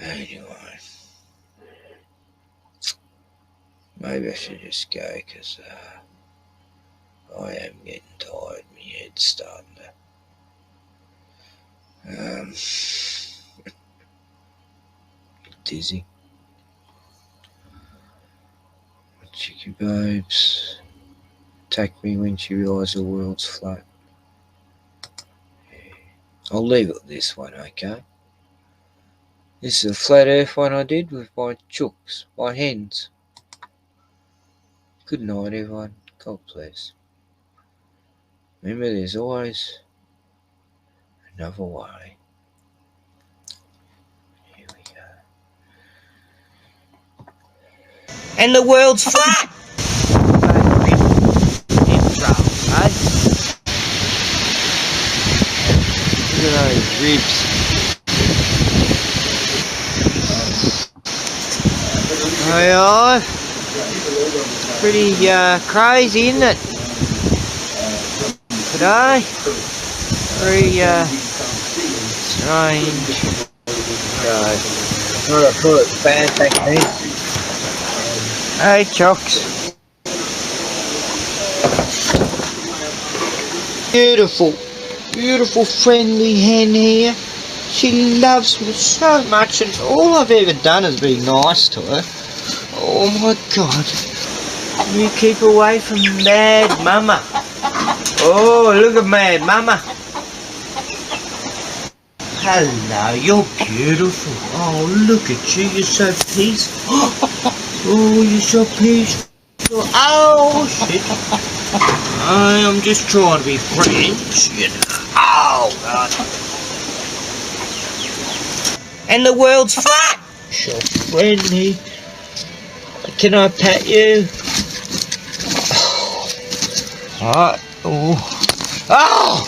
Anyway, maybe I should just go because I am getting tired. My head's starting to dizzy. Cheeky babes, attack me when she realises the world's flat. Yeah. I'll leave it with this one, okay? This is a flat earth one I did with my chooks, my hens. Good night, everyone. God bless. Remember, there's always another way. Here we go. And the world's flat. Look at those ribs. Aye, pretty crazy, isn't it? Today, very strange. Not a foot, fantastic. Hey, Chocks. Beautiful, beautiful friendly hen here. She loves me so much, and all I've ever done is be nice to her. Oh my God. You keep away from Mad Mama. Oh, look at Mad Mama. Hello, you're beautiful. Oh, look at you, you're so peaceful. Oh, you're so peaceful. Oh, shit. I am just trying to be friends, you know. Oh, God. And the world's flat. So friendly. Can I pet you? Oh. Oh.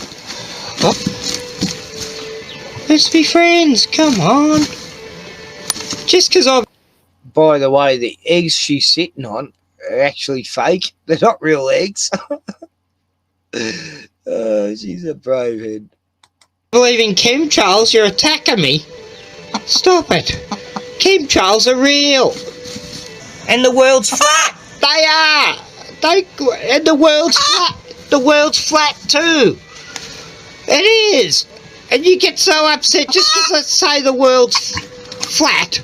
Let's be friends. Come on. Just because I'm... By the way, the eggs she's sitting on are actually fake. They're not real eggs. Oh, she's a brave head. Believe in chemtrails, you're attacking me. Stop it. Chemtrails are real. And the world's flat. They are. And the world's flat. The world's flat too. It is. And you get so upset just because I say the world's flat.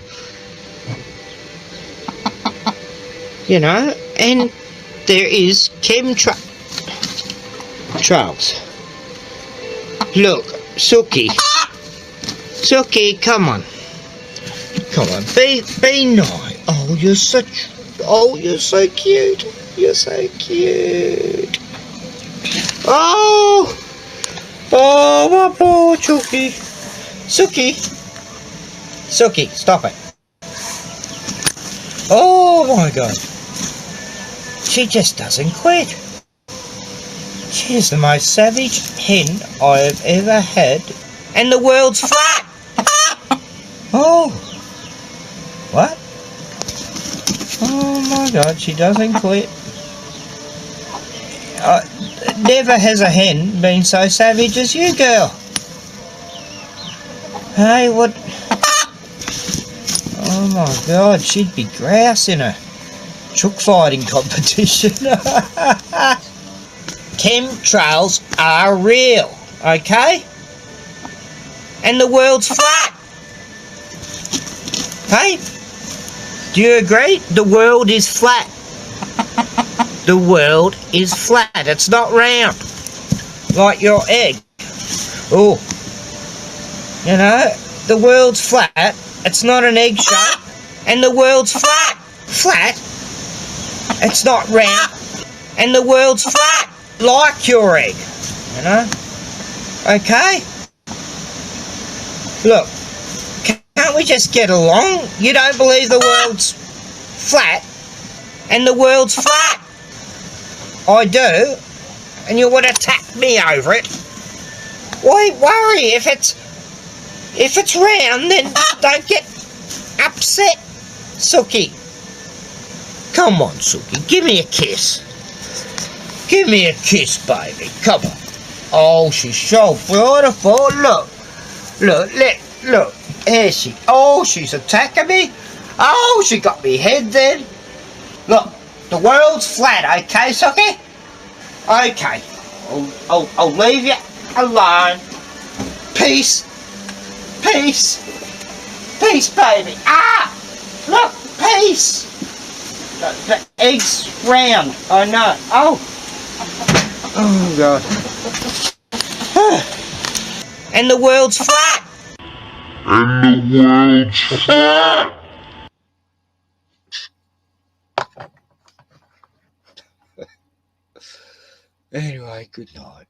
You know, and there is chemtrails. Look, Suki. Suki, come on. Come on, be nice. Oh, you're so cute. You're so cute. Oh, my poor Suki. Suki, stop it. Oh my God. She just doesn't quit. She's the most savage hen I have ever had. And the world's flat. Oh. What? Oh my God, she doesn't quit. Never has a hen been so savage as you, girl. Hey, what? Oh my God, she'd be grouse in a chook fighting competition. Chemtrails are real, okay? And the world's flat. Hey? Do you agree? The world is flat. The world is flat. It's not round. Like your egg. Oh. You know, the world's flat. It's not an egg shape. And the world's flat. Flat? It's not round. And the world's flat. Like your egg. You know? Okay? Look. Can't we just get along? You don't believe the world's flat, and the world's flat. I do, and you want to attack me over it. Why worry if it's round? Then don't get upset, Suki. Come on, Suki, give me a kiss. Give me a kiss, baby. Come on. Oh, she's so beautiful. Look. Here she. Oh, she's attacking me. Oh, she got me head then. Look, the world's flat, okay, Suki? Okay. I'll leave you alone. Peace. Peace. Peace, baby. Ah! Look, peace. The egg's round. I know. Oh. Oh, God. And the world's flat. And the world's flat. Anyway, good night.